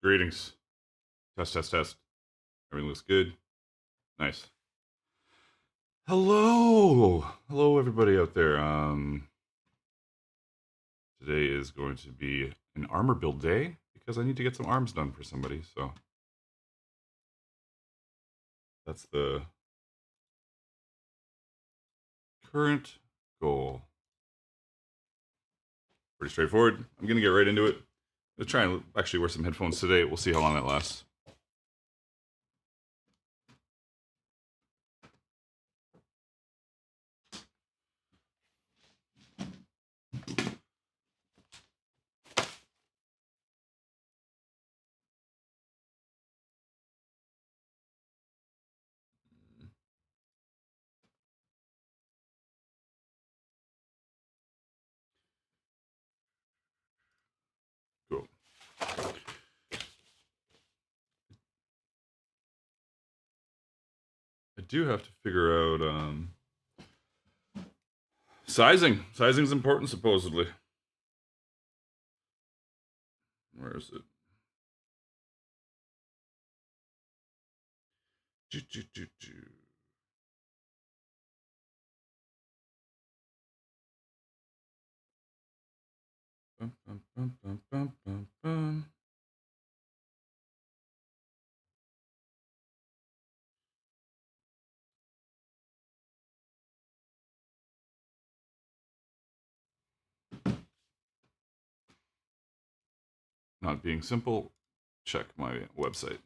Greetings. Test, test, test. Everything looks good. Nice. Hello. Hello, everybody out there. Today is going to be an armor build day because I need to get some arms done for somebody. So that's the current goal. Pretty straightforward. I'm going to get right into it. Let's try and actually wear some headphones today. We'll see how long that lasts. Cool. I do have to figure out sizing. Sizing's important, supposedly. Where is it? Bum, bum, bum, bum, bum, bum, bum. Not being simple, check my website.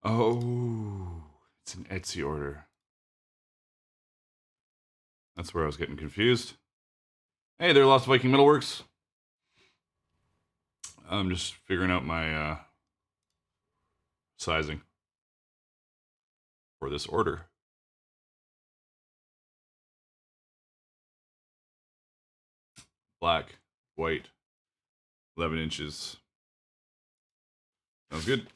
Oh, it's an Etsy order. That's where I was getting confused. Hey there, Lost Viking Metalworks. I'm just figuring out my sizing for this order. Black, white, 11 inches. Sounds good.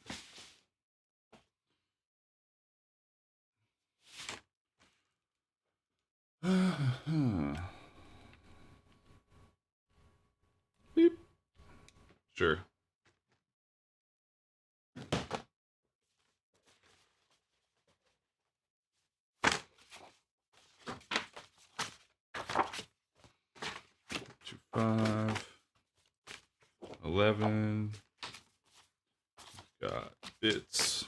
Beep. Sure. Two, 5, 11. Got bits.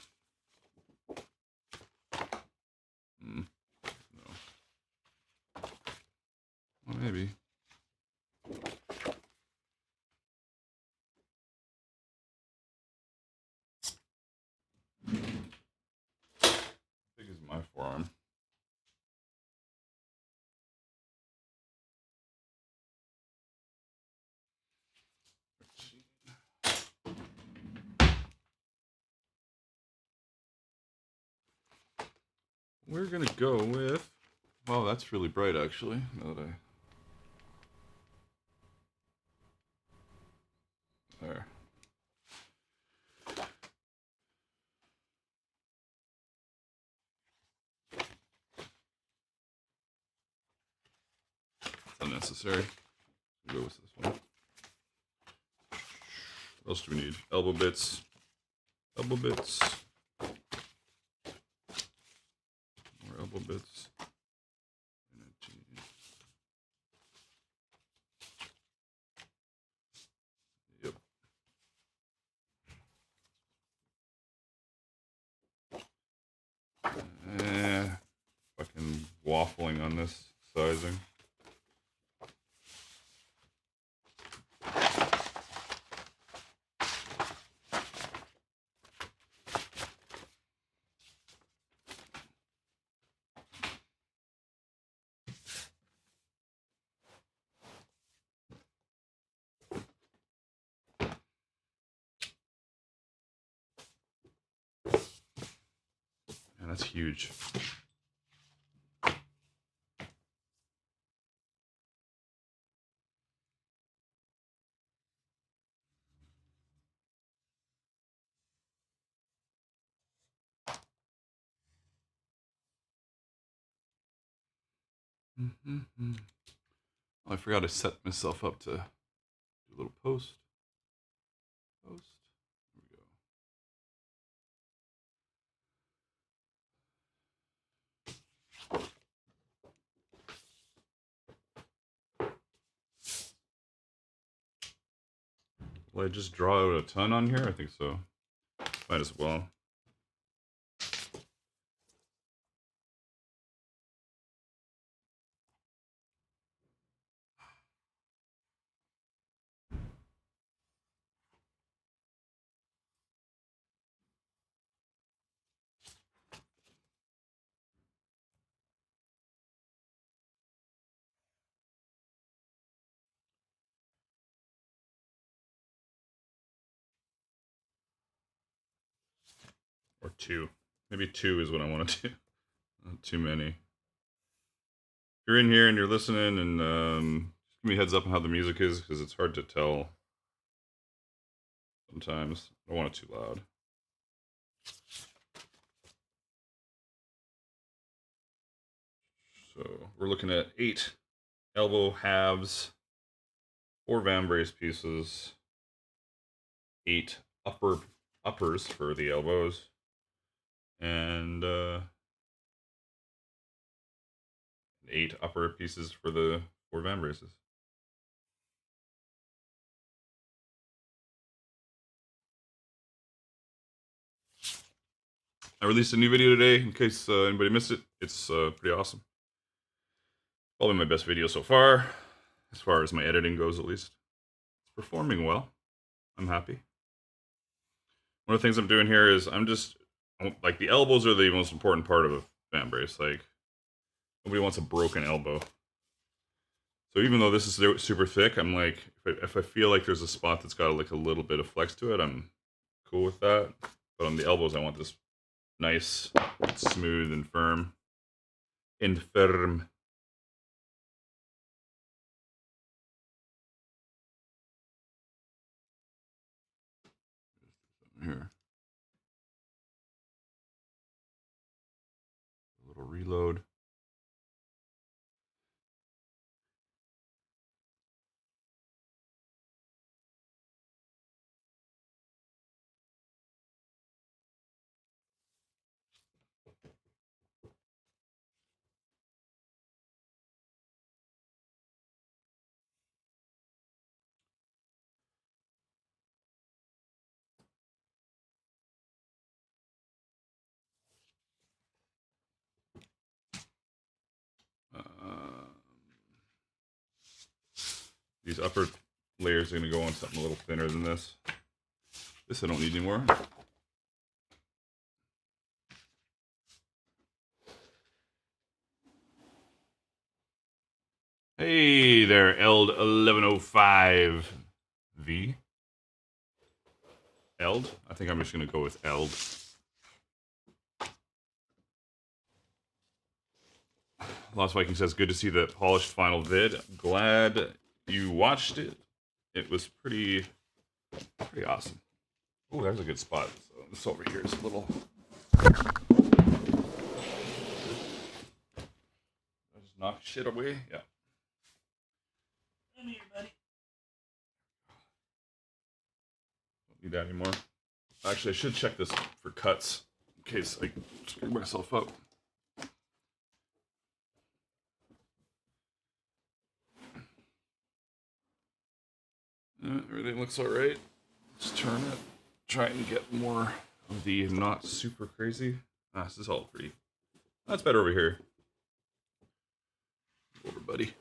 No. Well, maybe. How big is my forearm? We're gonna go with. Well, that's really bright, actually. Now that there. It's unnecessary. We'll go with this one. What else do we need? Elbow bits. Elbow bits. More elbow bits. Yep. Fucking waffling on this sizing. Man, that's huge. Oh, I forgot to set myself up to do a little post. There we go. Will I just draw out a ton on here? I think so. Might as well. Or two. Maybe two is what I want to do. Not too many. If you're in here and you're listening, and just give me a heads up on how the music is, because it's hard to tell sometimes. I don't want it too loud. So we're looking at 8 elbow halves, 4 vambrace pieces, 8 uppers for the elbows, and 8 upper pieces for the 4 vambraces. I released a new video today, in case anybody missed it. It's pretty awesome. Probably my best video so far as my editing goes at least. It's performing well. I'm happy. One of the things I'm doing here is like, the elbows are the most important part of a vambrace. Like, nobody wants a broken elbow. So even though this is super thick, I'm like, if I feel like there's a spot that's got like a little bit of flex to it, I'm cool with that. But on the elbows, I want this nice, smooth, and firm. Here. A little reload. These upper layers are going to go on something a little thinner than this. This I don't need anymore. Hey there, Eld 1105V. Eld? I think I'm just going to go with Eld. Lost Viking says, good to see the polished final vid. Glad you watched it. It was pretty awesome. Oh, there's a good spot. So this over here is a little... I just knock shit away. Yeah. Come here, buddy. Don't need that anymore. Actually, I should check this for cuts in case I screw myself up. Everything looks all right. Let's turn it. Try and get more of the not super crazy. This is all pretty. That's better over here. Over, buddy.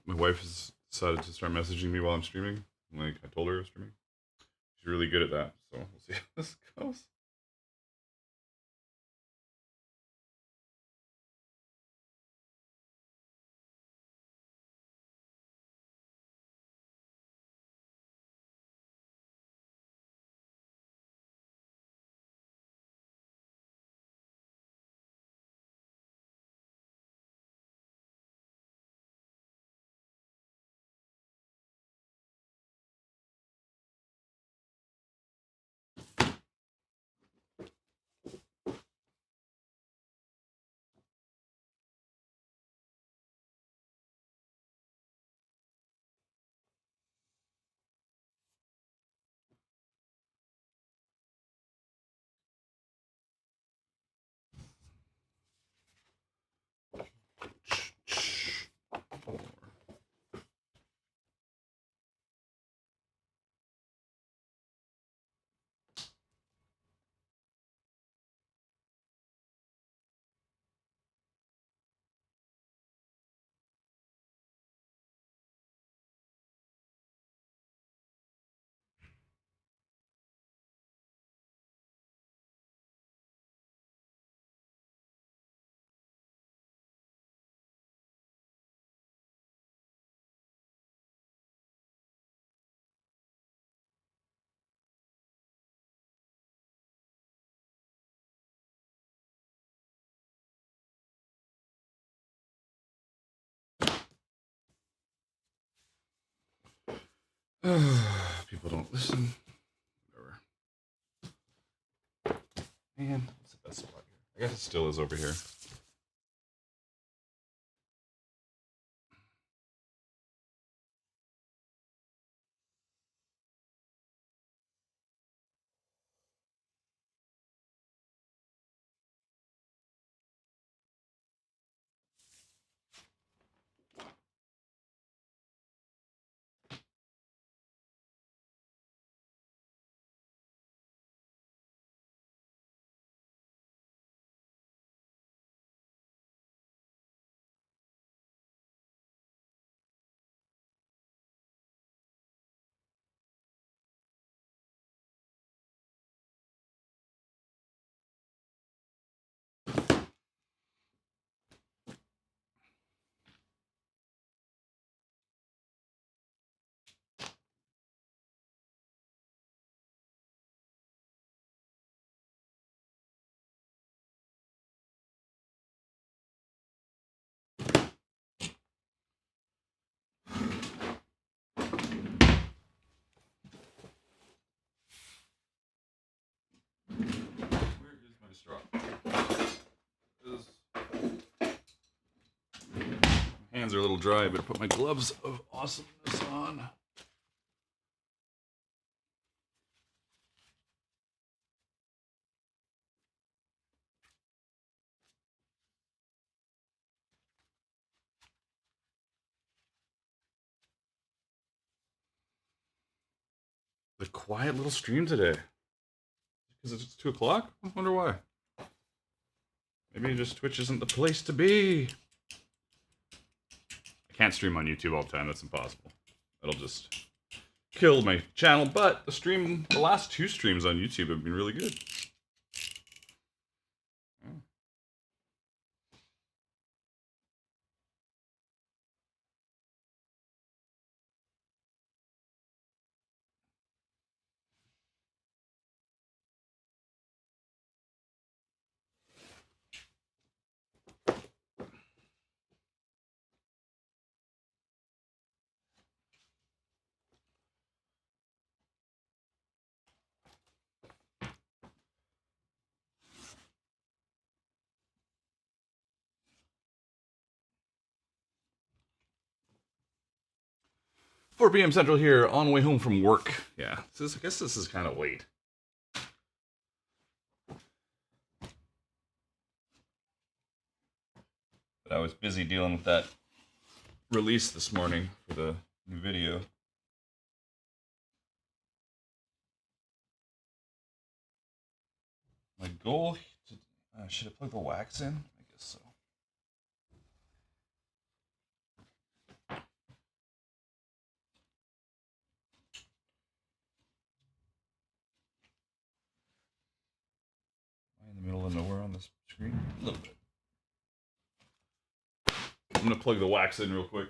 my wife has decided to start messaging me while I'm streaming. Like I told her I was streaming. She's really good at that, so we'll see how this goes. People don't listen. Whatever. Man, what's the best spot here? I guess it still is over here. Where is my straw? My hands are a little dry, but I put my gloves of awesomeness on. The quiet little stream today. Because it's 2 o'clock? I wonder why. Maybe just Twitch isn't the place to be. I can't stream on YouTube all the time. That's impossible. That'll just kill my channel. But the last 2 streams on YouTube have been really good. Four p.m. Central here, on the way home from work. Yeah, I guess this is kind of late. But I was busy dealing with that release this morning for the new video. My goal should I plug the wax in? I guess so. Screen a little bit. I'm gonna plug the wax in real quick.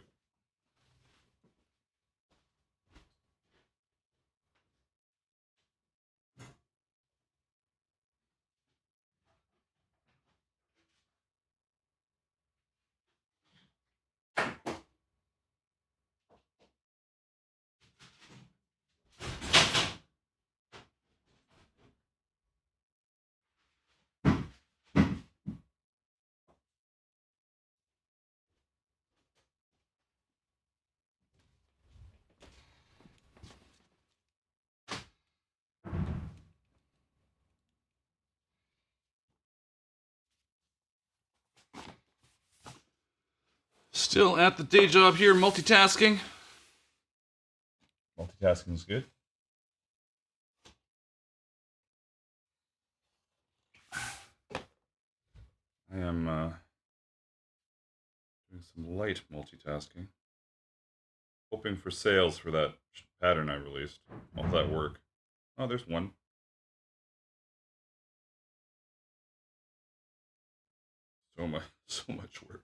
Still at the day job here, multitasking. Multitasking is good. I am doing some light multitasking. Hoping for sales for that pattern I released. All that work. Oh, there's one. So much work.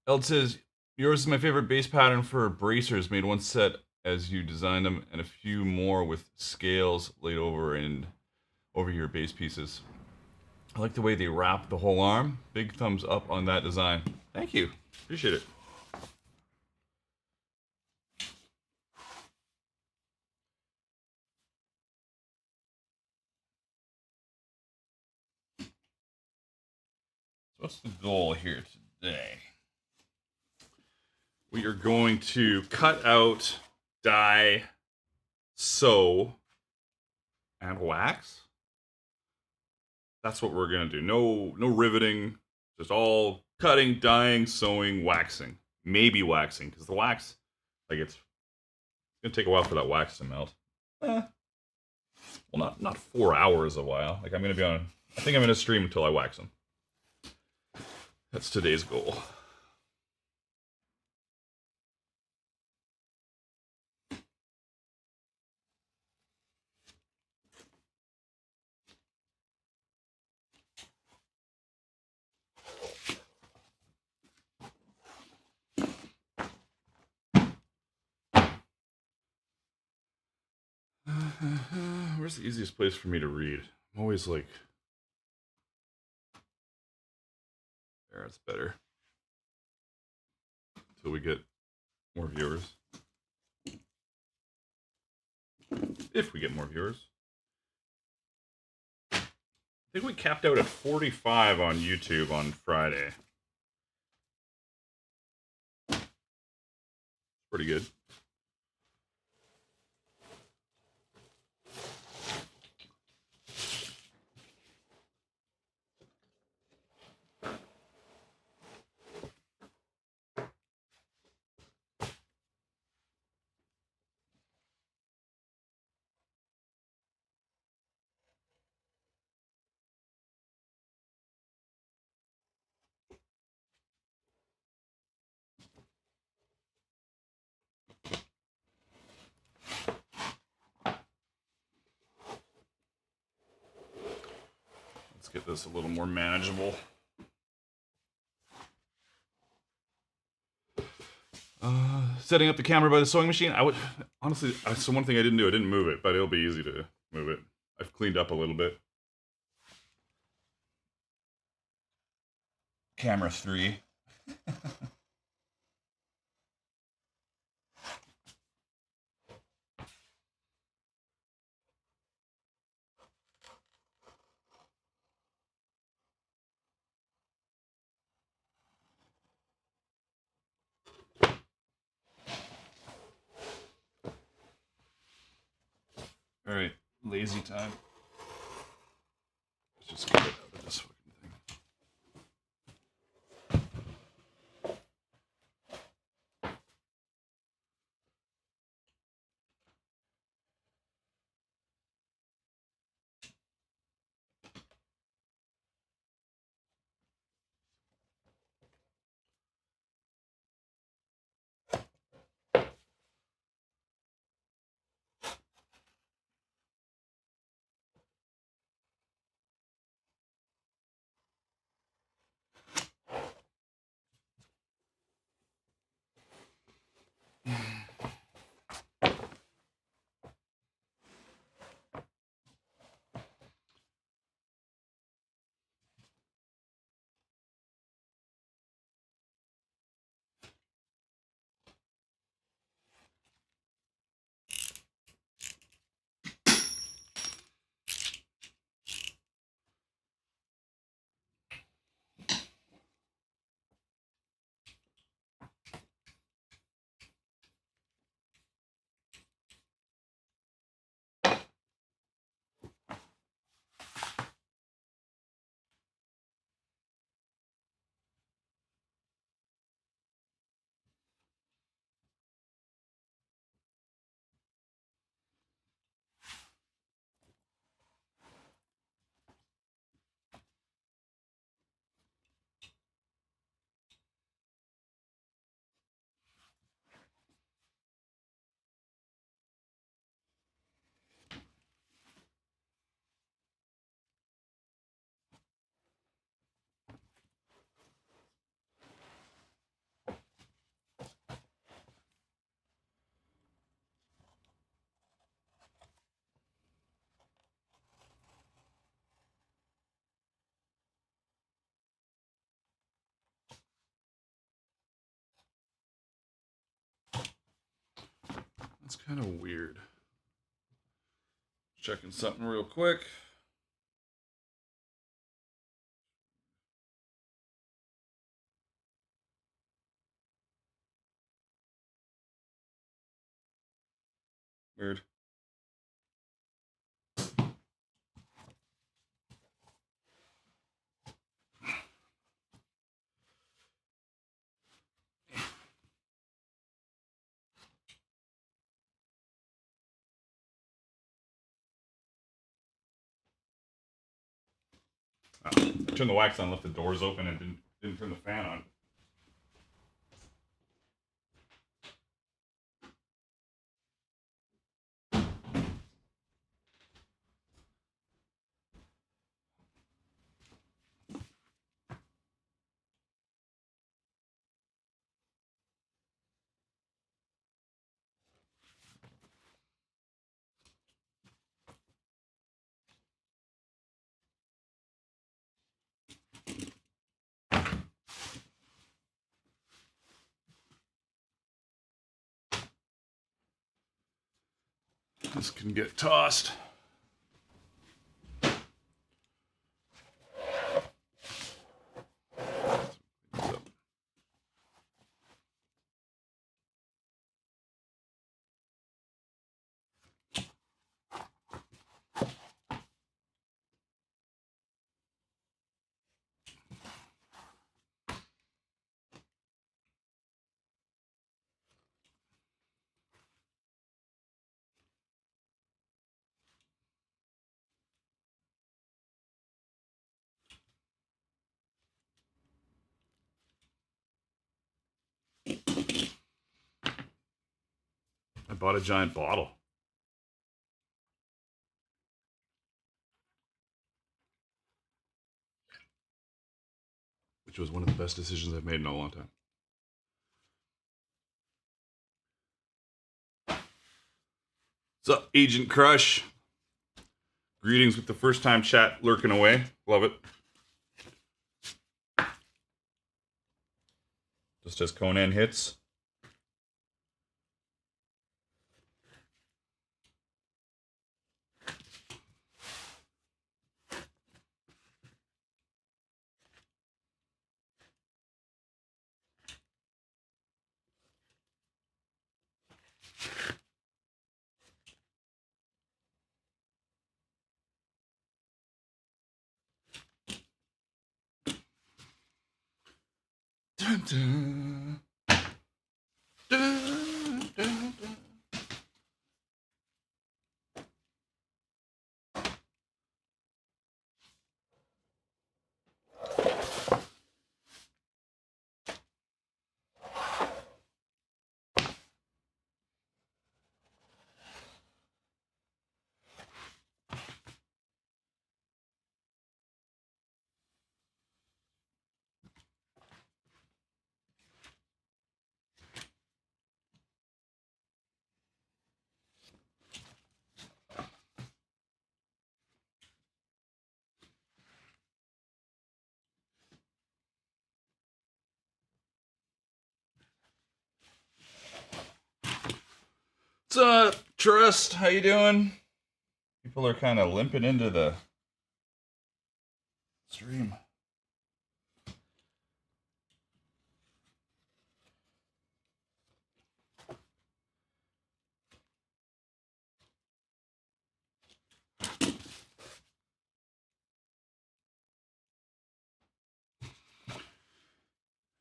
Eld says, yours is my favorite base pattern for bracers. Made one set as you designed them and a few more with scales laid over your base pieces. I like the way they wrap the whole arm. Big thumbs up on that design. Thank you. Appreciate it. So what's the goal here today? We are going to cut out, dye, sew, and wax. That's what we're gonna do. No riveting. Just all cutting, dyeing, sewing, waxing. Maybe waxing, because the wax, like it's gonna take a while for that wax to melt. Well, not 4 hours a while. Like I'm gonna be on. I think I'm gonna stream until I wax them. That's today's goal. Where's the easiest place for me to read? I'm always like, there, it's better. Until we get more viewers. If we get more viewers. I think we capped out at 45 on YouTube on Friday. Pretty good. Let's get this a little more manageable. Setting up the camera by the sewing machine. I would honestly. So one thing I didn't do, I didn't move it, but it'll be easy to move it. I've cleaned up a little bit. Camera 3. lazy time. Let's just get it out of this fucking thing. That's kind of weird. Checking something real quick. Weird. I turned the wax on, left the doors open, and didn't turn the fan on. This can get tossed. I bought a giant bottle, which was one of the best decisions I've made in a long time. What's up, Agent Crush? Greetings with the first time chat lurking away. Love it. Just as Conan hits. Dun, dun. Dun, dun, dun. What's up, Trust? How you doing? People are kind of limping into the stream.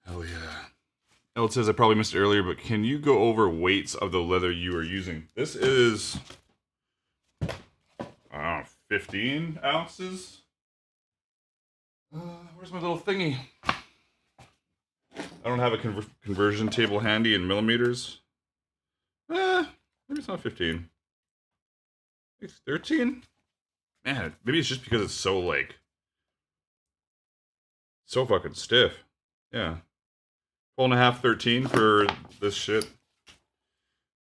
Hell yeah. El says I probably missed it earlier, but can you go over weights of the leather you are using? This is 15 ounces. Where's my little thingy? I don't have a conversion table handy in millimeters. Maybe it's not 15. It's 13? Man, maybe it's just because it's so, like, so fucking stiff. Yeah. 12.5, 13 for this shit.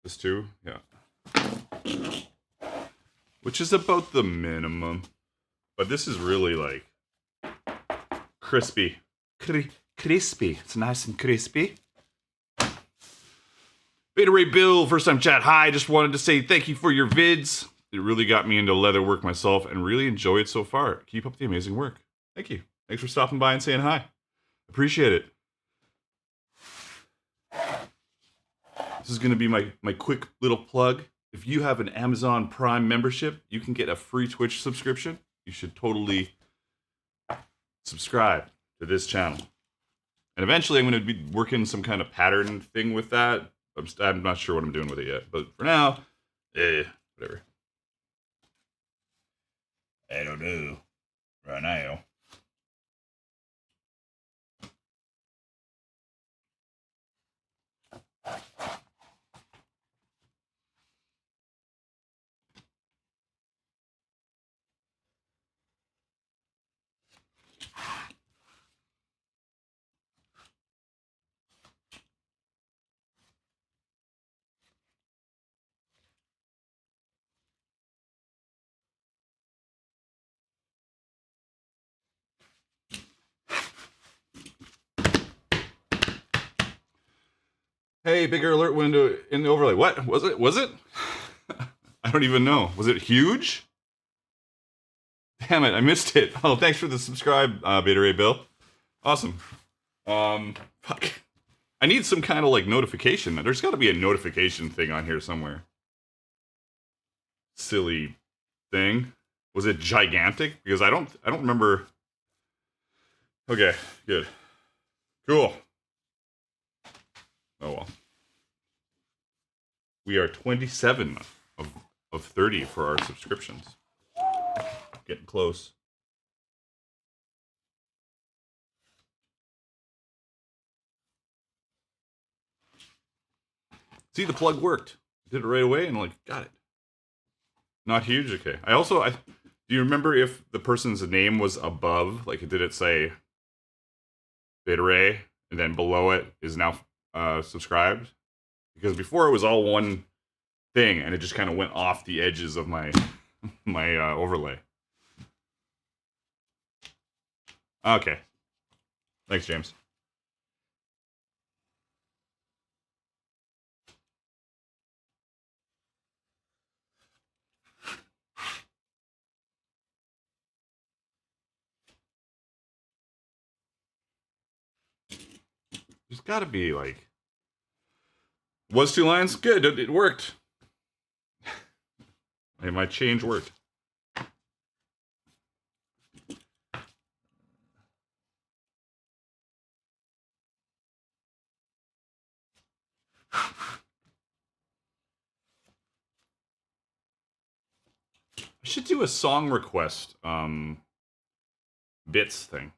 This too, yeah. Which is about the minimum. But this is really, like, crispy. Crispy. It's nice and crispy. Beta Ray Bill, first time chat. Hi, just wanted to say thank you for your vids. It really got me into leather work myself and really enjoy it so far. Keep up the amazing work. Thank you. Thanks for stopping by and saying hi. Appreciate it. This is going to be my quick little plug. If you have an Amazon Prime membership, you can get a free Twitch subscription. You should totally subscribe to this channel. And eventually I'm going to be working some kind of pattern thing with that. I'm not sure what I'm doing with it yet. But for now, whatever. I don't know. Right now. Hey, bigger alert window in the overlay. What? Was it? Was it? I don't even know. Was it huge? Damn it, I missed it. Oh, thanks for the subscribe, Beta Ray Bill. Awesome. Fuck. I need some kind of, like, notification. There's got to be a notification thing on here somewhere. Silly thing. Was it gigantic? Because I don't remember. Okay, good. Cool. Oh well. We are 27 of 30 for our subscriptions. Getting close. See, the plug worked. Did it right away and, like, got it. Not huge? Okay. Do you remember if the person's name was above, like, did it say Beta Ray, and then below it is now subscribed? Because before it was all one thing, and it just kind of went off the edges of my overlay. Okay. Thanks, James. There's got to be, like... Was 2 lines? Good, it worked. My change worked. We should do a song request bits thing.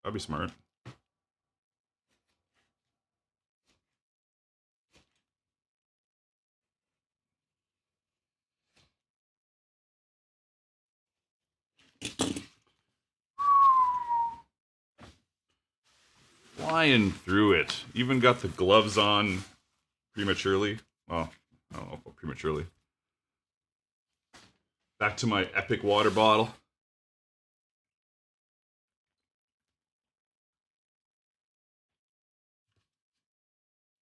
That'd be smart. Flying through it. Even got the gloves on prematurely. Well, I don't know about prematurely. Back to my epic water bottle.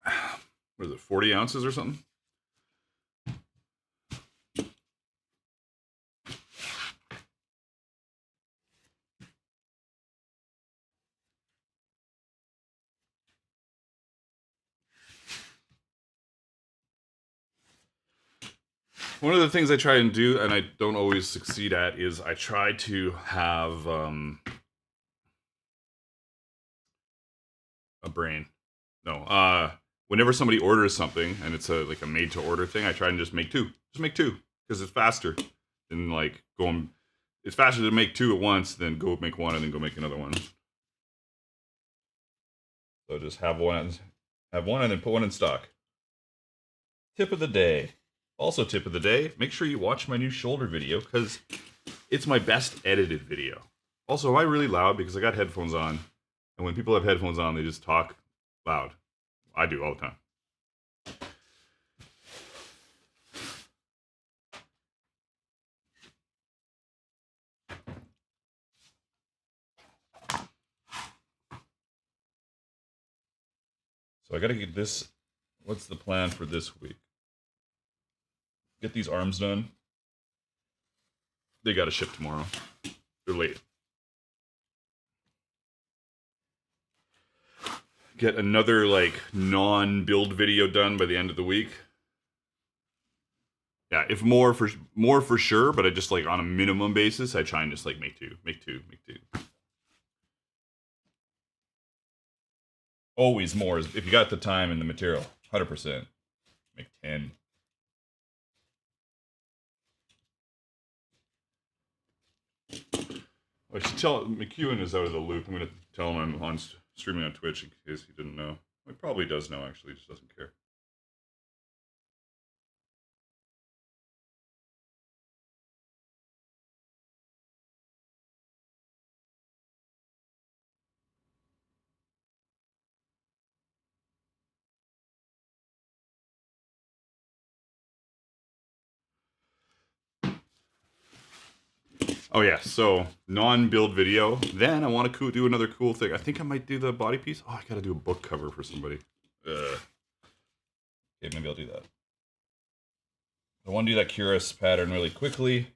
What is it, 40 ounces or something? One of the things I try and do, and I don't always succeed at, is I try to have a brain. No, whenever somebody orders something and it's like a made to order thing, I try and just make two. Just make two because it's faster than like going. It's faster to make two at once than go make one and then go make another one. So just have one and then put one in stock. Tip of the day. Also, tip of the day, make sure you watch my new shoulder video because it's my best edited video. Also, am I really loud? Because I got headphones on. And when people have headphones on, they just talk loud. I do all the time. So I got to get this. What's the plan for this week? Get these arms done. They got to ship tomorrow. They're late. Get another like non-build video done by the end of the week. Yeah, if more for sure, but I just like on a minimum basis, I try and just like make two. Always more if you got the time and the material. 100%. Make 10. I should tell McEwen is out of the loop. I'm going to tell him I'm on streaming on Twitch in case he didn't know. He probably does know, actually. He just doesn't care. Oh yeah, so non-build video. Then I want to do another cool thing. I think I might do the body piece. Oh, I gotta do a book cover for somebody. Okay, maybe I'll do that. I want to do that Curious pattern really quickly.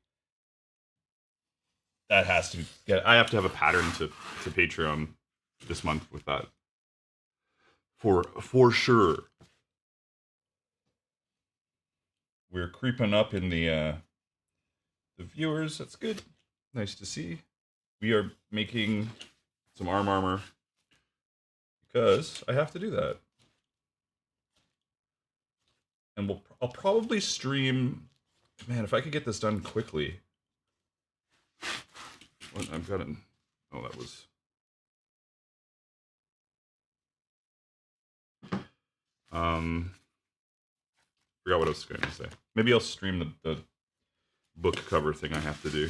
That has to get. I have to have a pattern to Patreon this month with that. For sure. We're creeping up in the viewers. That's good. Nice to see. We are making some arm armor because I have to do that. And I'll probably stream. Man, if I could get this done quickly. What, I've got it. Oh, that was. Forgot what I was going to say. Maybe I'll stream the book cover thing I have to do.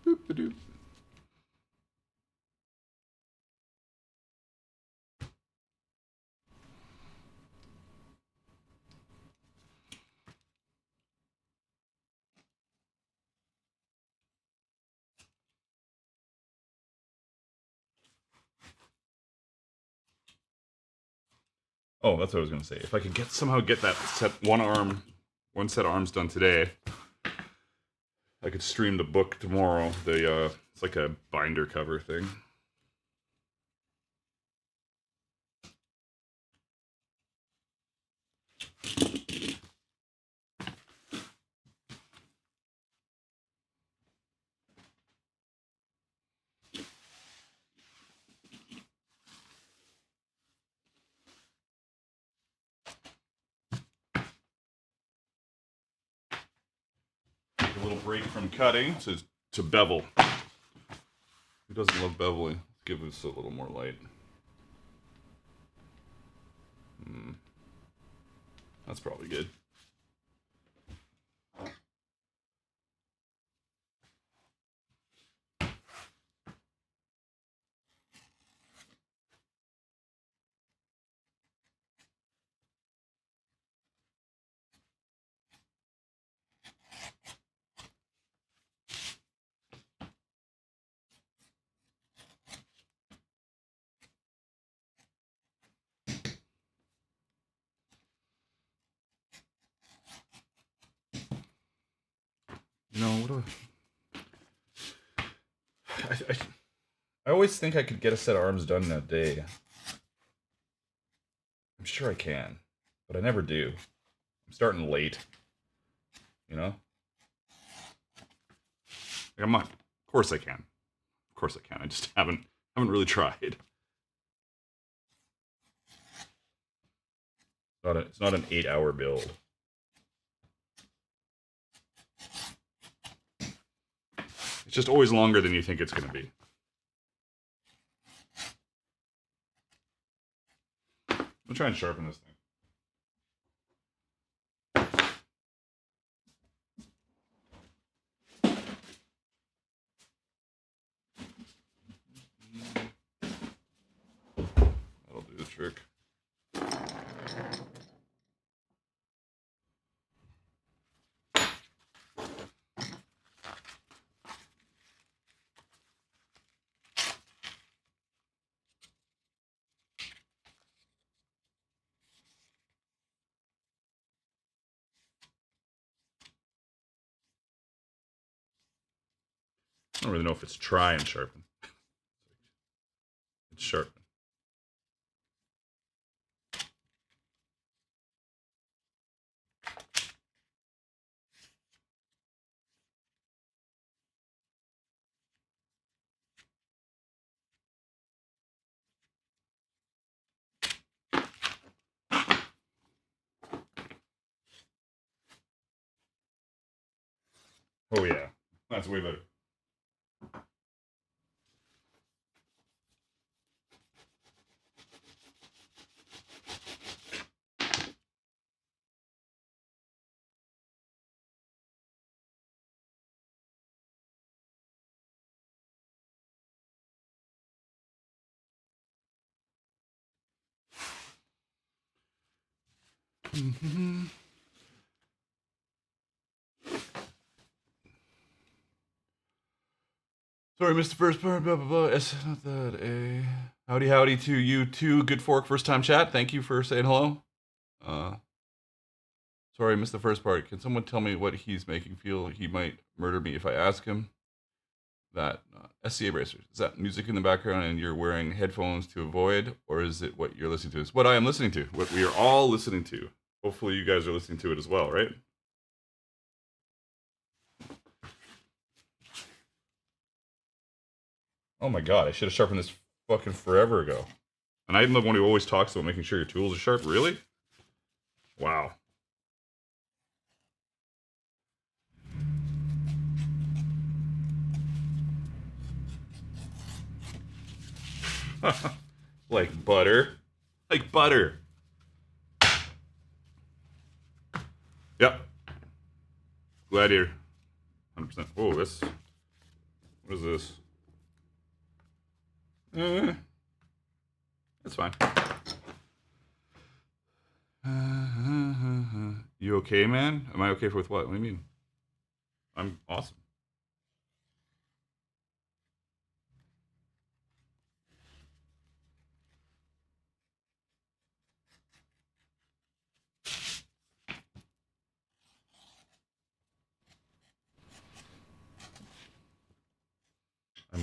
Boop-a-doop. Oh, that's what I was gonna say. If I could somehow get that one set of arms done today, I could stream the book tomorrow. The It's like a binder cover thing. Take a little break from cutting to bevel. Who doesn't love beveling? Let's give this a little more light. That's probably good. You know, what do I always think I could get a set of arms done in a day. I'm sure I can, but I never do. I'm starting late. You know? Like, I'm not. Of course I can. Of course I can. I just haven't really tried. It's not an 8-hour build. It's just always longer than you think it's going to be. I'm trying to sharpen this thing. That'll do the trick. I don't really know if it's try and sharpen. It's sharpen. Oh yeah, that's way better. Mm-hmm. Sorry, missed the first part. Blah blah blah. S, not that. A. Howdy to you too. Good fork, first time chat. Thank you for saying hello. Sorry, missed the first part. Can someone tell me what he's making feel he might murder me if I ask him? That SCA bracers. Is that music in the background and you're wearing headphones to avoid, or is it what you're listening to? It's what I am listening to. What we are all listening to. Hopefully, you guys are listening to it as well, right? Oh my god, I should have sharpened this fucking forever ago. And I'm the one who always talks about making sure your tools are sharp. Really? Wow. Like butter. Like butter. Yep. Glad you're 100%. Oh, this. What is this? That's fine. You okay, man? Am I okay with what? What do you mean? I'm awesome.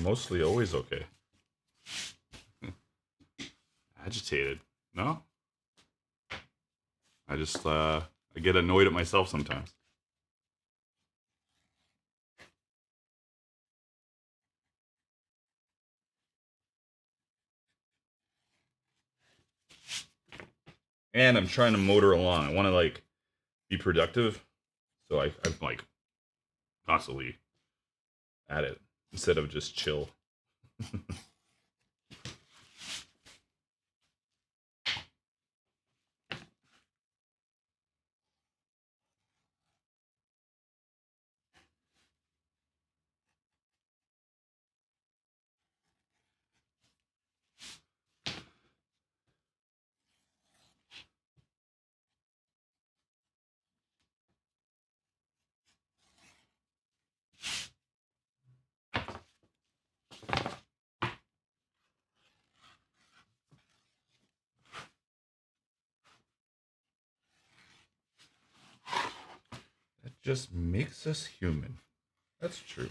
mostly always okay. Agitated? No? I just, I get annoyed at myself sometimes. And I'm trying to motor along. I want to, like, be productive. So I'm, like, constantly at it instead of just chill. That just makes us human. That's true.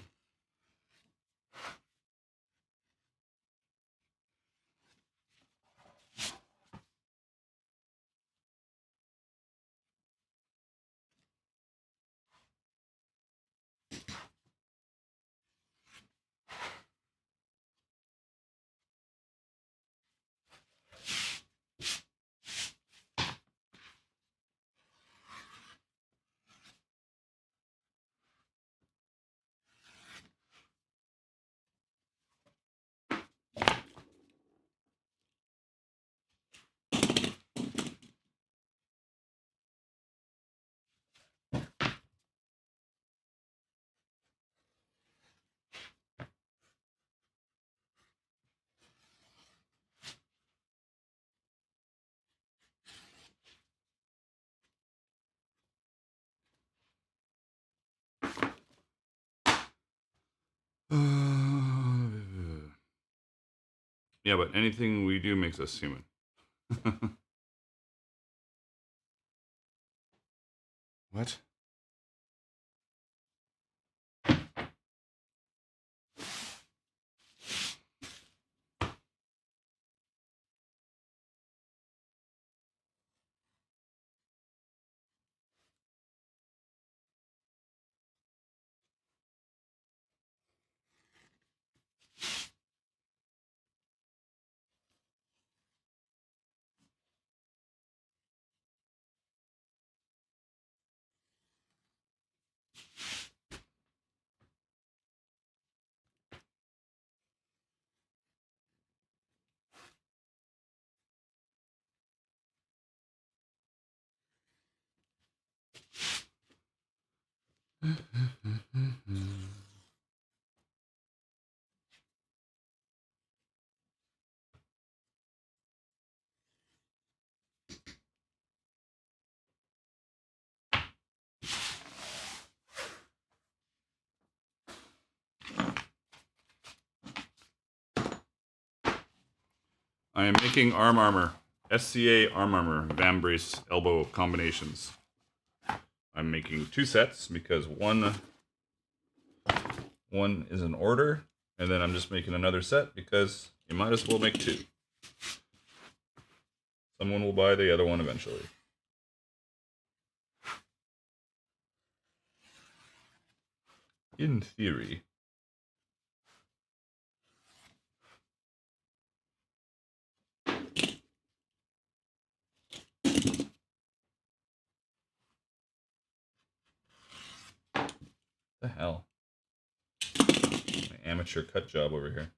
Yeah, but anything we do makes us human. What? I am making arm armor. SCA arm armor, Vambrace elbow combinations. I'm making 2 sets because one is an order, and then I'm just making another set because you might as well make 2. Someone will buy the other one eventually. In theory. The hell? My amateur cut job over here.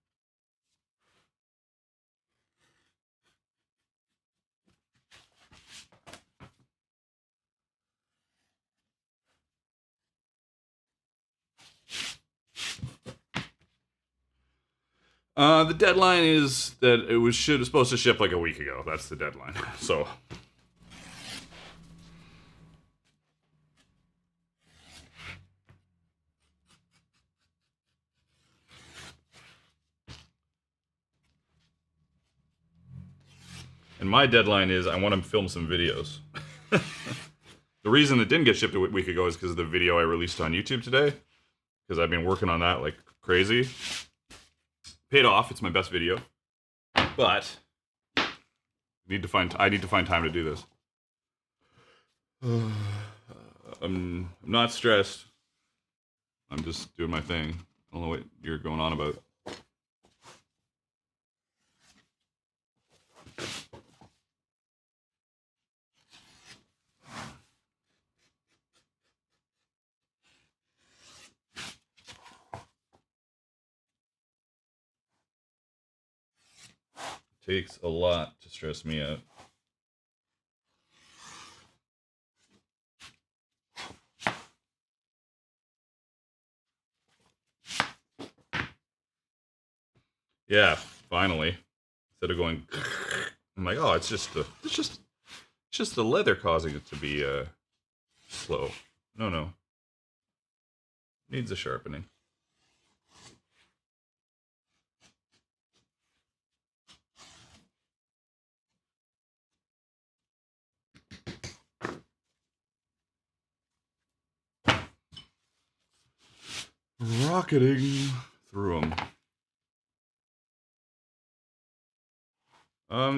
The deadline is that it was supposed to ship like a week ago. That's the deadline. So. And my deadline is I want to film some videos. The reason it didn't get shipped a week ago is because of the video I released on YouTube today. Because I've been working on that like crazy. paid off. It's my best video, but I need to find time to do this. I'm not stressed. I'm just doing my thing. I don't know what you're going on about. Takes a lot to stress me out. Yeah, finally. Instead of going, I'm like, oh, it's just the leather causing it to be slow. No. Needs a sharpening. Rocketing through them.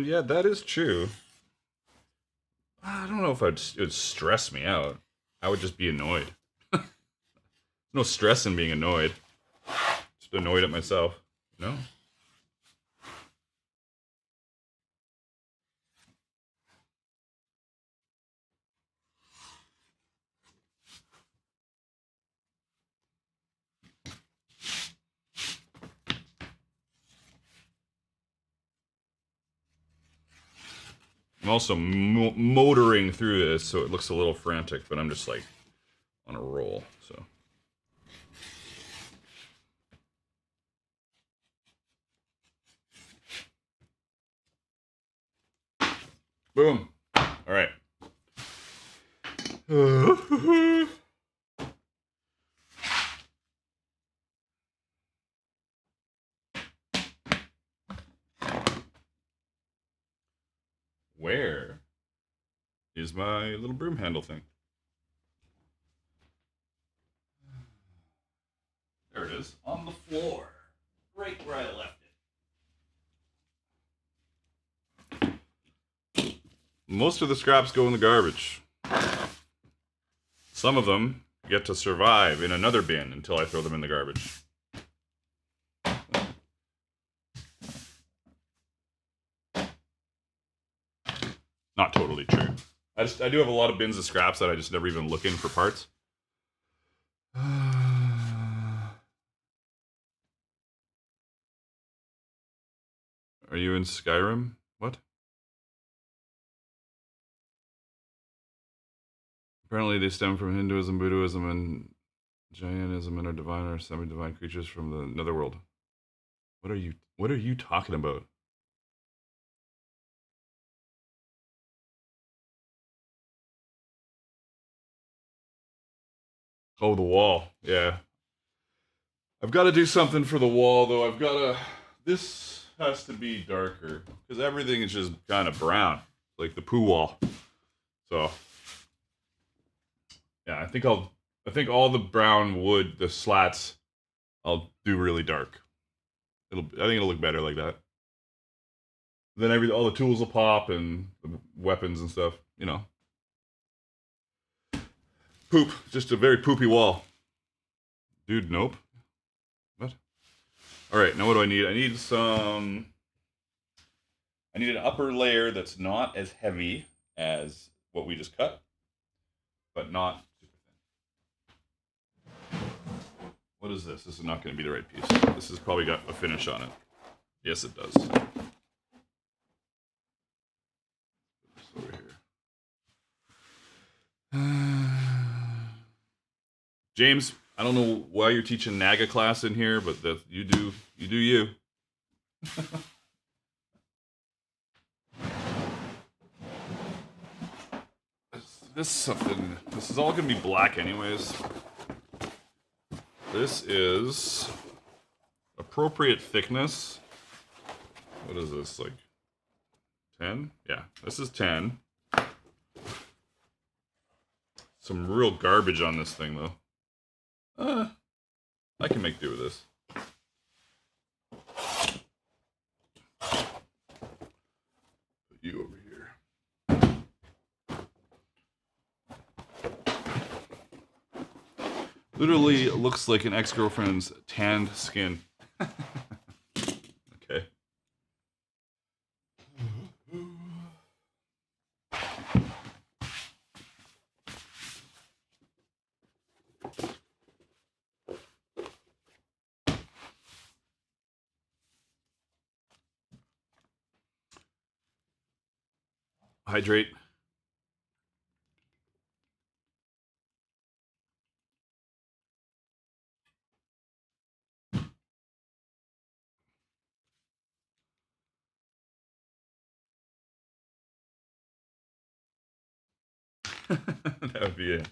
Yeah, that is true. I don't know if it would stress me out. I would just be annoyed. No stress in being annoyed. Just annoyed at myself. No? I'm also motoring through this, so it looks a little frantic, but I'm just like on a roll, so. Boom. All right. Where is my little broom handle thing? There it is. On the floor. Right where I left it. Most of the scraps go in the garbage. Some of them get to survive in another bin until I throw them in the garbage. Not totally true. I do have a lot of bins of scraps that I just never even look in for parts. Are you in Skyrim? What? Apparently they stem from Hinduism, Buddhism, and Jainism, and are divine or semi-divine creatures from the netherworld. What are you talking about? Oh, the wall. Yeah. I've got to do something for the wall, though. This has to be darker, because everything is just kind of brown, like the poo wall. So, yeah, I think all the brown wood, the slats, I'll do really dark. I think it'll look better like that. Then all the tools will pop and the weapons and stuff, you know. Poop. Just a very poopy wall. Dude, nope. What? Alright, now what do I need? I need an upper layer that's not as heavy as what we just cut, but not super thin. What is this? This is not going to be the right piece. This has probably got a finish on it. Yes, it does. Over here. James, I don't know why you're teaching NAGA class in here, but you do you. This is all gonna be black anyways. This is appropriate thickness. What is this, like 10? Yeah, this is 10. Some real garbage on this thing though. I can make do with this. Literally looks like an ex-girlfriend's tanned skin. Okay. Hydrate. That would be an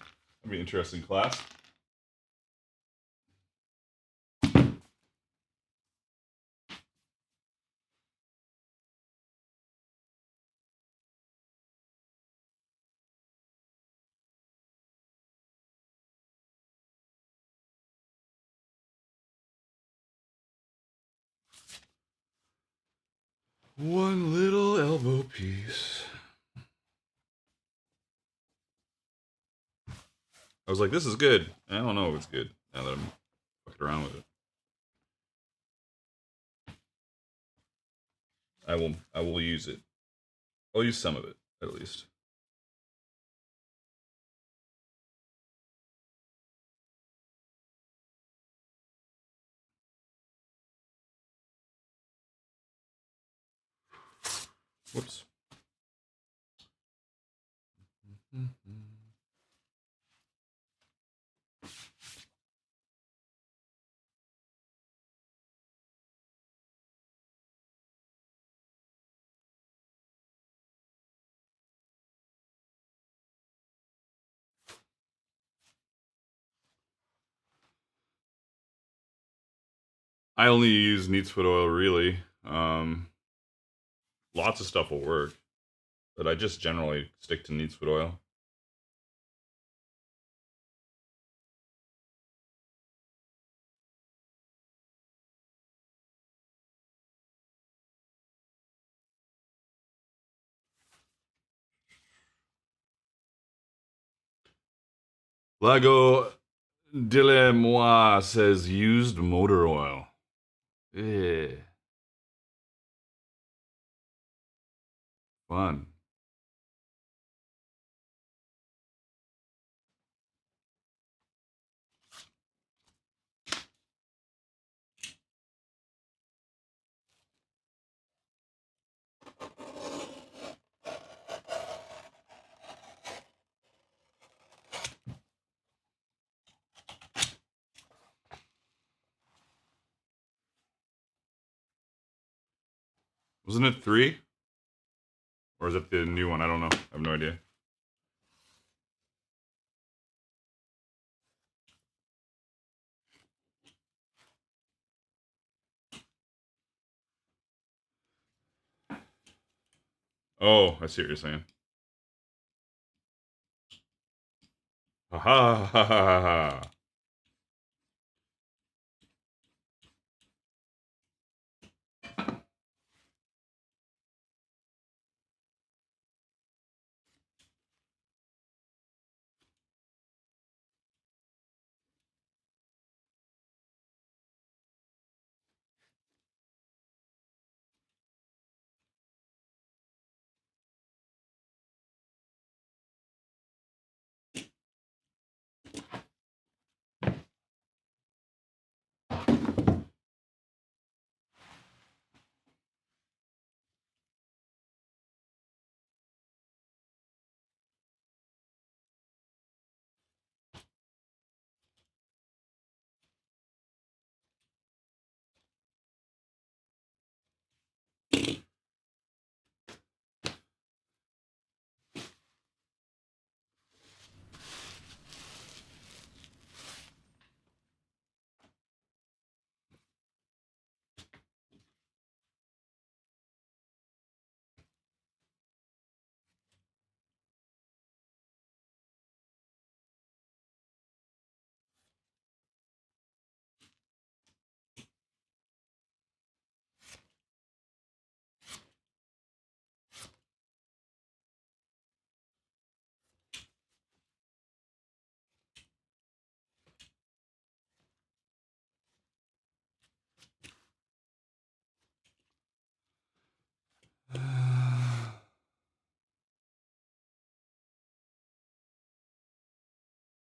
interesting class. One little elbow piece. I was like, this is good. I don't know if it's good now that I'm fucking around with it. I will use it. I'll use some of it, at least. Whoops. I only use neat's foot oil, really. Lots of stuff will work, but I just generally stick to neat's foot oil. Lago Dile says used motor oil. Eh. Fun. Wasn't it 3? Or is it the new one? I don't know. I have no idea. Oh, I see what you're saying. Ha ha ha ha ha.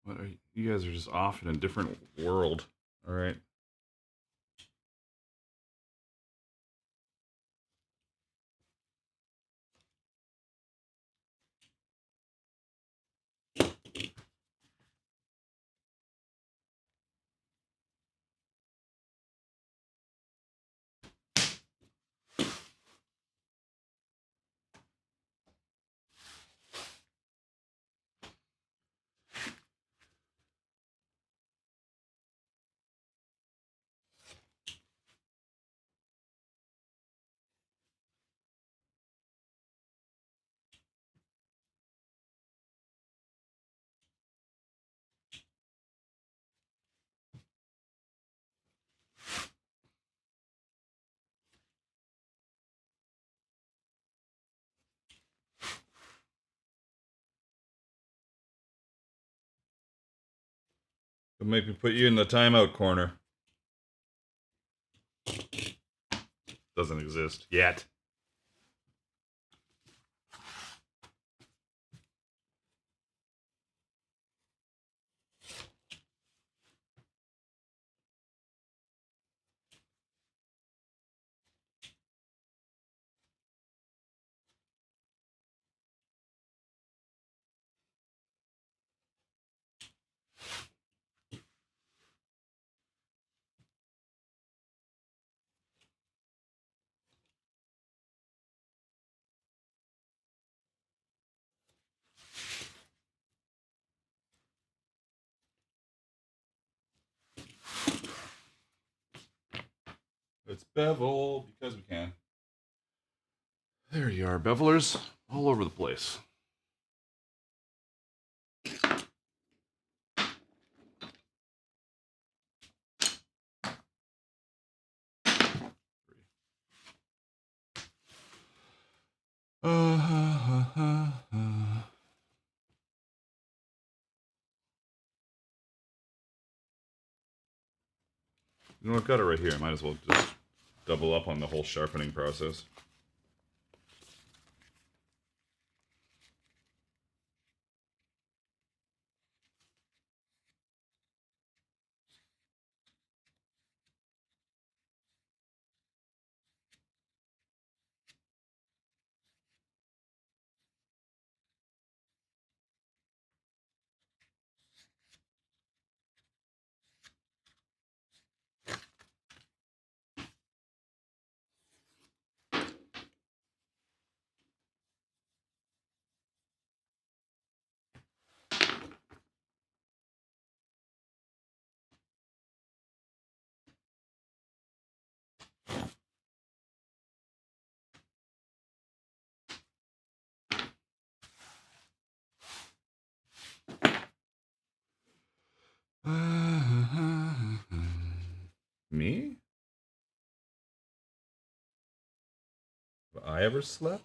What are you guys are just off in a different world. All right. Don't make me put you in the timeout corner. Doesn't exist yet. Let's bevel because we can. There you are, bevelers, all over the place. You know, I've got it right here. I might as well just double up on the whole sharpening process. Me? Have I ever slept?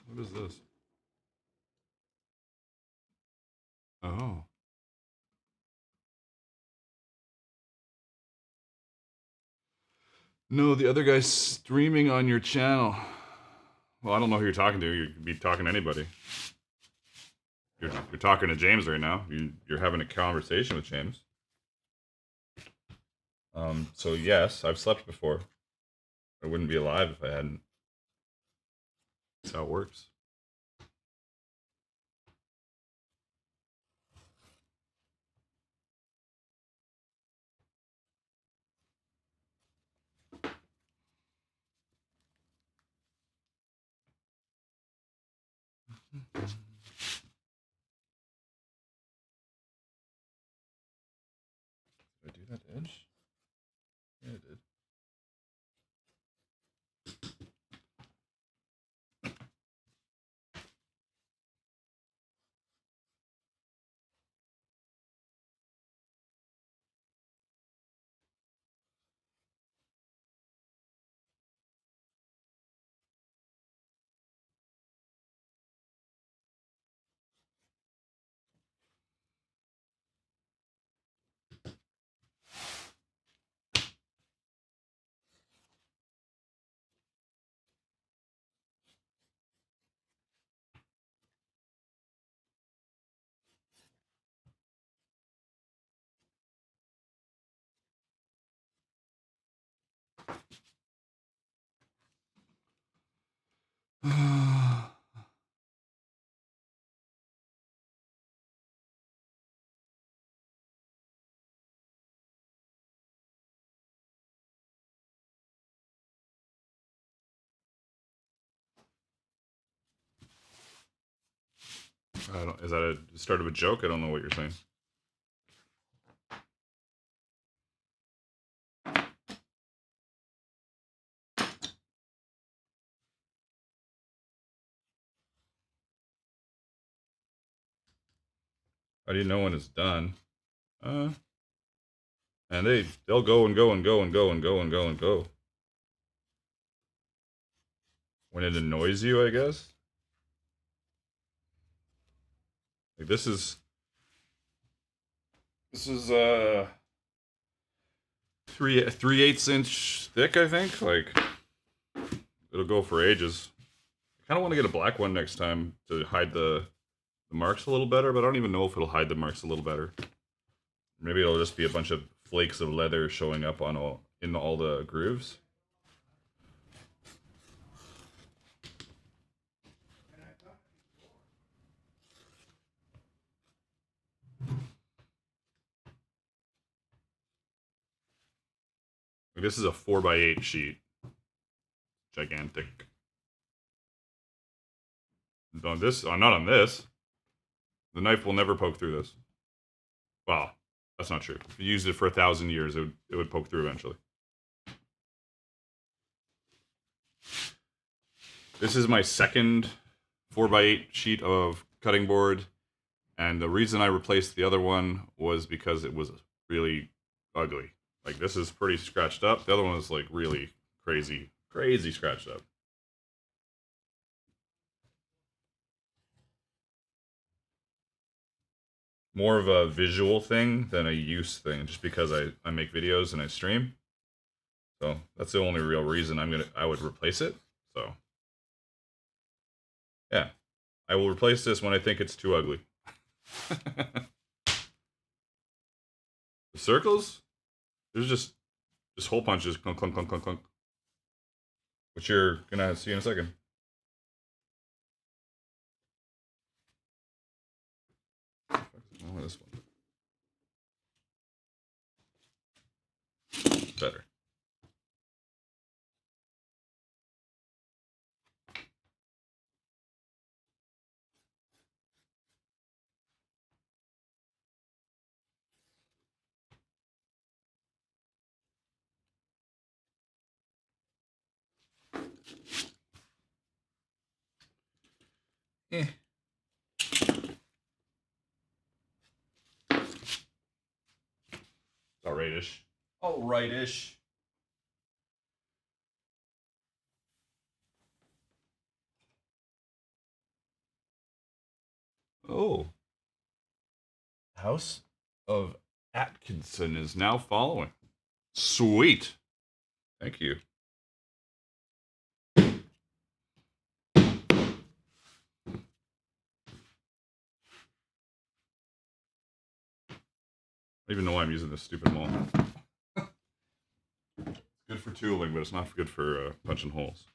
What is this? Oh. No, the other guy's streaming on your channel. Well, I don't know who you're talking to. You could be talking to anybody. You're talking to James right now. You're having a conversation with James. So yes, I've slept before. I wouldn't be alive if I hadn't. That's how it works. Did I do that edge? Yeah, I did. Is that a start of a joke? I don't know what you're saying. How do you know when it's done? And they'll go and go and go and go and go and go and go. When it annoys you, I guess. Like this is 3/8 inch thick, I think. Like it'll go for ages. I kind of want to get a black one next time to hide the marks a little better, but I don't even know if it'll hide the marks a little better. Maybe it'll just be a bunch of flakes of leather showing up on all the grooves. This is a 4x8 sheet. Gigantic. On this, not on this. The knife will never poke through this. Well, that's not true. If you used it for 1,000 years, it would poke through eventually. This is my second 4x8 sheet of cutting board, and the reason I replaced the other one was because it was really ugly. Like, this is pretty scratched up. The other one is, like, really crazy scratched up. More of a visual thing than a use thing, just because I make videos and I stream. So that's the only real reason I would replace it. So yeah, I will replace this when I think it's too ugly. The circles, there's just hole punches, clunk clunk clunk clunk clunk, which you're gonna see in a second. Oh, this one better. Eh. Alrightish. Alrightish. Oh. House of Atkinson is now following. Sweet. Thank you. I don't even know why I'm using this stupid maul. It's good for tooling, but it's not good for punching holes.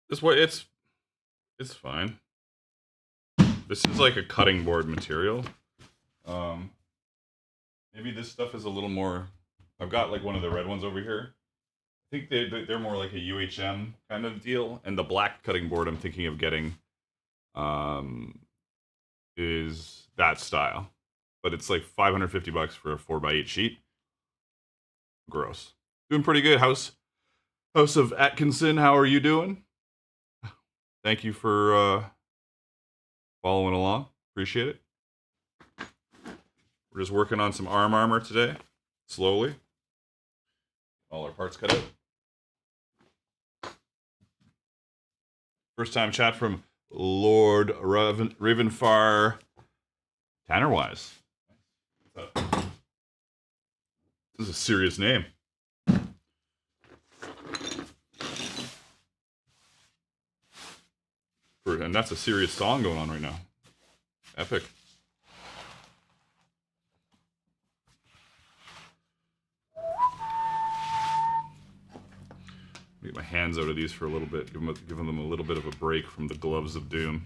This way, it's fine. This is like a cutting board material. Maybe this stuff is a little more. I've got like one of the red ones over here. I think they're more like a UHM kind of deal, and the black cutting board I'm thinking of getting is that style, but it's like $550 for a 4x8 sheet. Gross. Doing pretty good, House of Atkinson. How are you doing? Thank you for following along. Appreciate it. We're just working on some arm armor today, slowly. All our parts cut out. First time chat from Lord Ravenfar Tannerwise. This is a serious name. And that's a serious song going on right now. Epic. my hands out of these for a little bit, giving them a little bit of a break from the gloves of doom.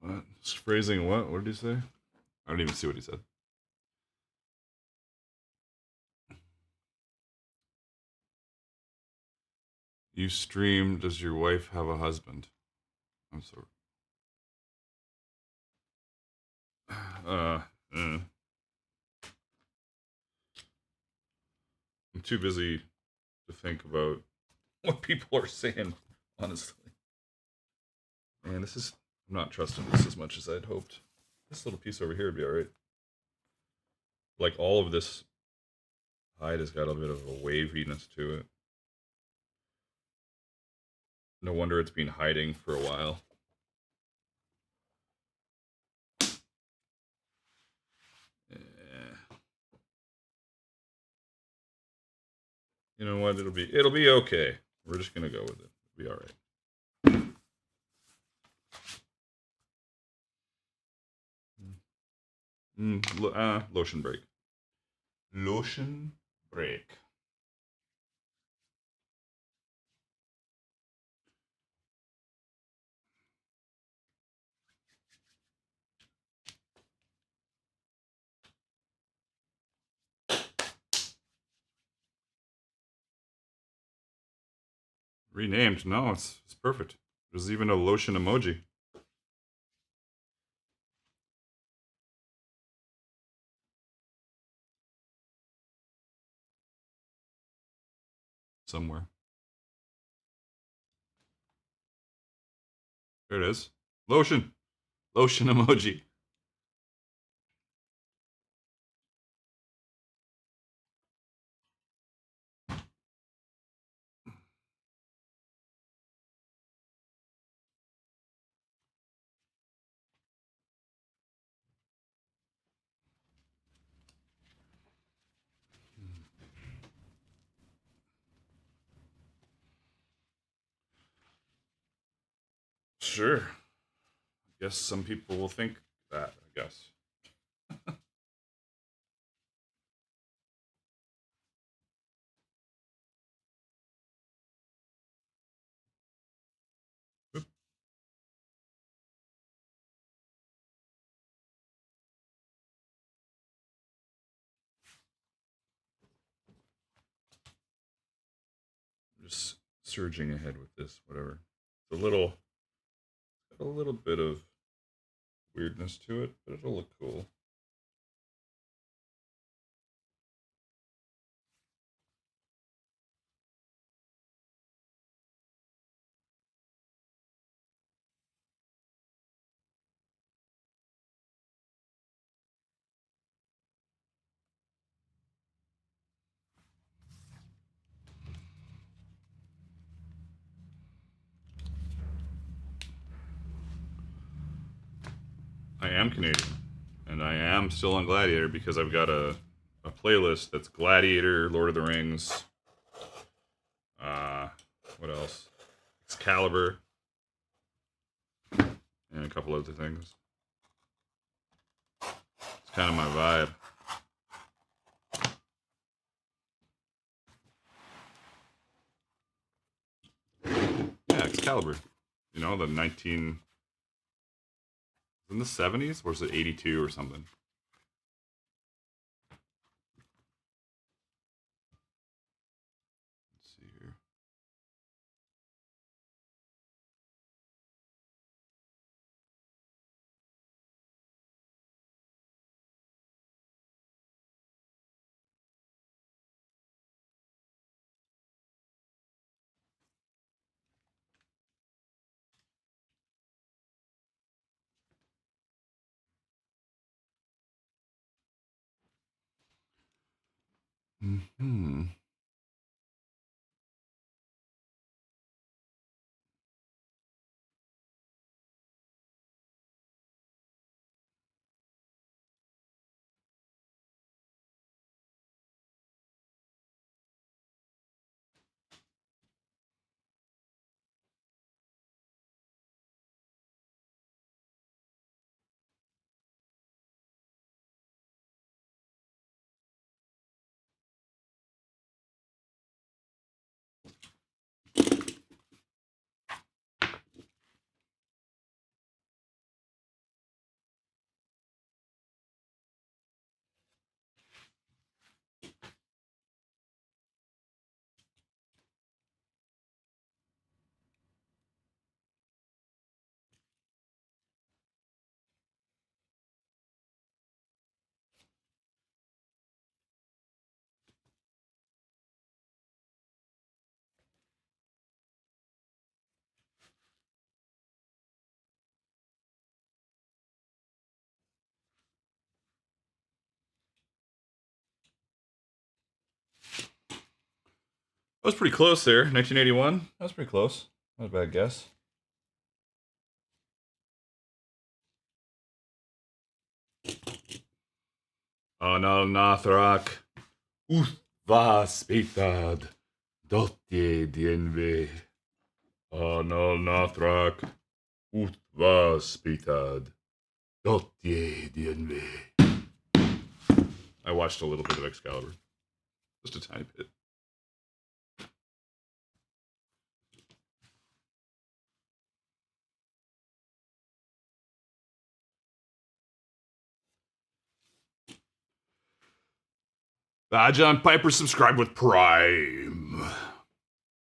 What? Phrasing what? What did he say? I don't even see what he said. You stream, does your wife have a husband? I'm sorry. I'm too busy to think about what people are saying, honestly. Man, I'm not trusting this as much as I'd hoped. This little piece over here would be alright. Like, all of this hide has got a bit of a waviness to it. No wonder it's been hiding for a while. Yeah. You know what? It'll be okay. We're just gonna go with it. It'll be alright. Lotion break. Lotion break. Renamed. No, it's perfect. There's even a lotion emoji. Somewhere. There it is. Lotion. Lotion emoji. Sure. I guess some people will think that, I guess. Just surging ahead with this, whatever. It's a little bit of weirdness to it, but it'll look cool. I am Canadian, and I am still on Gladiator because I've got a playlist that's Gladiator, Lord of the Rings, uh, what else? Excalibur, and a couple other things. It's kind of my vibe. Yeah, Excalibur. You know, the 19... in the 70s? Or was it 82 or something? Let's see here. Hmm. I was pretty close there. 1981. That was pretty close. Not a bad guess. Anal Nathrak. Vaspitad. Dotye dienve. Anal Nathrak. Vaspitad. Dotye dienve. I watched a little bit of Excalibur. Just a tiny bit. John Piper subscribed with Prime.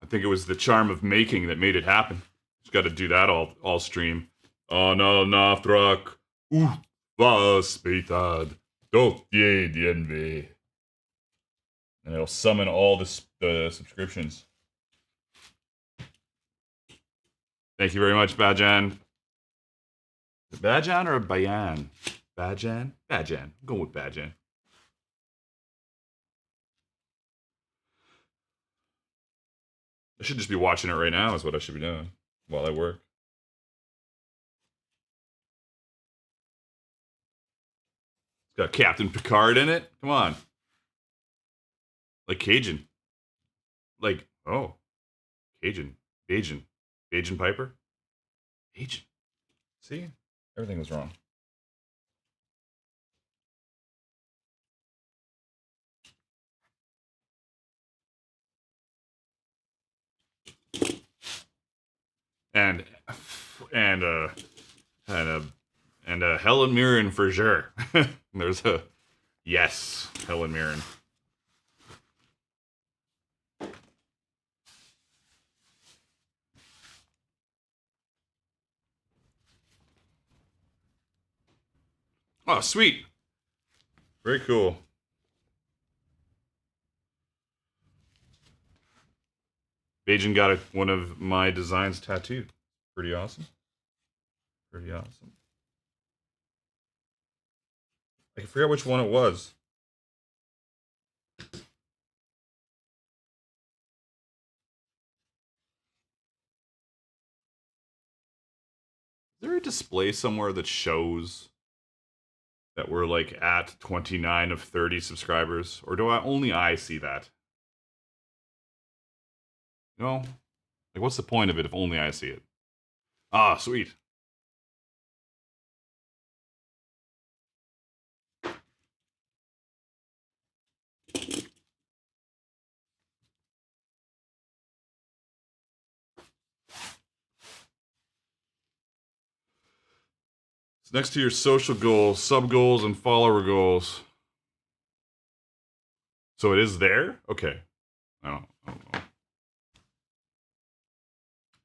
I think it was the charm of making that made it happen. Just got to do that all stream. Anal Nathrak. Vaspitad. Dotye dienve. And it'll summon all the subscriptions. Thank you very much, Bajan. Bajan or Bayan? Bajan? Bajan. I'm going with Bajan. I should just be watching it right now is what I should be doing while I work. It's got Captain Picard in it. Come on. Like Cajun. Like, oh. Cajun. Bajan Piper? Cajun. See? Everything was wrong. And Helen Mirren for sure. There's a yes, Helen Mirren. Oh, sweet. Very cool. Bajan got one of my designs tattooed. Pretty awesome. Pretty awesome. I forget which one it was. Is there a display somewhere that shows that we're like at 29 of 30 subscribers? Or do only I see that? No? Like, what's the point of it if only I see it? Ah, sweet. It's next to your social goals, sub goals, and follower goals. So it is there? Okay. I don't know.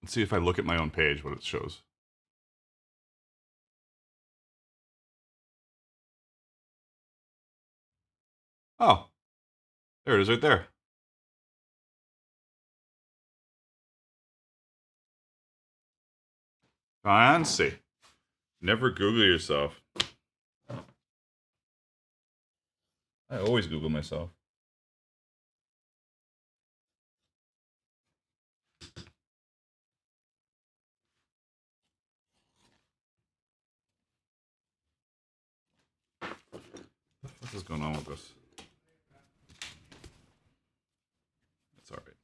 Let's see if I look at my own page what it shows. Oh. There it is right there. Fancy. Never Google yourself. I always Google myself. What is going on with this? It's all right.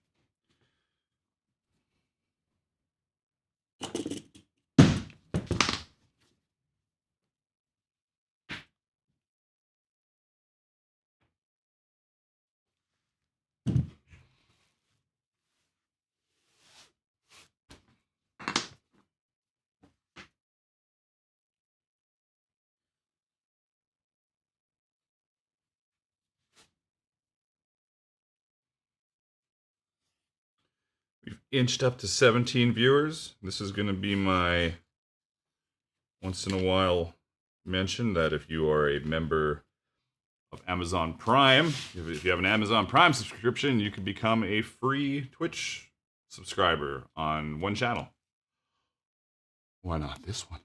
We've inched up to 17 viewers. This is going to be my once in a while mention that if you are a member of Amazon Prime, if you have an Amazon Prime subscription, you can become a free Twitch subscriber on one channel. Why not this one?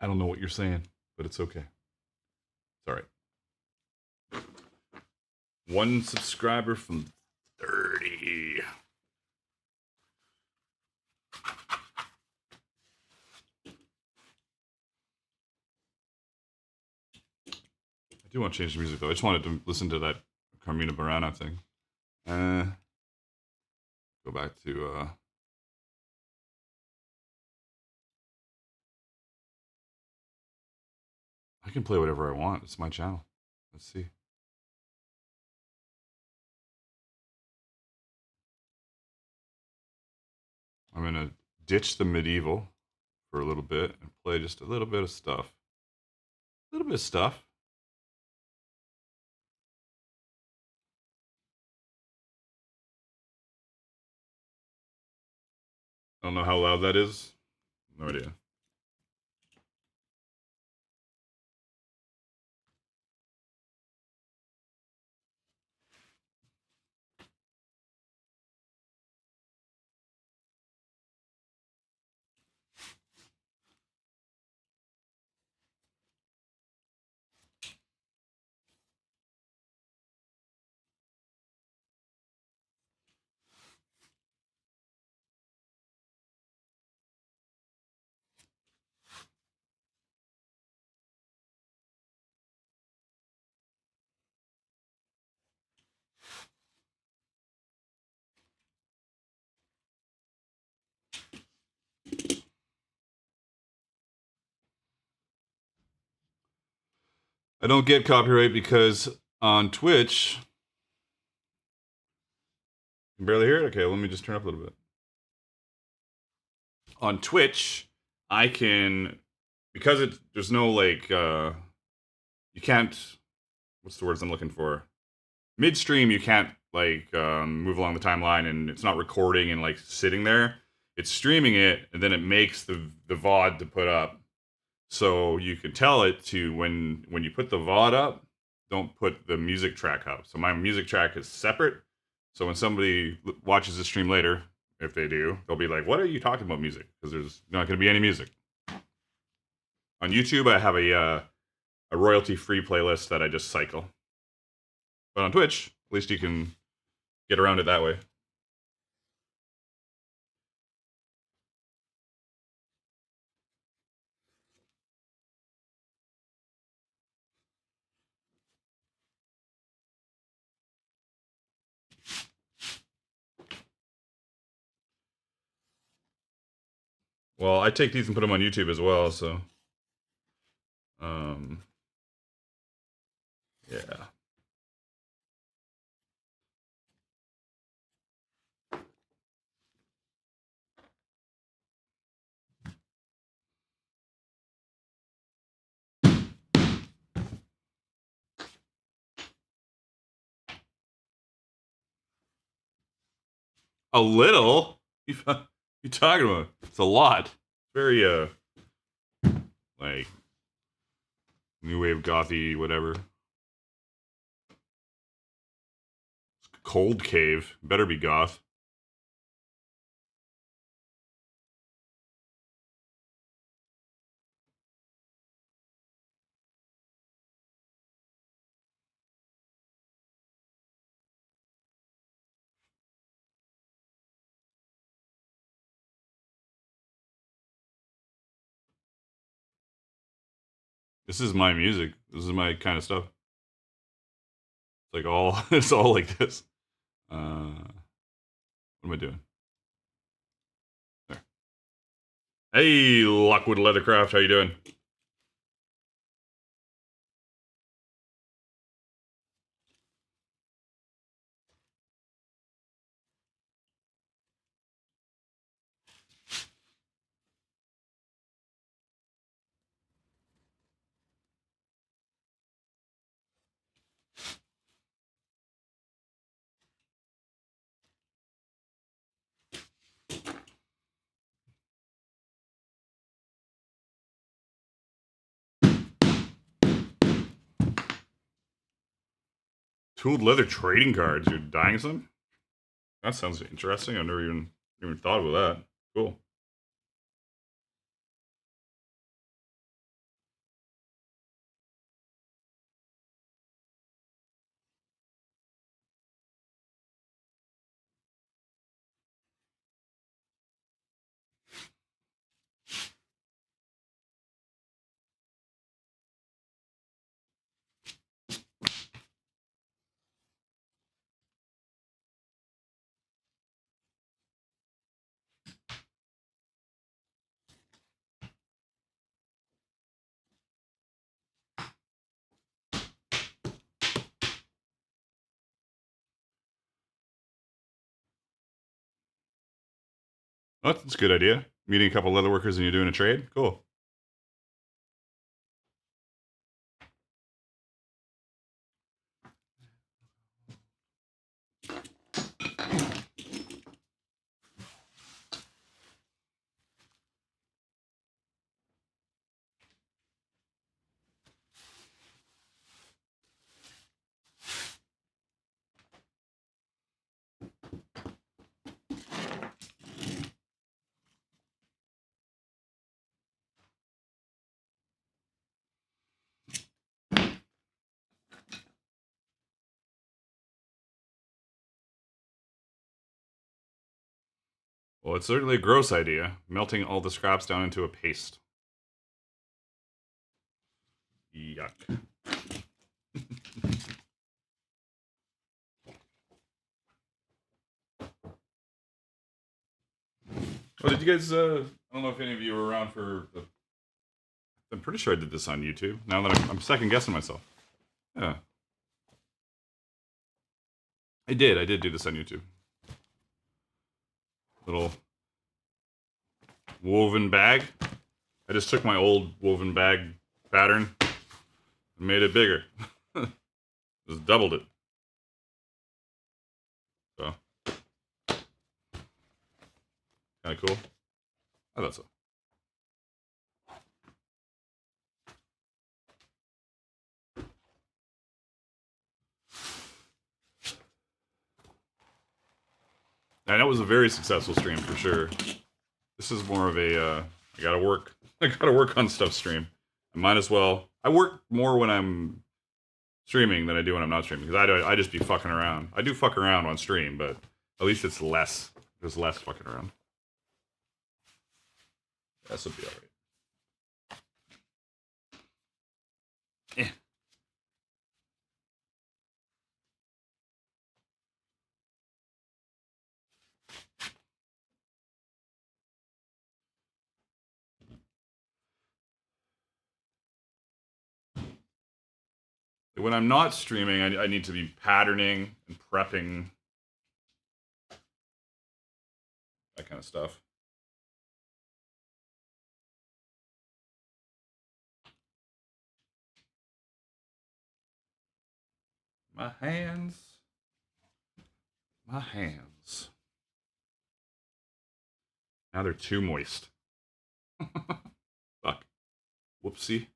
I don't know what you're saying, but it's okay. It's all right. 1 subscriber from 30. I do want to change the music though. I just wanted to listen to that Carmina Burana thing. Go back to I can play whatever I want. It's my channel. Let's see. I'm gonna ditch the medieval for a little bit and play just a little bit of stuff. A little bit of stuff. I don't know how loud that is. No idea. I don't get copyright because on Twitch, you can barely hear it. Okay, let me just turn up a little bit. On Twitch, I can, because there's no like you can't, what's the words I'm looking for? Midstream, you can't like move along the timeline, and it's not recording and like sitting there. It's streaming it, and then it makes the VOD to put up. So you can tell it to when you put the VOD up, don't put the music track up. So my music track is separate. So when somebody watches the stream later, if they do, they'll be like, "What are you talking about music?" Because there's not going to be any music. On YouTube, I have a royalty-free playlist that I just cycle. But on Twitch, at least you can get around it that way. Well, I take these and put them on YouTube as well, so yeah. A little? You talking about? It's a lot. Very like new wave gothy, whatever. Cold Cave. Better be goth. This is my music. This is my kind of stuff. It's like all it's all like this. What am I doing? There. Hey, Lockwood Leathercraft, how you doing? Tooled leather trading cards. You're dying some? That sounds interesting. I've never even thought about that. Cool. Oh, that's a good idea. Meeting a couple leather workers and you're doing a trade? Cool. Well, it's certainly a gross idea, melting all the scraps down into a paste. Yuck. Oh, did you guys, I don't know if any of you were around for the, I'm pretty sure I did this on YouTube, now that I'm second guessing myself. Yeah. I did do this on YouTube. Little woven bag. I just took my old woven bag pattern and made it bigger. Just doubled it. So, kind of cool. I thought so. And that was a very successful stream for sure. This is more of a I gotta work. I gotta work on stuff stream. I might as well. I work more when I'm streaming than I do when I'm not streaming because I just be fucking around. I do fuck around on stream, but at least it's less. There's less fucking around. This will be alright. Eh. When I'm not streaming, I need to be patterning and prepping that kind of stuff. My hands. My hands. Now they're too moist. Fuck. Whoopsie.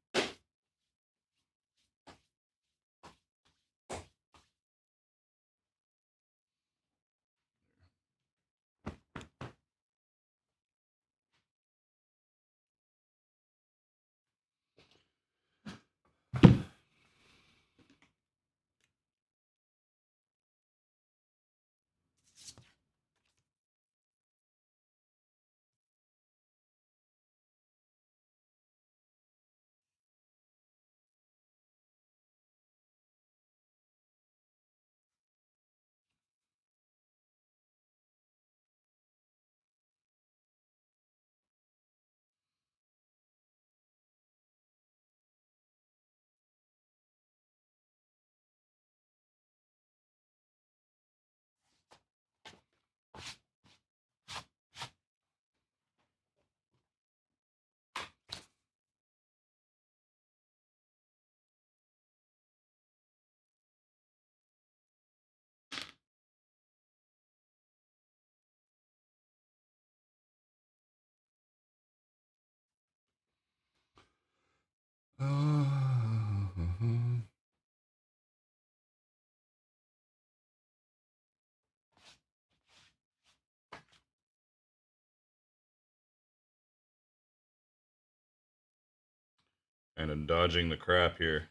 And I'm dodging the crap here.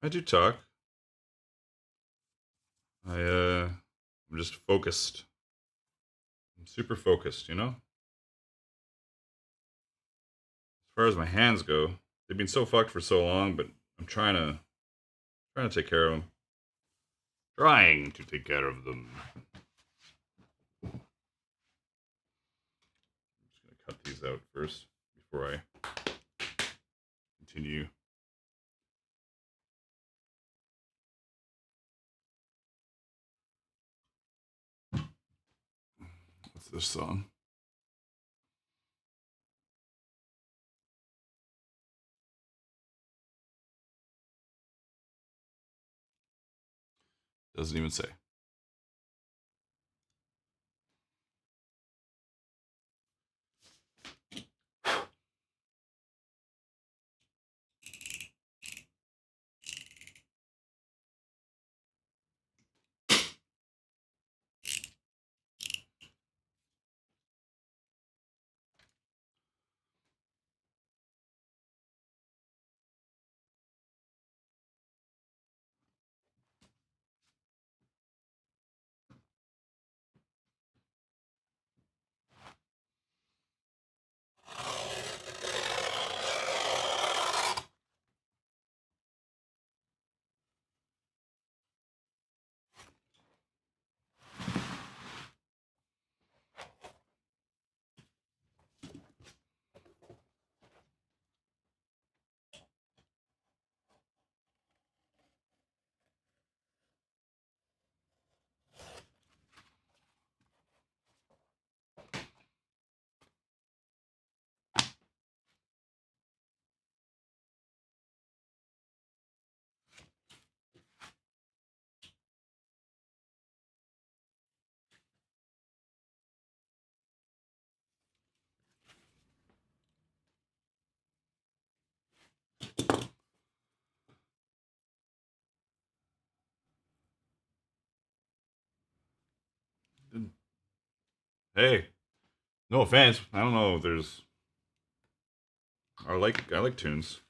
I do talk. I'm just focused. I'm super focused, you know? As far as my hands go, they've been so fucked for so long, but I'm trying to take care of them. Trying to take care of them. I'm just gonna cut these out first before I continue. What's this song? Doesn't even say. Hey, no offense. I don't know. There's I like tunes.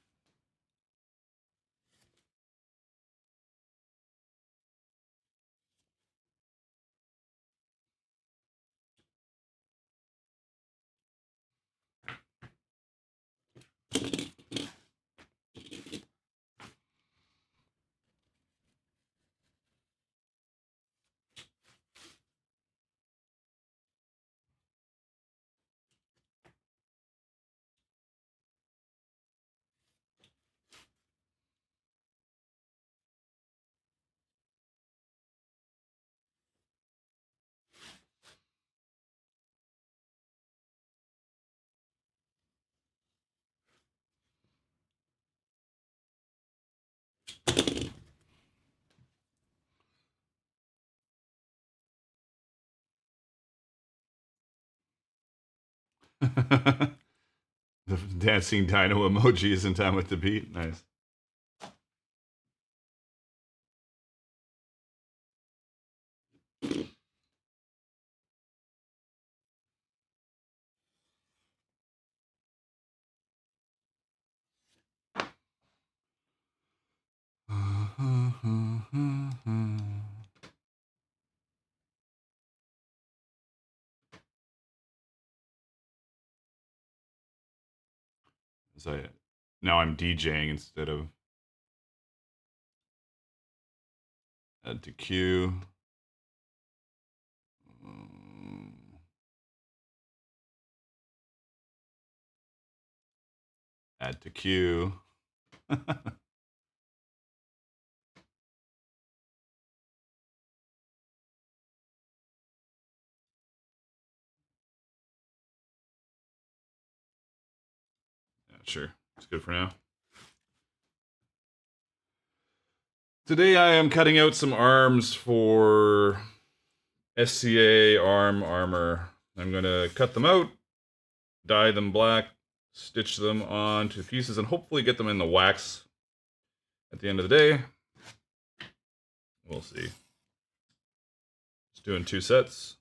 The dancing dino emoji is in time with the beat. Nice. So now I'm DJing instead of add to queue. Add to queue. Yeah, sure. It's good for now. Today I am cutting out some arms for SCA armor. I'm going to cut them out, dye them black, stitch them onto pieces, and hopefully get them in the wax at the end of the day. We'll see. Just doing 2 sets.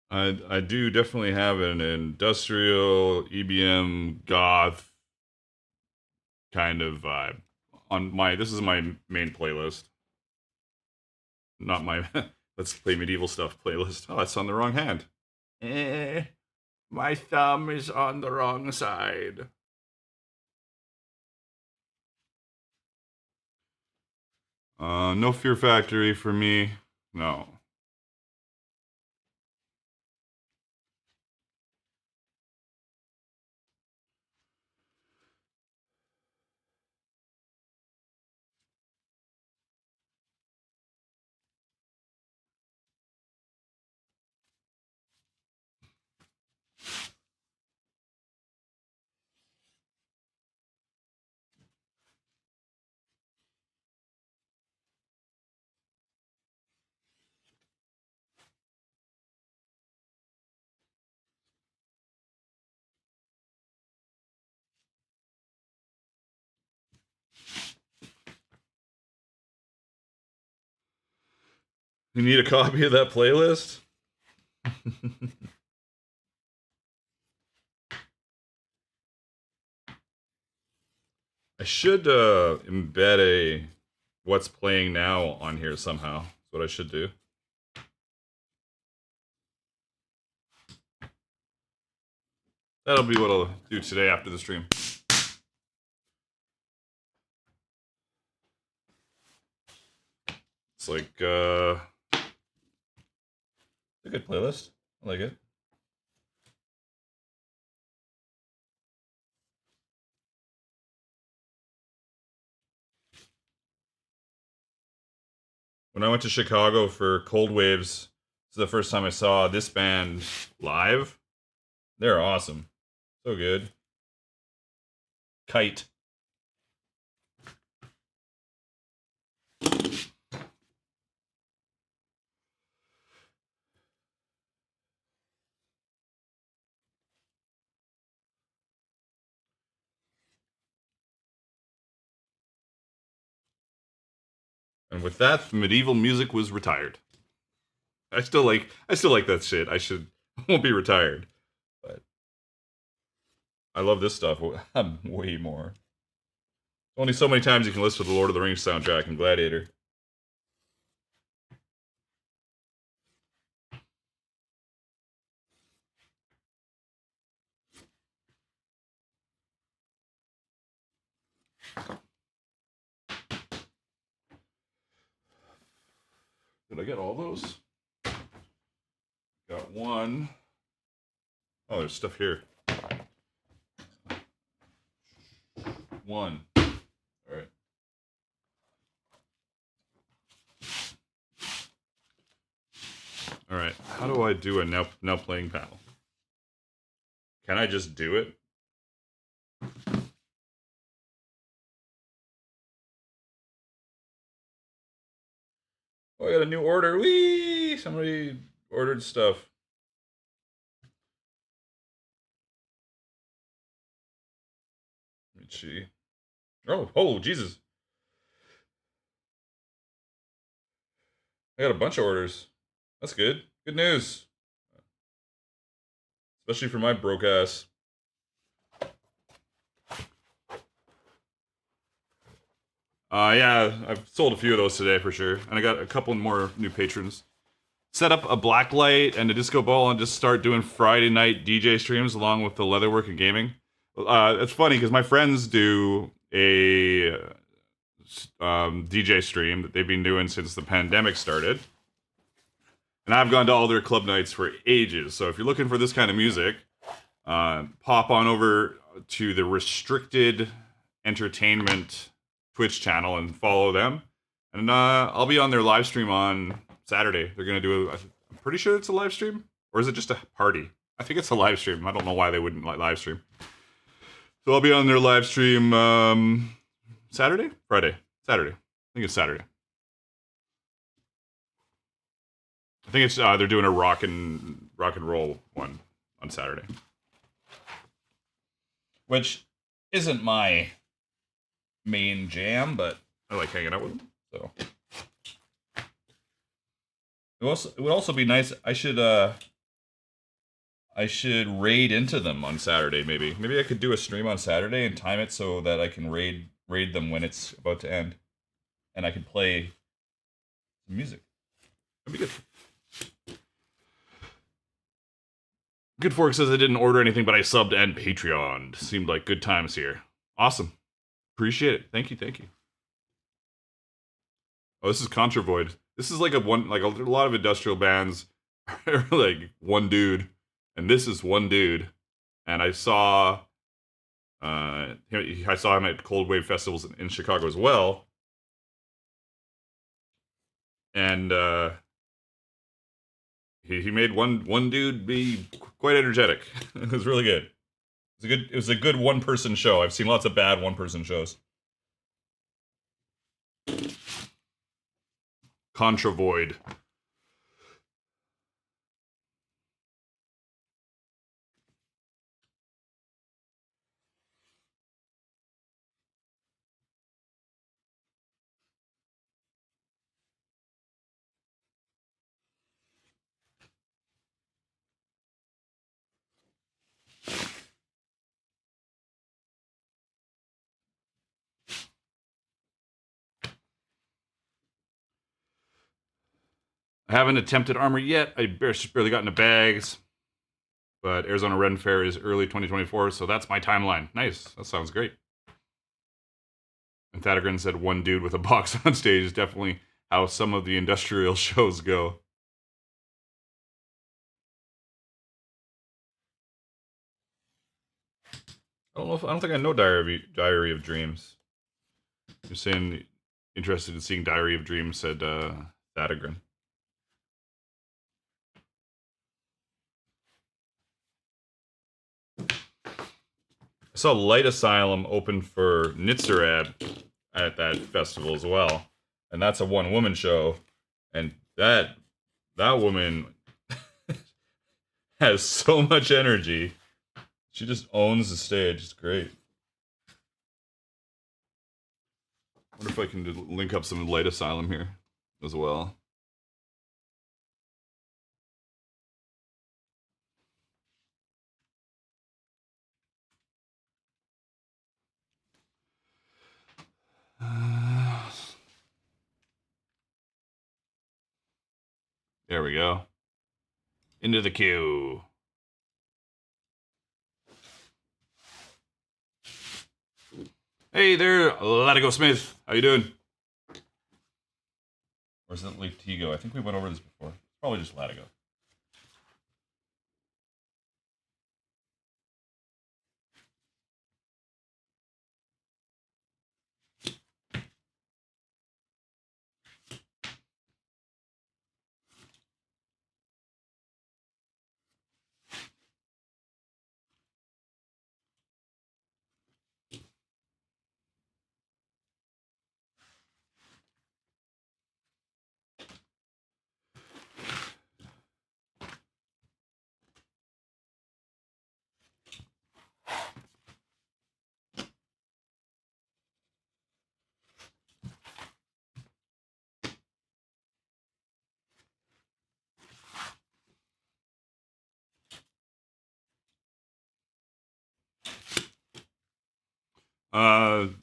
I do definitely have an industrial EBM goth kind of vibe on my. This is my main playlist, not my let's play medieval stuff playlist. Oh, that's on the wrong hand. Eh, my thumb is on the wrong side. No Fear Factory for me. No. You need a copy of that playlist? I should embed a what's playing now on here somehow. That's what I should do. That'll be what I'll do today after the stream. It's like a good playlist. I like it. When I went to Chicago for Cold Waves, this is the first time I saw this band live. They're awesome. So good. Kite. And with that, medieval music was retired. I still like that shit. I won't be retired. But I love this stuff way more. Only so many times you can listen to the Lord of the Rings soundtrack and Gladiator. Did I get all those? Got one. Oh, there's stuff here. One. All right. All right. How do I do a now playing panel? Can I just do it? Oh, I got a new order. Whee! Somebody ordered stuff. Let me see. Oh, Jesus. I got a bunch of orders. That's good. Good news. Especially for my broke ass. Yeah, I've sold a few of those today for sure. And I got a couple more new patrons. Set up a blacklight and a disco ball and just start doing Friday night DJ streams along with the leatherwork and gaming. It's funny because my friends do a DJ stream that they've been doing since the pandemic started. And I've gone to all their club nights for ages. So if you're looking for this kind of music, pop on over to the Restricted Entertainment Twitch channel and follow them. And I'll be on their live stream on Saturday. They're going to do I'm pretty sure it's a live stream. Or is it just a party? I think it's a live stream. I don't know why they wouldn't live stream. So I'll be on their live stream Saturday? Friday. Saturday. I think it's Saturday. I think it's they're doing a rock and roll one on Saturday, which isn't my main jam, but I like hanging out with them. So it would also be nice. I should I should raid into them on Saturday, maybe. Maybe I could do a stream on Saturday and time it so that I can raid them when it's about to end. And I can play some music. That'd be good. Good Fork says I didn't order anything, but I subbed and Patreoned. Seemed like good times here. Awesome. Appreciate it. Thank you, thank you. Oh, this is Contravoid. This is like a lot of industrial bands are like one dude, and this is one dude. And I saw him at Cold Wave festivals in Chicago as well. And he made one dude be quite energetic. It was really good. It was a good one-person show. I've seen lots of bad one-person shows. Contravoid. I haven't attempted Armor yet. I barely got into bags. But Arizona Ren Fair is early 2024, so that's my timeline. Nice. That sounds great. And Thadagrin said one dude with a box on stage is definitely how some of the industrial shows go. I don't think I know Diary of Dreams. You're saying interested in seeing Diary of Dreams, said Thadagrin. I saw Light Asylum open for Nitzarab at that festival as well, and that's a one-woman show, and that woman has so much energy. She just owns the stage. It's great. I wonder if I can link up some Light Asylum here as well. There we go. Into the queue. Hey there, Latigo Smith. How you doing? Or is it Latigo? I think we went over this before. It's probably just Latigo.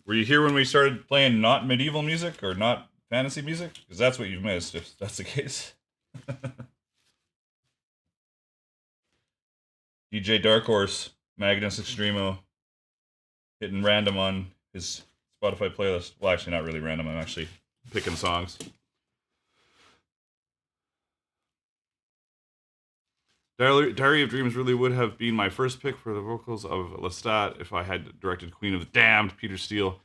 Were you here when we started playing not medieval music or not fantasy music? Because that's what you've missed, if that's the case. DJ Dark Horse, Magnus Extremo, hitting random on his Spotify playlist. Well, actually, not really random. I'm actually picking songs. Diary of Dreams really would have been my first pick for the vocals of Lestat if I had directed Queen of the Damned. Peter Steele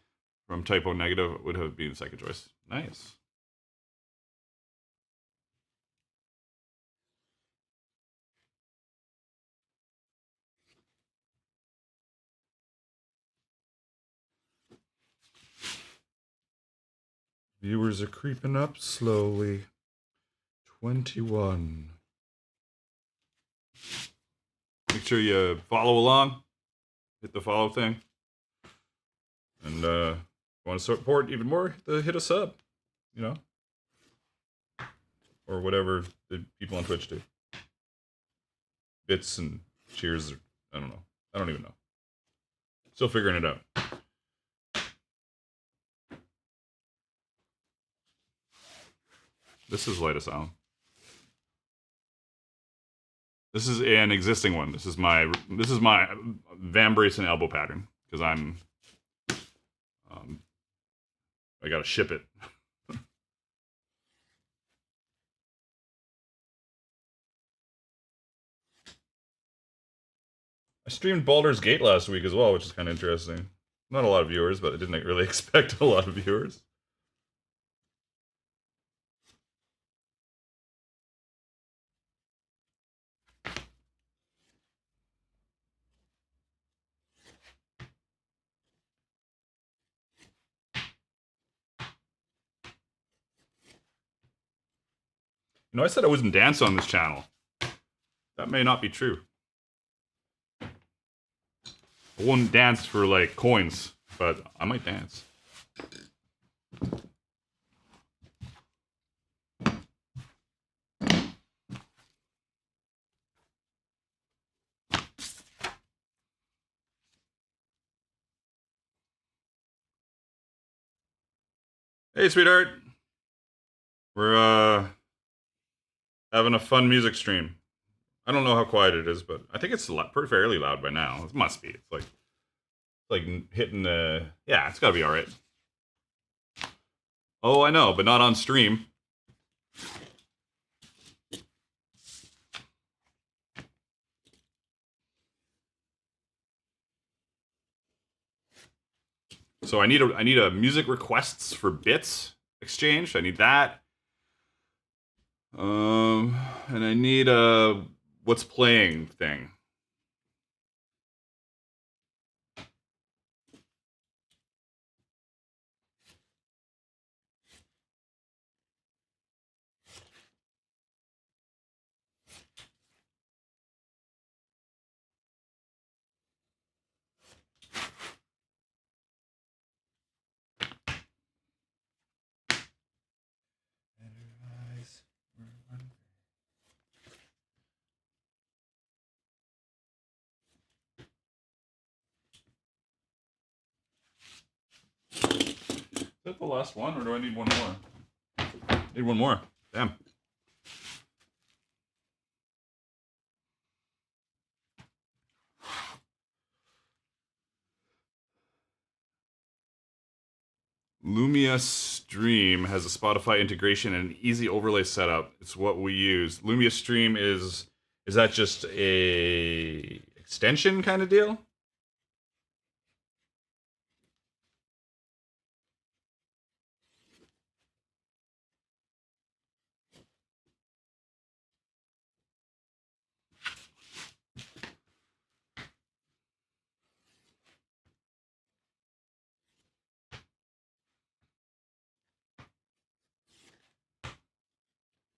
from Typo Negative would have been the second choice. Nice. Viewers are creeping up slowly. 21. Make sure you follow along. Hit the follow thing. And if you want to support even more, hit a sub. You know? Or whatever the people on Twitch do. Bits and shears. I don't know. I don't even know. Still figuring it out. This is light a sound. This is an existing one. This is my Vambrace and elbow pattern because I gotta ship it. I streamed Baldur's Gate last week as well, which is kind of interesting. Not a lot of viewers, but I didn't really expect a lot of viewers. You know, I said I wouldn't dance on this channel. That may not be true. I wouldn't dance for, like, coins, but I might dance. Hey, sweetheart. We're, having a fun music stream. I don't know how quiet it is, but I think it's fairly loud by now. It must be. It's like hitting the... Yeah, it's gotta be alright. Oh, I know, but not on stream. So I need a music requests for bits exchange. I need that. And I need a what's playing thing. Is that the last one, or do I need one more? Need one more. Damn. Lumia Stream has a Spotify integration and an easy overlay setup. It's what we use. Lumia Stream is that just a extension kind of deal?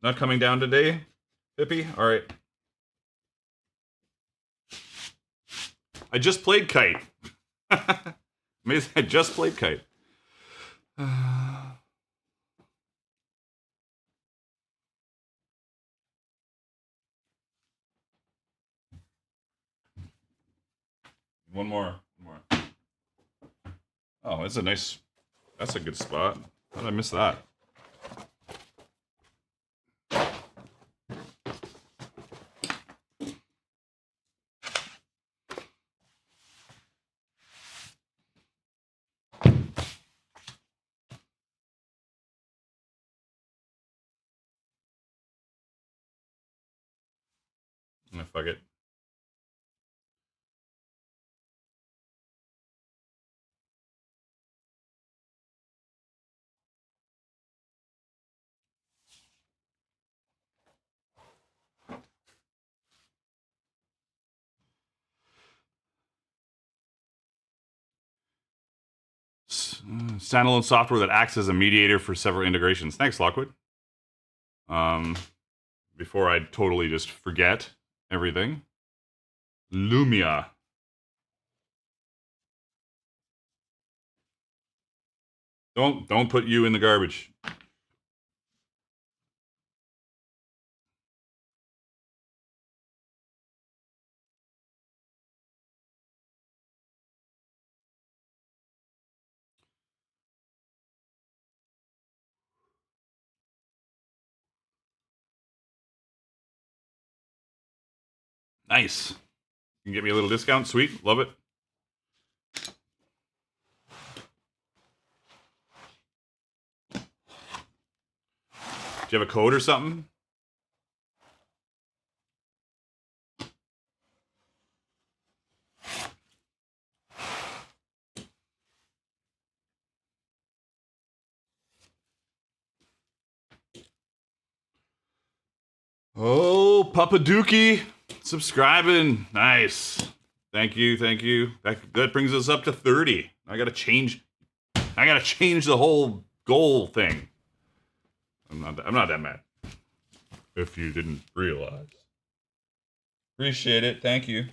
Not coming down today, Pippi? All right. I just played Kite. Amazing. I just played Kite. One more. Oh, that's a nice... That's a good spot. How did I miss that? Fuck it. Standalone software that acts as a mediator for several integrations. Thanks, Lockwood. Before I totally just forget everything. Lumia. Don't put you in the garbage. Nice. You can get me a little discount. Sweet. Love it. Do you have a code or something? Oh, Papa Dookie subscribing. Nice. Thank you, thank you. That brings us up to 30. I gotta change the whole goal thing. I'm not that mad. If you didn't realize. Appreciate it. Thank you.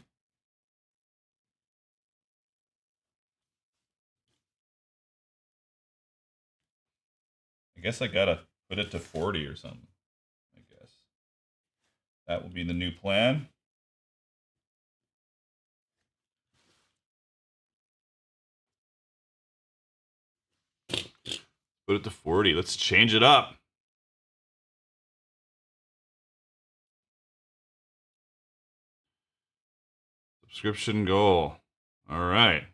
I guess I gotta put it to 40 or something. I guess. That will be the new plan. Put it to 40. Let's change it up. Subscription goal. All right.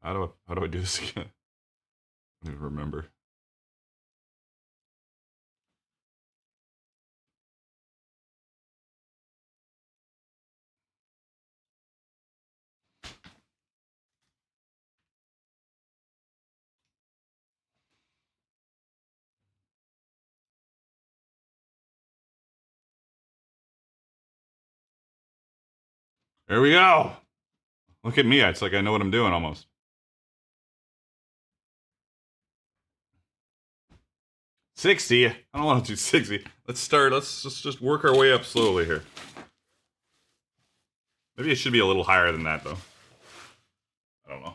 How do I do this again? I don't even remember. There we go. Look at me. It's like I know what I'm doing almost. 60. I don't want to do 60. Let's start. Let's just work our way up slowly here. Maybe it should be a little higher than that though. I don't know.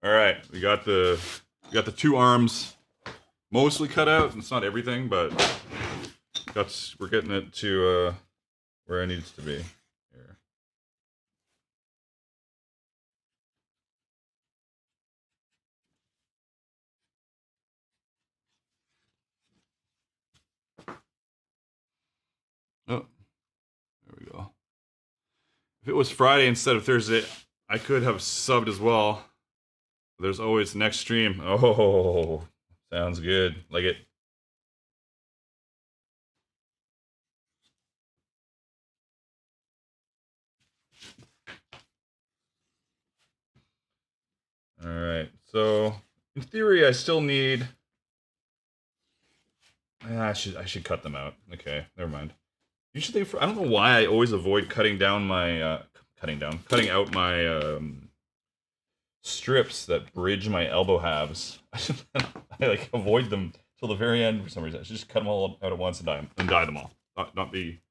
All right, we got the two arms mostly cut out. It's not everything, but we're getting it to where it needs to be. Here. Oh, there we go. If it was Friday instead of Thursday, I could have subbed as well. There's always next stream. Oh, sounds good. Like it. All right. So in theory, I still need. I should cut them out. Okay, never mind. Usually, I don't know why I always avoid cutting out my strips that bridge my elbow halves. I like avoid them till the very end for some reason. I should just cut them all out at once and dye them all. Not be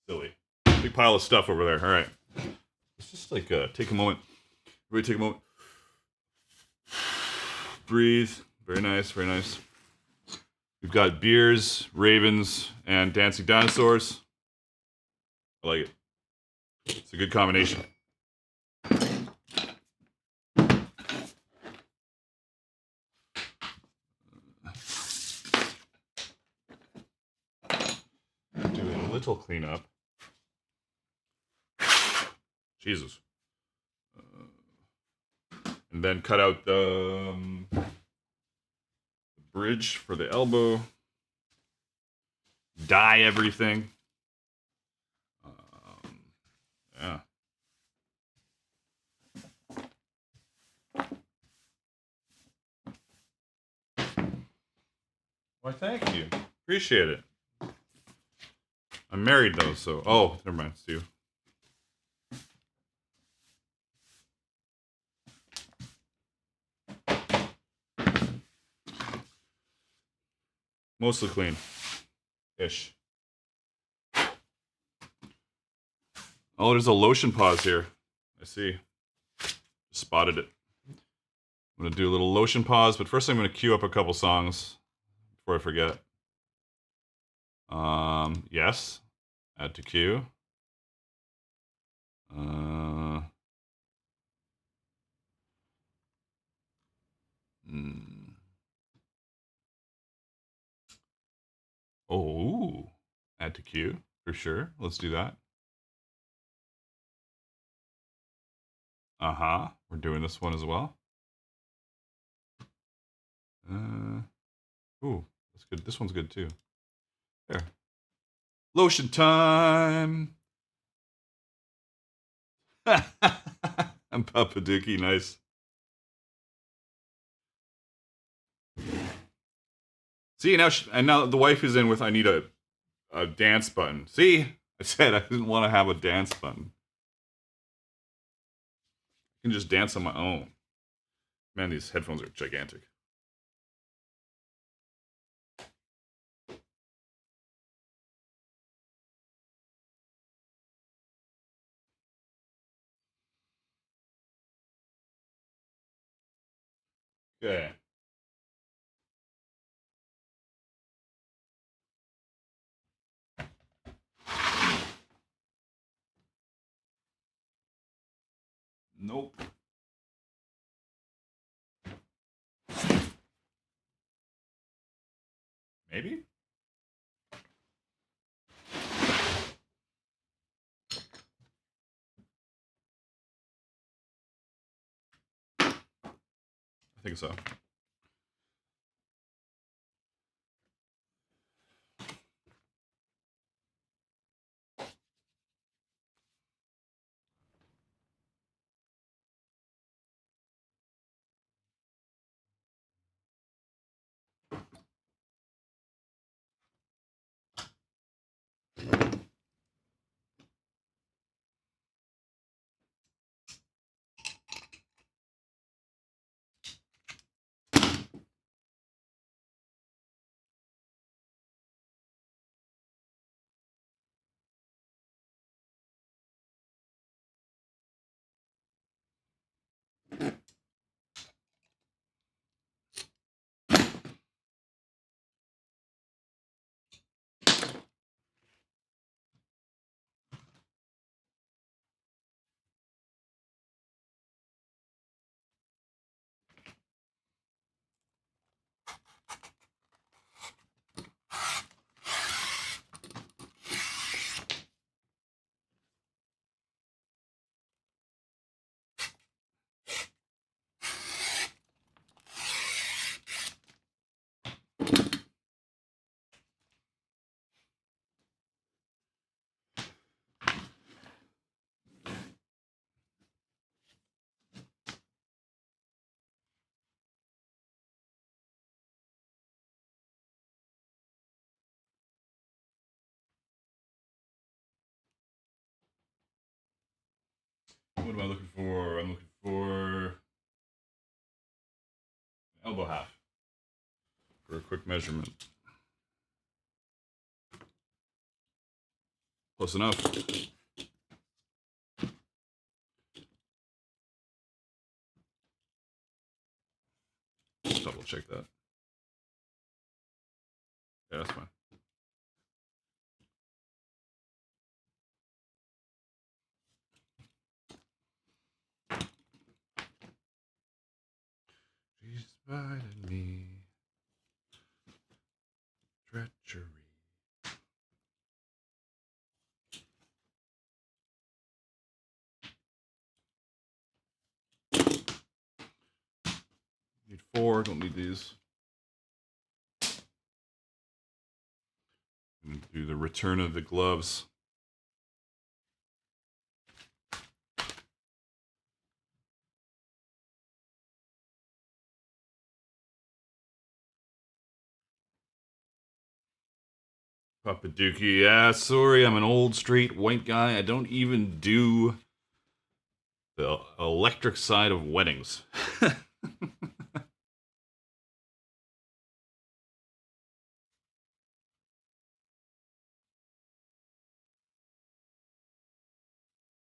silly. Big pile of stuff over there. All right. Let's just like take a moment. Everybody take a moment. Breathe. Very nice. Very nice. We've got beers, ravens, and dancing dinosaurs. I like it. It's a good combination. Do a little cleanup. Jesus. And then cut out the bridge for the elbow. Dye everything. Yeah. Why, thank you. Appreciate it. I'm married though, so never mind. It's you. Mostly clean. Ish. Oh, there's a lotion pause here. I see. Spotted it. I'm going to do a little lotion pause, but first I'm going to queue up a couple songs before I forget. Yes. Add to queue. Oh, add to queue for sure. Let's do that. Uh-huh. We're doing this one as well. Ooh, that's good. This one's good too. There. Lotion time. I'm Papadookie, nice. See now, and now the wife is in with. I need a dance button. See, I said I didn't want to have a dance button. I can just dance on my own. Man, these headphones are gigantic. Okay. Nope. Maybe. I think so. What am I looking for? I'm looking for elbow half for a quick measurement. Close enough. Double check that. Yeah, that's fine. She spited me. Treachery. Need 4. Don't need these. And do the return of the gloves. Papadookie. Yeah, sorry, I'm an old straight white guy. I don't even do the electric side of weddings.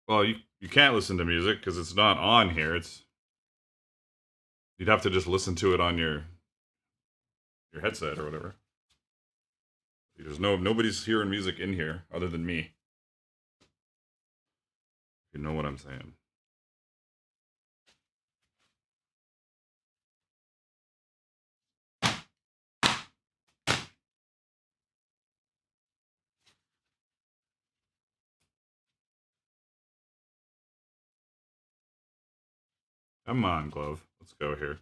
Well, you can't listen to music because it's not on here. It's you'd have to just listen to it on your headset or whatever. There's nobody's hearing music in here other than me. If you know what I'm saying. Come on, glove. Let's go here.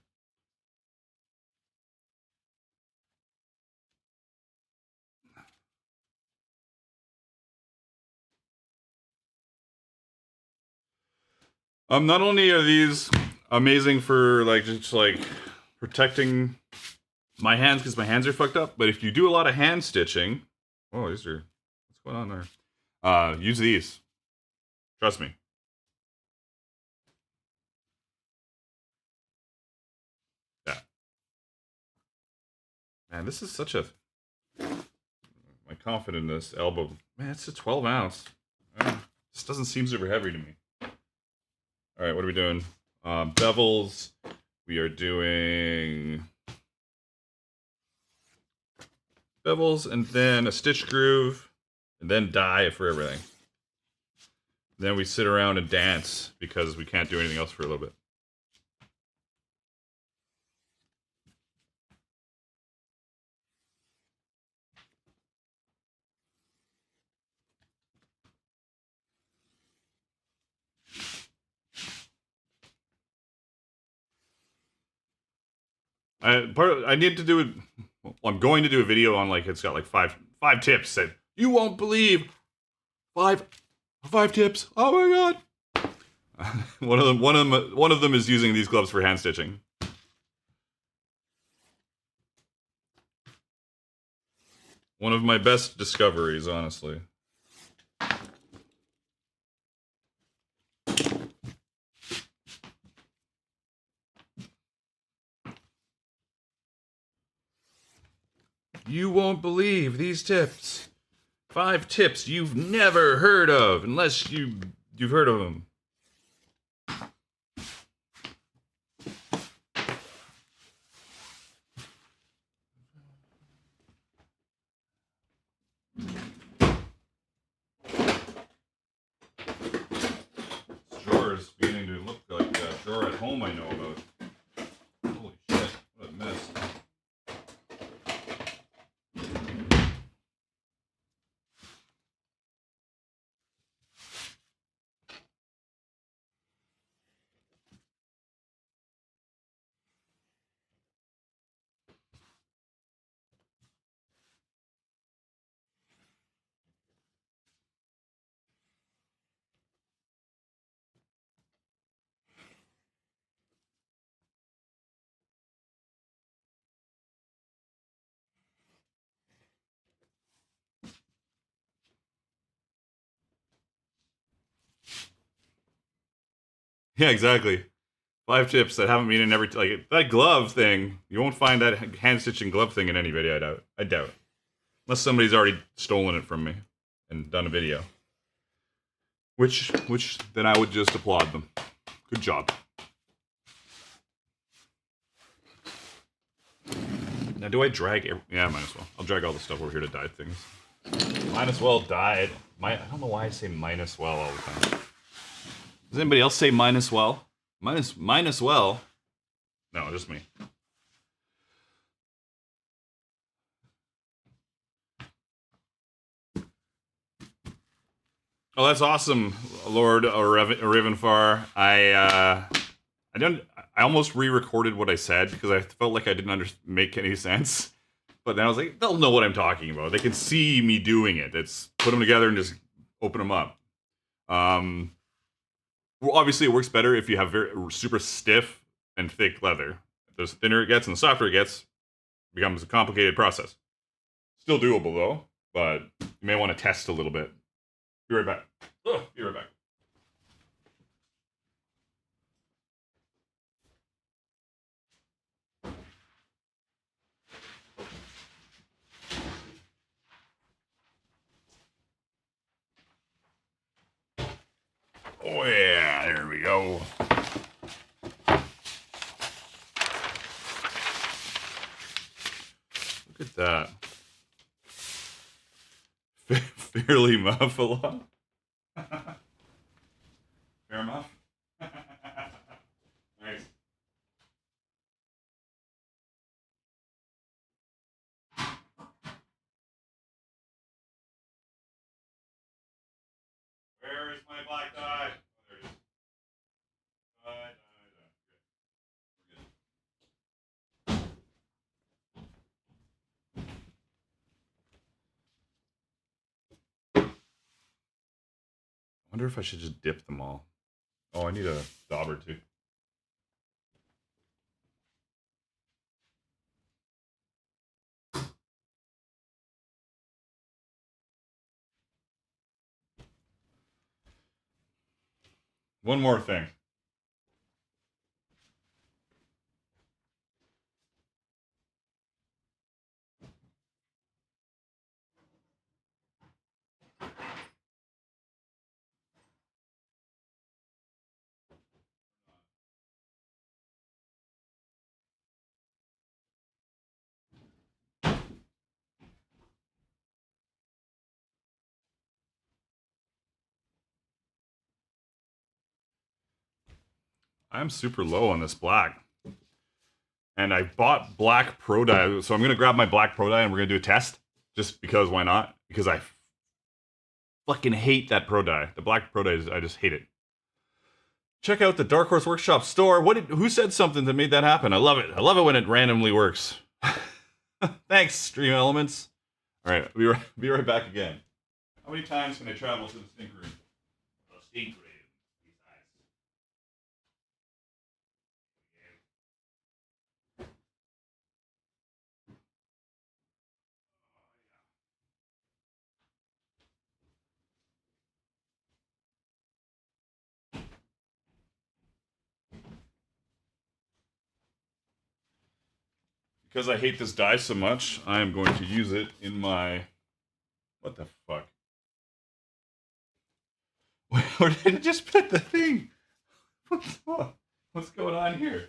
Not only are these amazing for like just like protecting my hands because my hands are fucked up, but if you do a lot of hand stitching, oh, these are what's going on there? Use these. Trust me. Yeah. Man, this is such a my confidence elbow. Man, it's a 12 ounce. This doesn't seem super heavy to me. All right, what are we doing? Bevels. We are doing bevels and then a stitch groove and then dye for everything. Then we sit around and dance because we can't do anything else for a little bit. I need to do it. Well, I'm going to do a video on like it's got like five tips that you won't believe. Five tips. Oh my god. One of them is using these gloves for hand stitching. One of my best discoveries, honestly. You won't believe these tips. 5 tips you've never heard of, unless you've heard of them. This drawer is beginning to look like a drawer at home I know about. Holy shit, what a mess. Yeah, exactly. 5 tips that haven't been in every like that glove thing. You won't find that hand stitching glove thing in any video. I doubt it. Unless somebody's already stolen it from me and done a video. Which then I would just applaud them. Good job. Now, do I drag? Yeah, might as well. I'll drag all the stuff over here to dye things. Might as well dye it. I don't know why I say might as well all the time. Does anybody else say might as well? Might as well. No, just me. Oh, that's awesome, Lord Ravenfar. I almost re-recorded what I said because I felt like I didn't make any sense. But then I was like, they'll know what I'm talking about. They can see me doing it. It's put them together and just open them up. Well, obviously, it works better if you have very super stiff and thick leather. The thinner it gets and the softer it gets, it becomes a complicated process. Still doable though, but you may want to test a little bit. Be right back. Be right back. Oh yeah, there we go. Look at that. Fairly muff a lot. Fair muff. Nice. Where is my black dye? Oh, there it is. Dye. wonder if I should just dip them all. Oh, I need a dauber too. One more thing. I'm super low on this black. And I bought black pro dye, so I'm gonna grab my black pro dye and we're gonna do a test. Just because, why not? Because I fucking hate that pro dye. The black pro dye, I just hate it. Check out the Dark Horse Workshop store. Who said something that made that happen? I love it. I love it when it randomly works. Thanks, Stream Elements. All right, be right back again. How many times can I travel to the stink room? The stink room. Because I hate this dye so much, I am going to use it in my... What the fuck? Where did I just put the thing? What's going on here?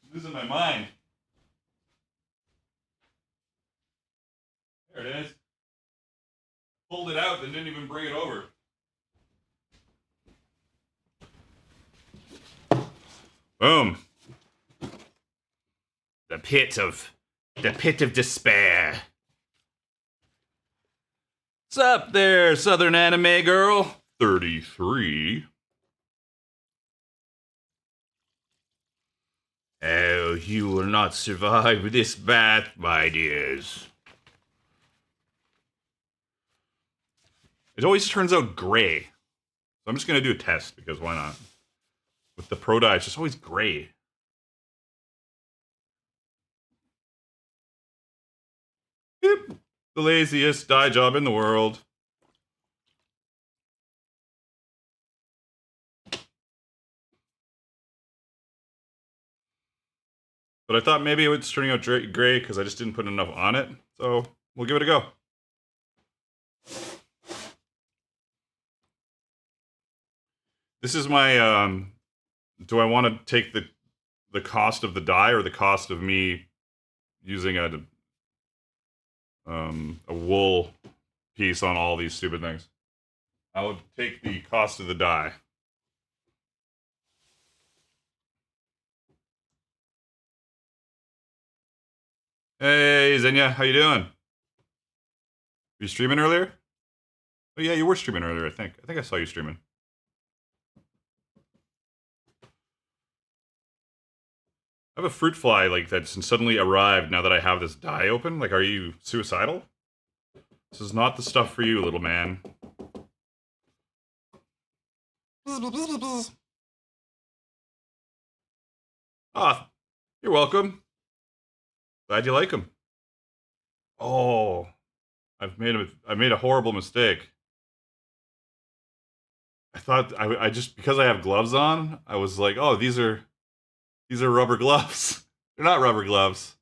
I'm losing my mind. There it is. Pulled it out and didn't even bring it over. Boom. The pit of despair. What's up there, Southern Anime Girl? 33. Oh, you will not survive this bath, my dears. It always turns out gray. So I'm just going to do a test, because why not? With the Pro Dye, it's just always gray. Boop. The laziest dye job in the world. But I thought maybe it was turning out gray because I just didn't put enough on it. So we'll give it a go. This is my, do I want to take the cost of the dye or the cost of me using a wool piece on all these stupid things? I would take the cost of the dye. Hey, Xenia, how you doing? Were you streaming earlier? Oh yeah, you were streaming earlier, I think. I think I saw you streaming. I have a fruit fly like that's suddenly arrived now that I have this dye open. Like, are you suicidal? This is not the stuff for you, little man. Ah, you're welcome. Glad you like them. Oh, I've made a horrible mistake. I thought I just, because I have gloves on, I was like, oh, these are rubber gloves. They're not rubber gloves.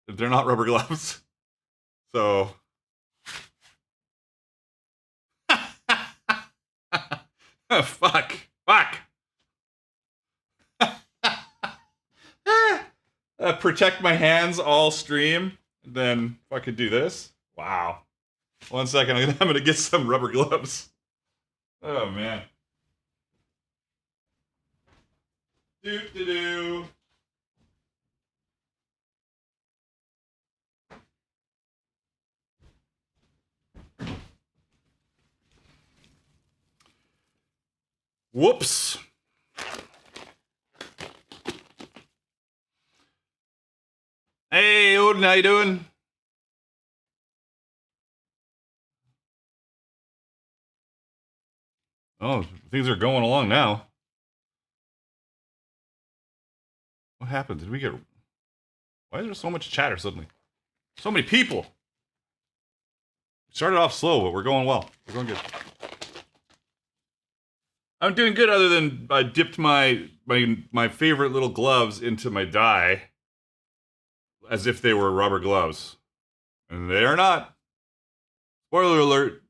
They're not rubber gloves. So fuck. Protect my hands all stream, and then fucking do this. Wow. 1 second, I'm gonna get some rubber gloves. Oh man. Do. Whoops. Hey, Odin, how you doing? Oh, things are going along now. What happened? Did we get... Why is there so much chatter suddenly? So many people! We started off slow, but we're going well. We're going good. I'm doing good other than I dipped my favorite little gloves into my dye as if they were rubber gloves. And they are not. Spoiler alert.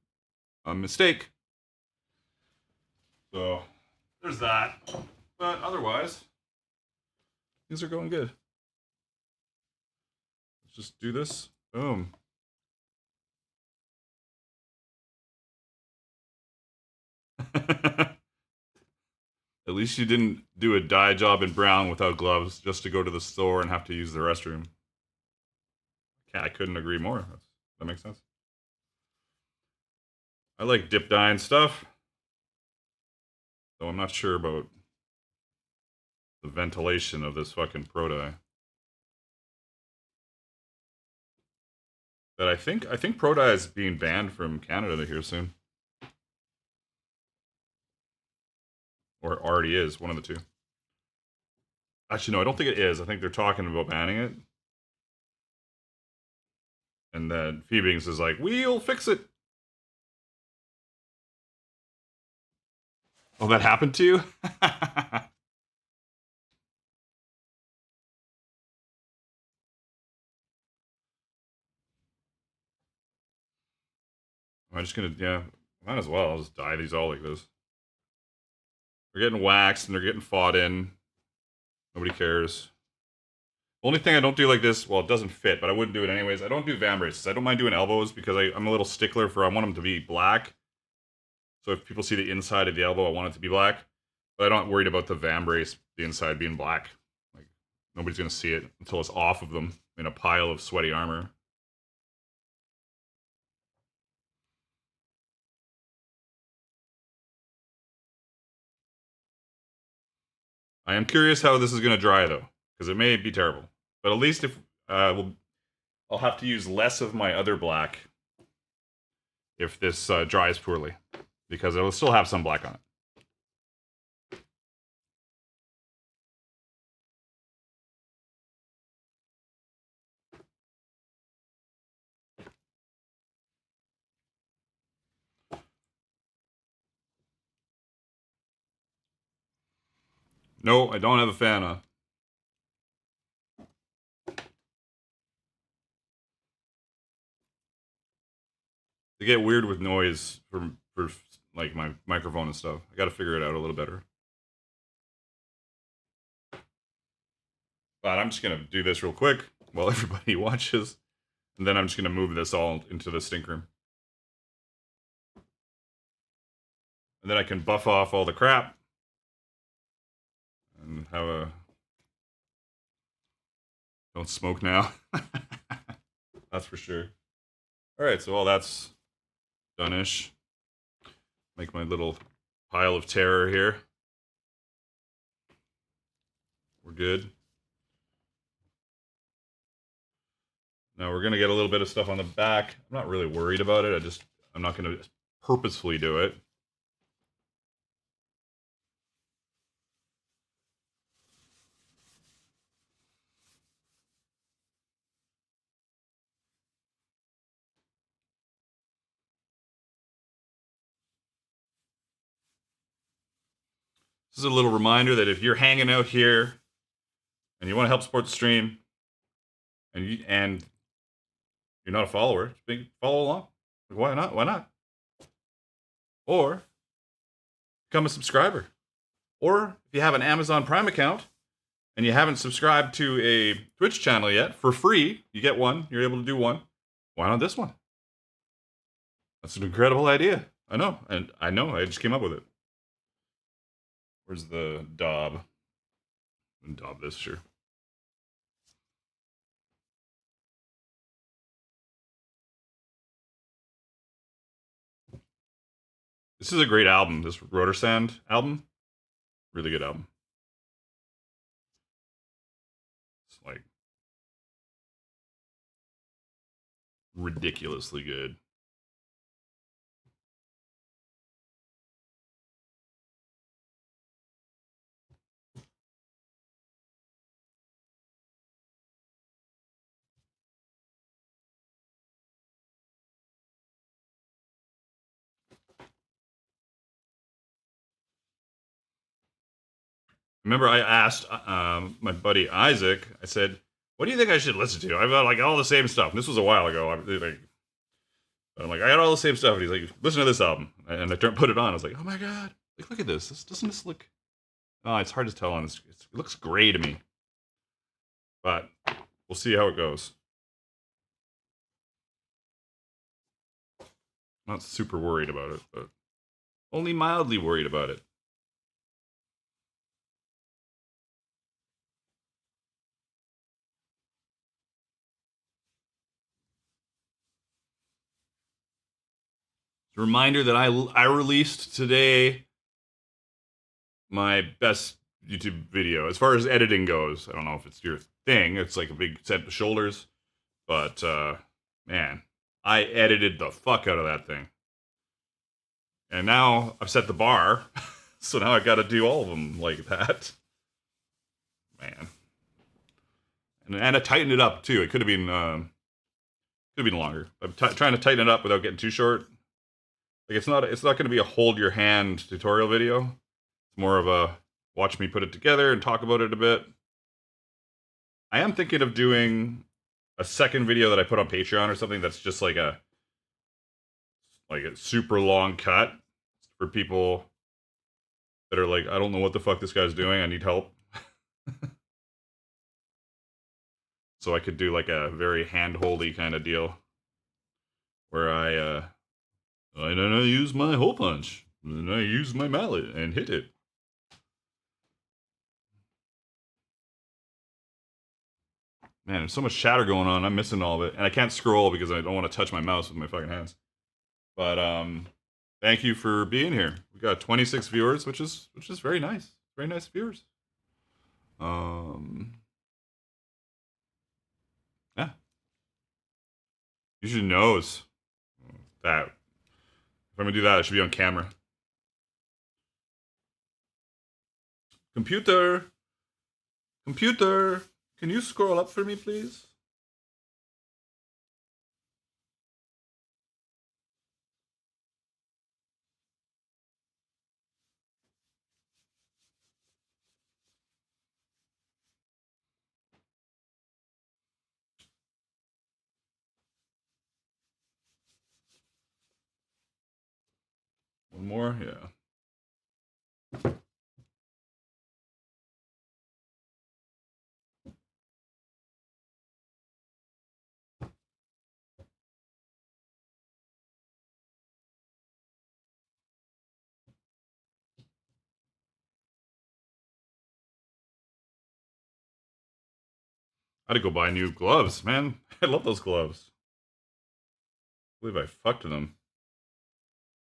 A mistake. So, there's that. But otherwise, things are going good. Let's just do this. Boom. At least you didn't do a dye job in brown without gloves just to go to the store and have to use the restroom. I couldn't agree more. That makes sense. I like dip dyeing stuff. So I'm not sure about the ventilation of this fucking pro dye. But I think pro dye is being banned from Canada here soon. Or it already is, one of the two. Actually, no, I don't think it is. I think they're talking about banning it. And then Phoebings is like, we'll fix it. Oh, that happened to you? I'm just gonna, yeah, might as well. I'll just dye these all like this. They're getting waxed and they're getting fought in. Nobody cares. Only thing I don't do like this, well, it doesn't fit, but I wouldn't do it anyways. I don't do Vambraces. I don't mind doing elbows because I'm a little stickler for I want them to be black. So if people see the inside of the elbow, I want it to be black. But I'm not worried about the Vambrace, the inside being black. Like nobody's gonna see it until it's off of them in a pile of sweaty armor. I am curious how this is gonna dry though, because it may be terrible. But at least if I'll have to use less of my other black if this dries poorly, because it'll still have some black on it. No, I don't have a fan on. They get weird with noise for like my microphone and stuff. I got to figure it out a little better. But I'm just gonna do this real quick while everybody watches, and then I'm just gonna move this all into the stink room, and then I can buff off all the crap and have a don't smoke now. That's for sure. All right, so all that's done-ish. Make my little pile of terror here. We're good. Now we're gonna get a little bit of stuff on the back. I'm not really worried about it. I'm not gonna purposefully do it. This is a little reminder that if you're hanging out here and you want to help support the stream, and you're not a follower, just follow along. Why not? Why not? Or become a subscriber. Or if you have an Amazon Prime account and you haven't subscribed to a Twitch channel yet, for free, you get one. You're able to do one. Why not this one? That's an incredible idea. I know, and I know. I just came up with it. Where's the daub? Daub this, sure. This is a great album. This Rotor Sand album, really good album. It's like ridiculously good. Remember, I asked my buddy Isaac. I said, "What do you think I should listen to?" I've got like all the same stuff. And this was a while ago. I'm like, I got all the same stuff. And he's like, "Listen to this album," and I put it on. I was like, "Oh my god! Like, look at this. Doesn't this look?" Oh, it's hard to tell on this. It looks gray to me, but we'll see how it goes. Not super worried about it, but only mildly worried about it. It's a reminder that I released today my best YouTube video as far as editing goes. I don't know if it's your thing. It's like a big set of shoulders, but man, I edited the fuck out of that thing, and now I've set the bar, so now I got to do all of them like that. Man, and I tightened it up too. It could have been longer. I'm trying to tighten it up without getting too short. Like it's not going to be a hold your hand tutorial video. It's more of a watch me put it together and talk about it a bit. I am thinking of doing a second video that I put on Patreon or something that's just like a super long cut for people that are like, I don't know what the fuck this guy's doing. I need help. So I could do like a very hand-holdy kind of deal where I use my hole punch and I use my mallet and hit it. Man, there's so much chatter going on. I'm missing all of it, and I can't scroll because I don't want to touch my mouse with my fucking hands. But thank you for being here. We got 26 viewers, which is very nice. Very nice viewers. Yeah. Usually knows that if I'm gonna do that, I should be on camera. Computer, can you scroll up for me, please? One more, yeah. I had to go buy new gloves, man. I love those gloves. I believe I fucked them.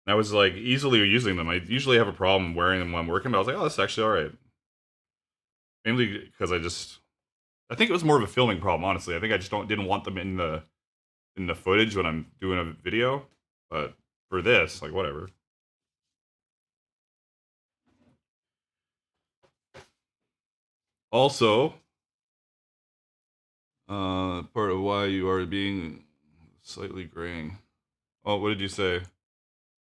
And I was like easily using them. I usually have a problem wearing them when I'm working, but I was like, oh, that's actually alright. Mainly because I think it was more of a filming problem, honestly. I think I just didn't want them in the footage when I'm doing a video. But for this, like whatever. Also, part of why you are being slightly graying. Oh, what did you say?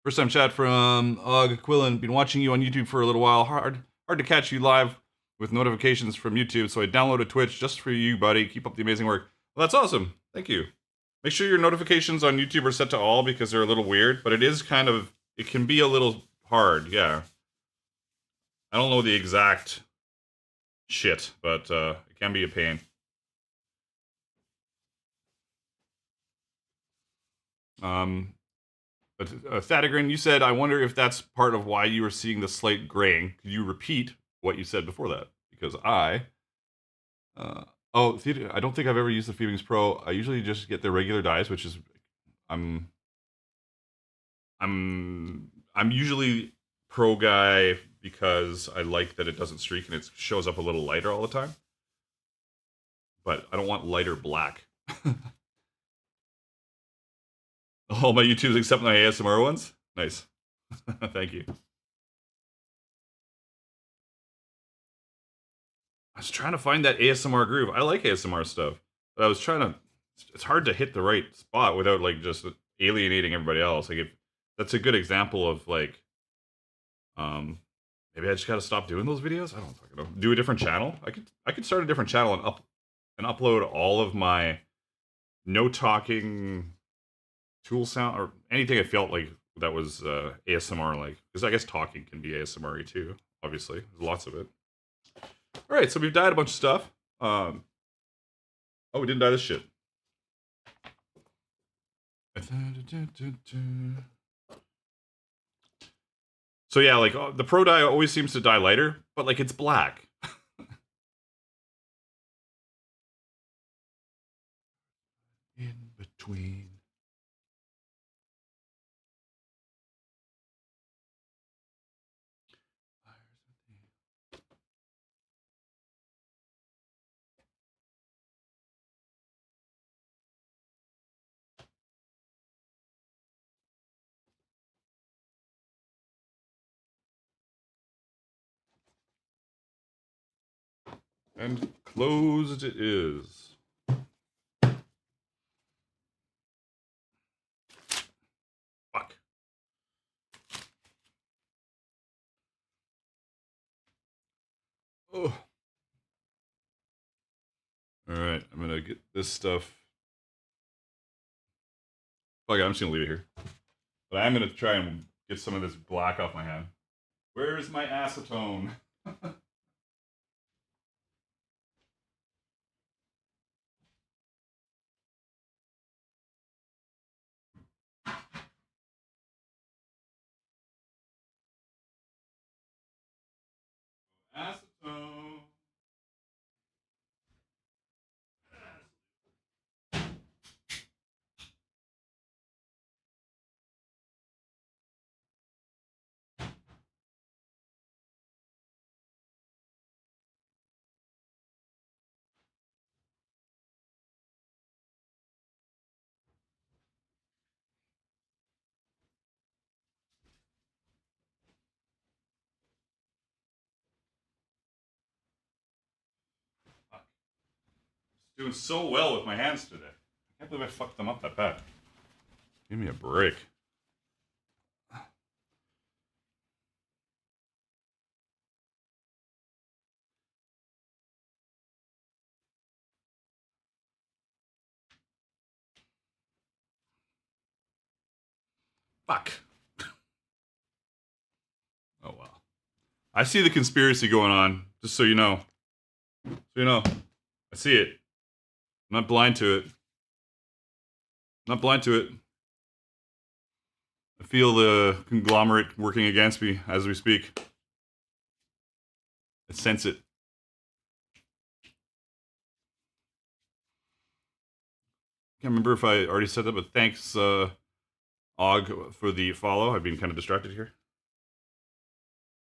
First time chat from Quillen. Been watching you on YouTube for a little while. Hard to catch you live with notifications from YouTube, so I downloaded Twitch just for you, buddy. Keep up the amazing work. Well, that's awesome. Thank you. Make sure your notifications on YouTube are set to all because they're a little weird, but it can be a little hard, yeah. I don't know the exact shit, but it can be a pain. But Thadagrin, you said, I wonder if that's part of why you were seeing the slate graying. Could you repeat what you said before that? Because I don't think I've ever used the Phoenix Pro. I usually just get the regular dies, which is I'm usually Pro guy because I like that it doesn't streak and it shows up a little lighter all the time. But I don't want lighter black. All my YouTubes except my ASMR ones? Nice. Thank you. I was trying to find that ASMR groove. I like ASMR stuff. But I was trying to... It's hard to hit the right spot without, like, just alienating everybody else. Like, that's a good example of, like... Maybe I just gotta stop doing those videos. I don't fucking know. Do a different channel. I could start a different channel and upload all of my no talking tool sound or anything I felt like that was ASMR like. Because I guess talking can be ASMR too. Obviously, there's lots of it. All right, so we've dyed a bunch of stuff. Oh, we didn't dye this shit. So yeah, like the pro dye always seems to dye lighter, but like it's black. In between. And closed it is. Fuck. Oh. Alright, I'm gonna get this stuff. Fuck it, I'm just gonna leave it here. But I'm gonna try and get some of this black off my hand. Where's my acetone? Acetone. Fuck. Doing so well with my hands today. I can't believe I fucked them up that bad. Give me a break. Fuck. Oh well. I see the conspiracy going on, just so you know. So you know. I see it. I'm not blind to it. I'm not blind to it. I feel the conglomerate working against me as we speak. I sense it. Can't remember if I already said that, but thanks, Og, for the follow. I've been kind of distracted here.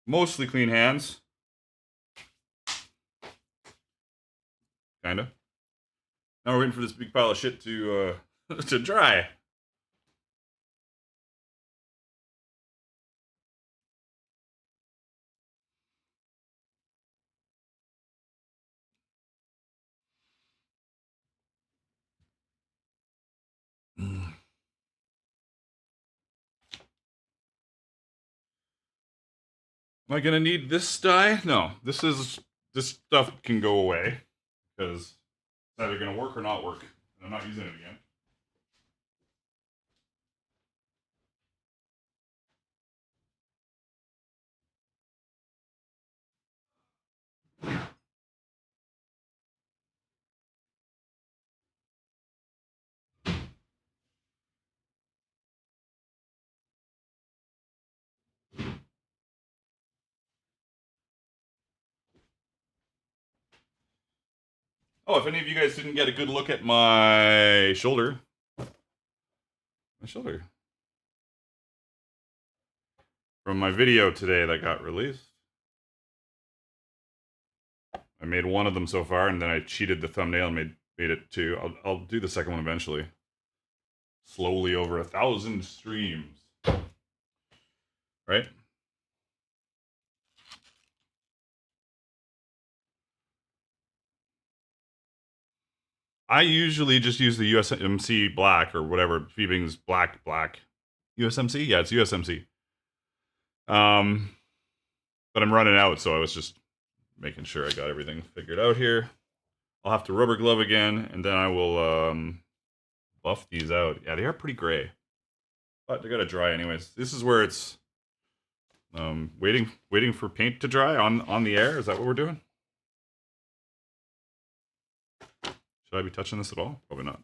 Mostly clean hands. Kinda. Now we're waiting for this big pile of shit to to dry. Am I gonna need this dye? No. This stuff can go away because it's either gonna work or not work, and I'm not using it again. Oh, if any of you guys didn't get a good look at my shoulder. My shoulder. From my video today that got released. I made one of them so far, and then I cheated the thumbnail and made it two. I'll do the second one eventually. Slowly over 1,000 streams. Right? I usually just use the USMC black or whatever. Phoebing's black. USMC? Yeah, it's USMC. But I'm running out, so I was just making sure I got everything figured out here. I'll have to rubber glove again, and then I will buff these out. Yeah, they are pretty gray, but they gotta dry anyways. This is where it's waiting for paint to dry on the air. Is that what we're doing? Should I be touching this at all? Probably not.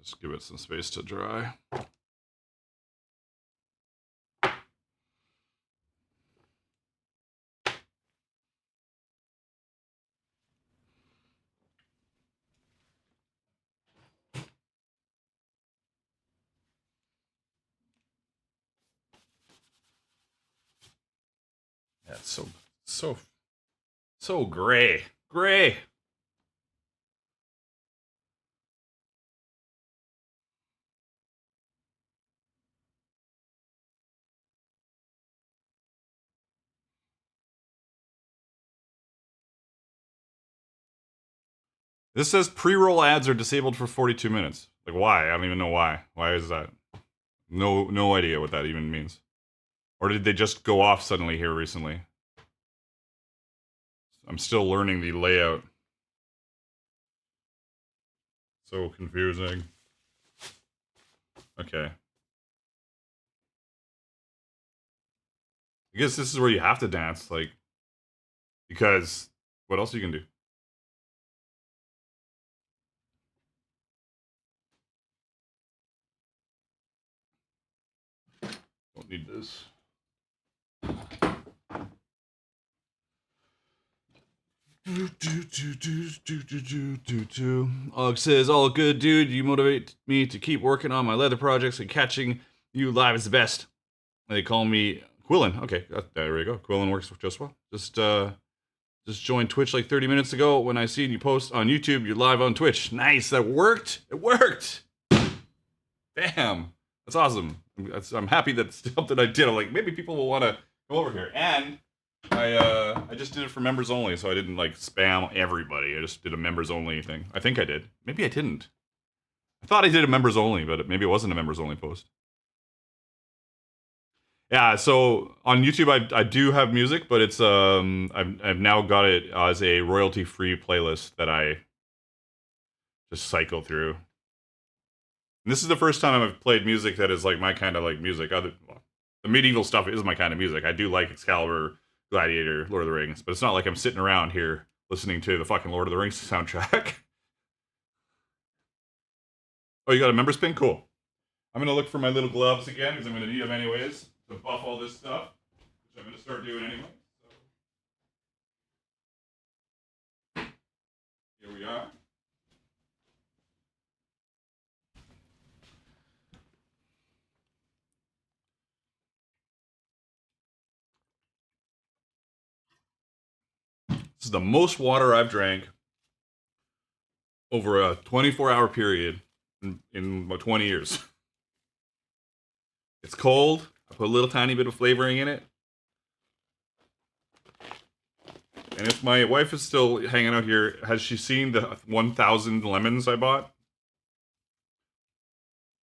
Just give it some space to dry. Yeah, it's so gray. Gray. This says pre-roll ads are disabled for 42 minutes. Like why? I don't even know why. Why is that? No idea what that even means. Or did they just go off suddenly here recently? I'm still learning the layout. So confusing. Okay. I guess this is where you have to dance, like, because what else you can do? Don't need this. Og says, all good, dude. You motivate me to keep working on my leather projects, and catching you live is the best. They call me Quillen. Okay, there we go. Quillen works just well. Just joined Twitch like 30 minutes ago. When I seen you post on YouTube, you're live on Twitch. Nice, that worked. It worked. Damn, that's awesome. I'm happy that's something I did. I'm like, maybe people will want to go over here. And I just did it for members only, so I didn't like spam everybody. I just did a members only thing. I think I did. Maybe I didn't. I thought I did a members only, but maybe it wasn't a members only post. Yeah, so on YouTube I do have music, but it's I've now got it as a royalty free playlist that I just cycle through. And this is the first time I've played music that is like my kind of like music. Well, the medieval stuff is my kind of music. I do like Excalibur, Gladiator, Lord of the Rings, but it's not like I'm sitting around here listening to the fucking Lord of the Rings soundtrack. Oh, you got a members pin? Cool. I'm gonna look for my little gloves again because I'm gonna need them anyways to buff all this stuff, which I'm gonna start doing anyway. So here we are. This is the most water I've drank over a 24-hour period in about 20 years. It's cold. I put a little tiny bit of flavoring in it. And if my wife is still hanging out here, has she seen the 1,000 lemons I bought?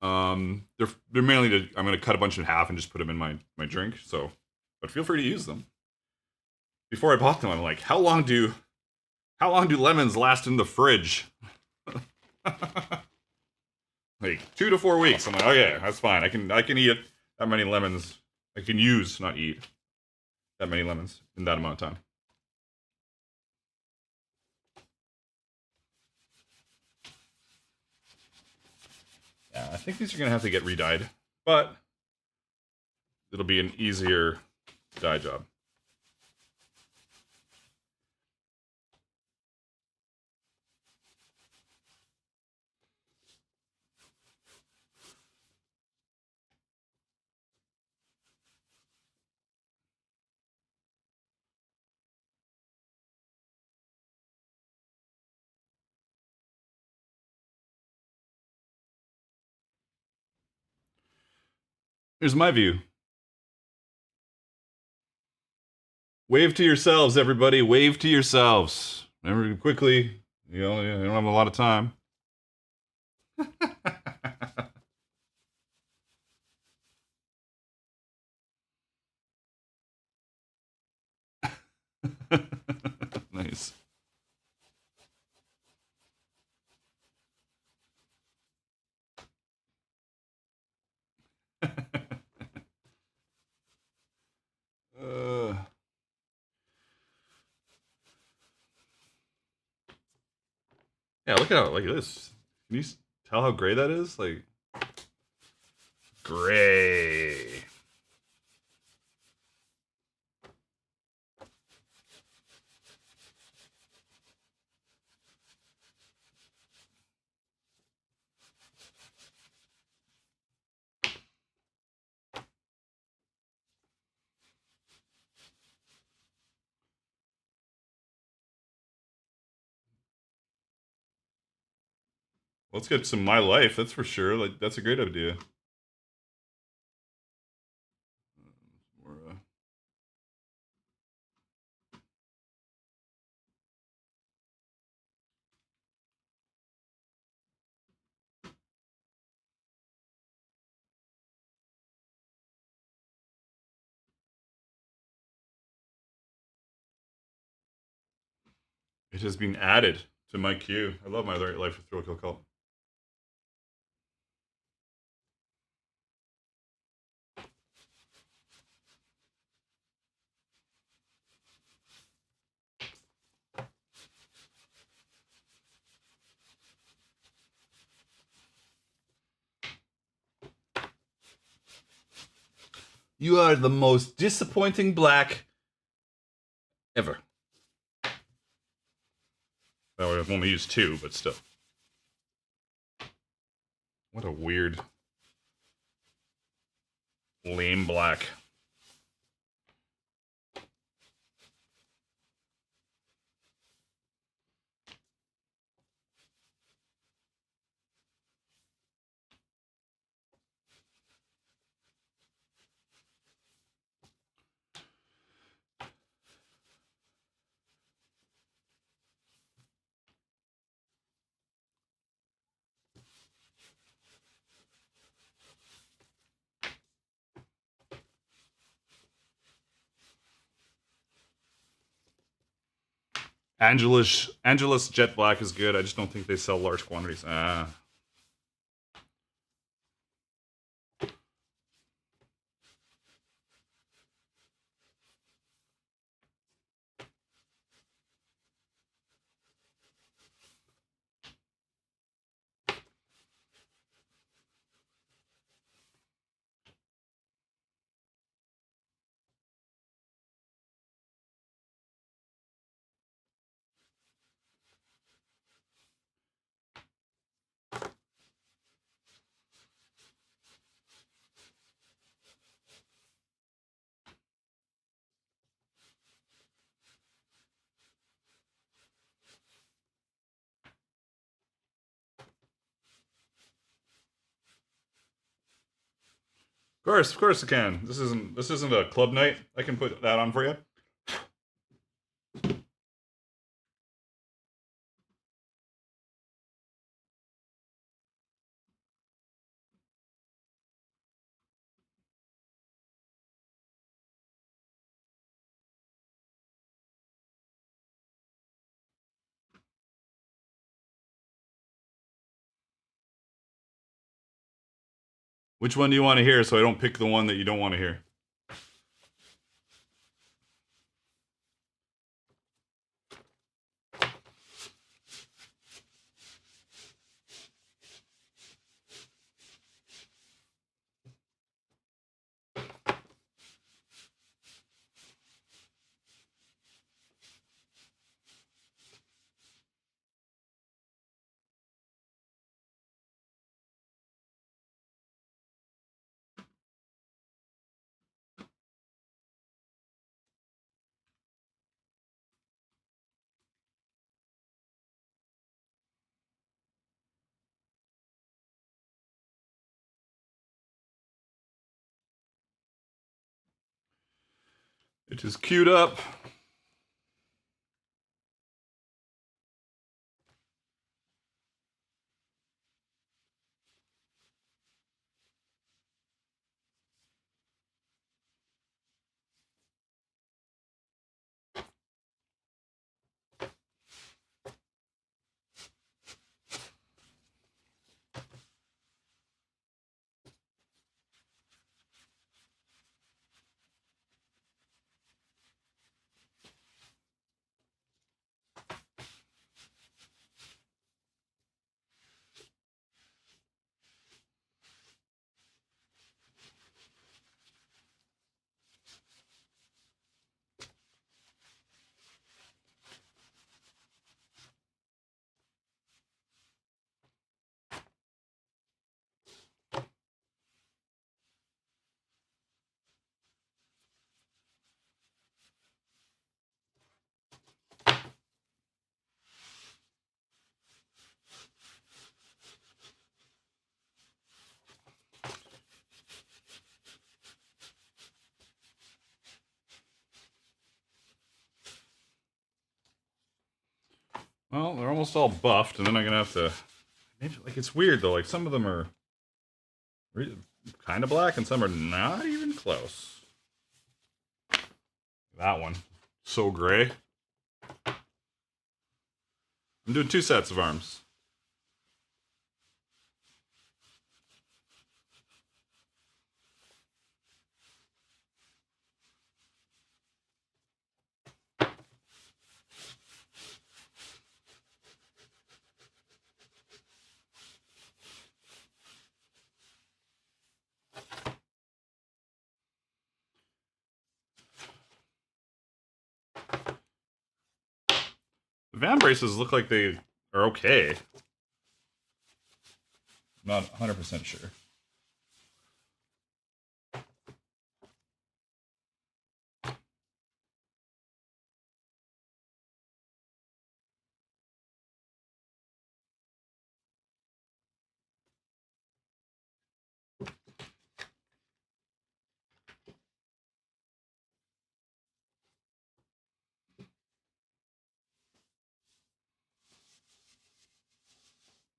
They're mainly to, I'm gonna cut a bunch in half and just put them in my drink. So, but feel free to use them. Before I bought them, I'm like, how long do lemons last in the fridge? Like 2 to 4 weeks. I'm like, okay, that's fine. I can eat that many lemons. I can use, not eat, that many lemons in that amount of time. Yeah, I think these are gonna have to get re-dyed, but it'll be an easier dye job. Here's my view. Wave to yourselves, everybody. Wave to yourselves. Remember quickly. You know, you don't have a lot of time. Yeah, look at how like this. Can you tell how gray that is? Like gray. Let's get some my life. That's for sure. Like that's a great idea. Or, it has been added to my queue. I love my life with Thrill Kill Cult. You are the most disappointing black ever. Well, I've only used two, but still. What a weird, lame black. Angelus Jet Black is good. I just don't think they sell large quantities. Ah. Of course I can. This isn't a club night. I can put that on for you. Which one do you want to hear so I don't pick the one that you don't want to hear? It is queued up. Well, they're almost all buffed, and then I'm gonna have to. Maybe, like, it's weird though. Like, some of them are kind of black, and some are not even close. That one, so gray. I'm doing 2 sets of arms. The Vambraces look like they are okay. Not 100% sure.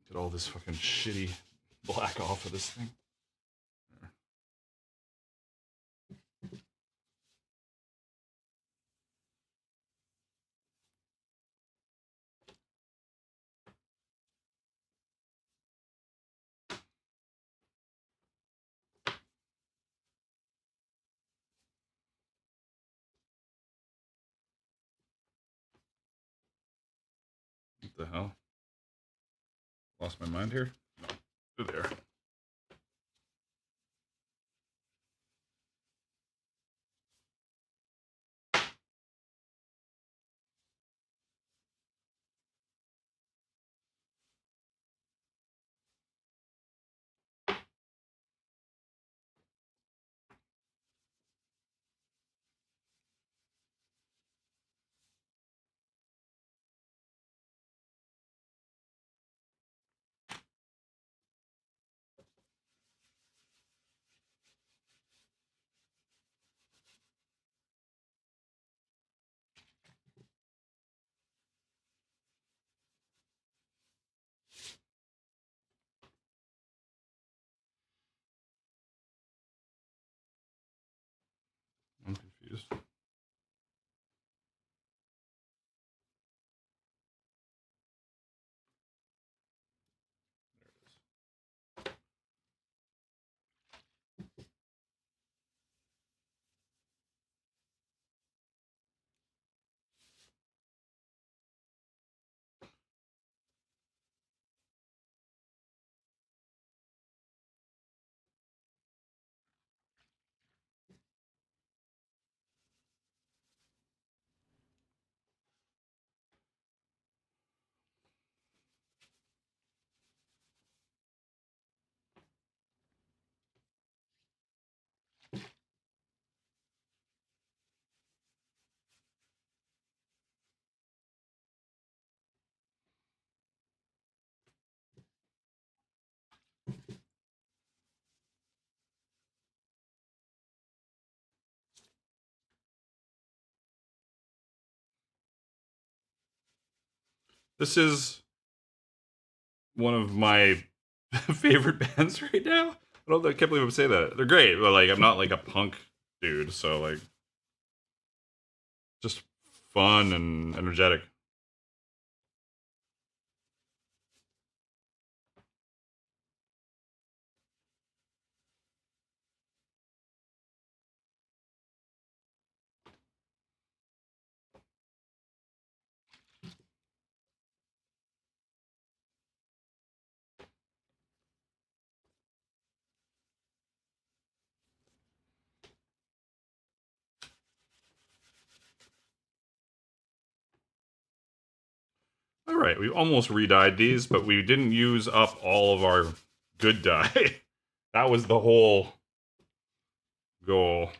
Get all this fucking shitty black off of this thing. What the hell? Lost my mind here? No. They're there. I'm confused. This is one of my favorite bands right now. I can't believe I'm saying that. They're great, but like I'm not like a punk dude, so like just fun and energetic. All right, we almost re-dyed these, but we didn't use up all of our good dye. That was the whole goal.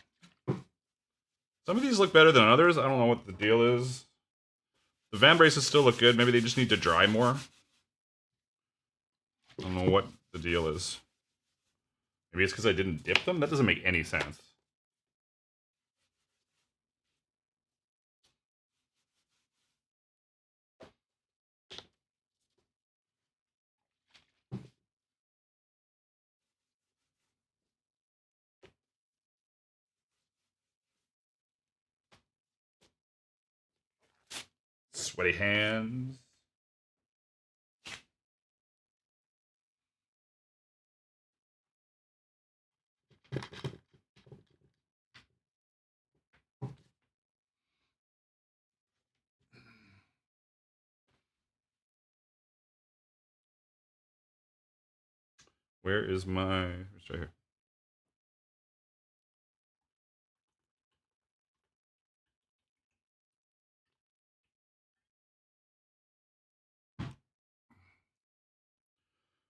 Some of these look better than others. I don't know what the deal is. The Vambraces still look good. Maybe they just need to dry more. I don't know what the deal is. Maybe it's because I didn't dip them? That doesn't make any sense. sweaty hands. Where is my? It's right here.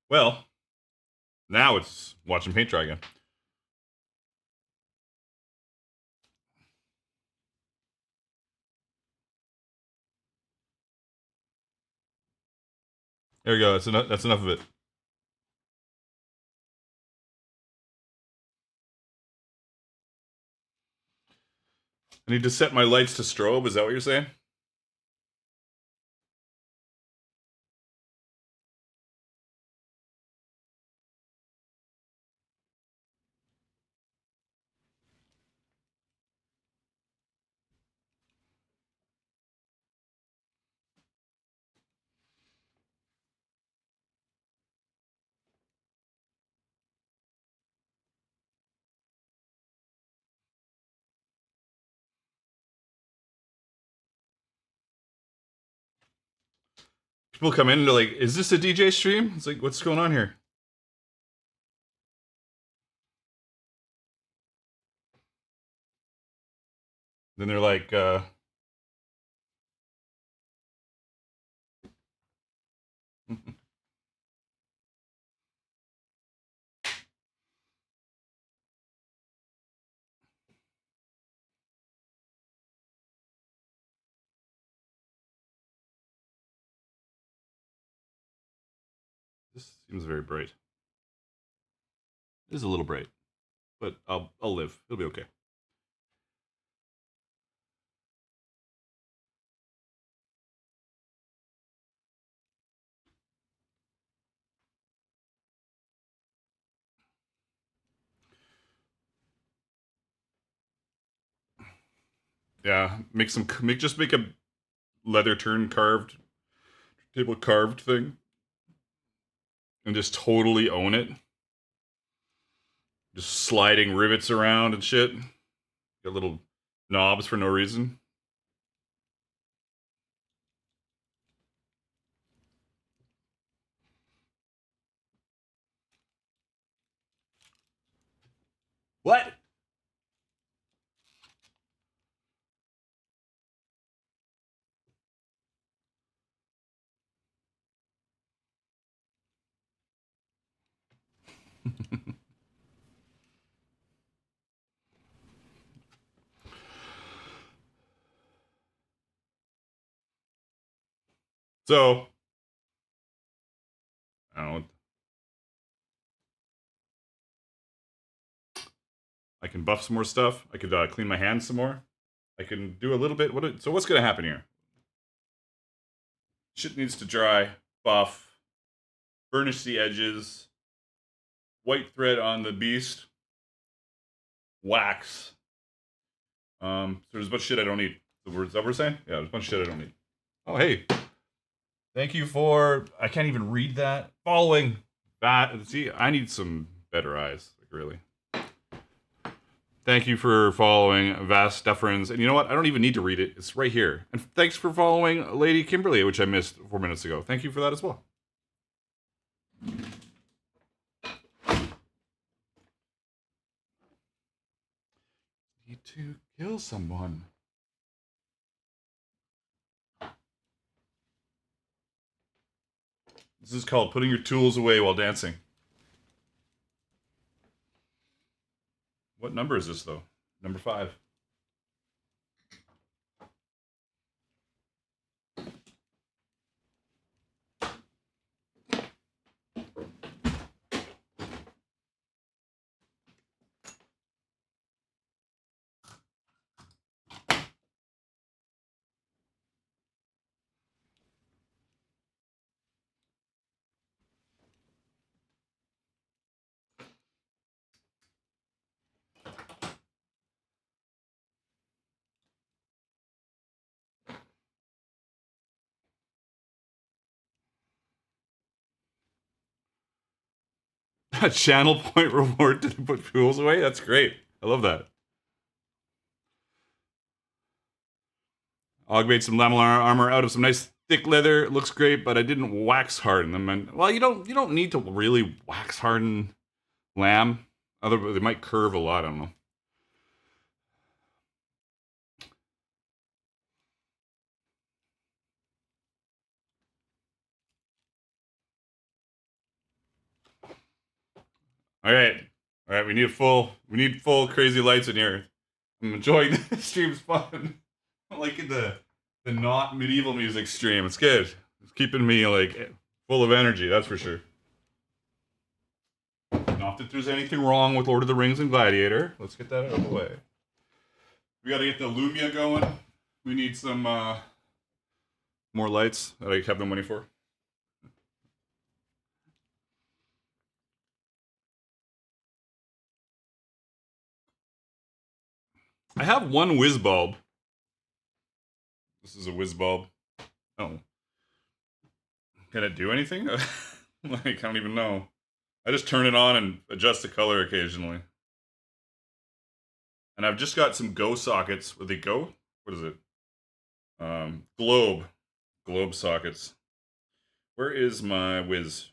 Well, now it's watching paint dry again. There we go. That's enough. That's enough of it. I need to set my lights to strobe. Is that what you're saying? People come in and they're like, "Is this a DJ stream?" It's like, "What's going on here?" Then they're like, "This seems very bright." It is a little bright, but I'll live. It'll be okay. Yeah, just make a leather turn carved table carved thing, and just totally own it. Just sliding rivets around and shit. Got little knobs for no reason. What? So, I don't know. I can buff some more stuff. I could clean my hands some more. I can do a little bit. So what's going to happen here? Shit needs to dry, buff, burnish the edges, white thread on the beast, wax. So there's a bunch of shit I don't need. Is that what we're saying? Yeah, there's a bunch of shit I don't need. Oh, hey. Thank you for. I can't even read that. Following that. See, I need some better eyes. Like, really. Thank you for following Vast Deferens. And you know what? I don't even need to read it. It's right here. And thanks for following Lady Kimberly, which I missed 4 minutes ago. Thank you for that as well. Need to kill someone. This is called putting your tools away while dancing. What number is this, though? Number 5. A channel point reward to put fools away? That's great. I love that. Augmate some lamellar armor out of some nice thick leather. It looks great, but I didn't wax harden them. And well, you don't need to really wax harden lamb. Otherwise, they might curve a lot. I don't know. All right. We need full crazy lights in here. I'm enjoying the stream's fun. I'm liking the not medieval music stream. It's good. It's keeping me like full of energy. That's for sure. Not that there's anything wrong with Lord of the Rings and Gladiator. Let's get that out of the way. We got to get the Lumia going. We need some more lights that I have no money for. I have one whiz bulb. This is a whiz bulb. Oh. Can it do anything? Like, I don't even know. I just turn it on and adjust the color occasionally. And I've just got some Go sockets. Where they go? What is it? Globe sockets. Where is my Wiz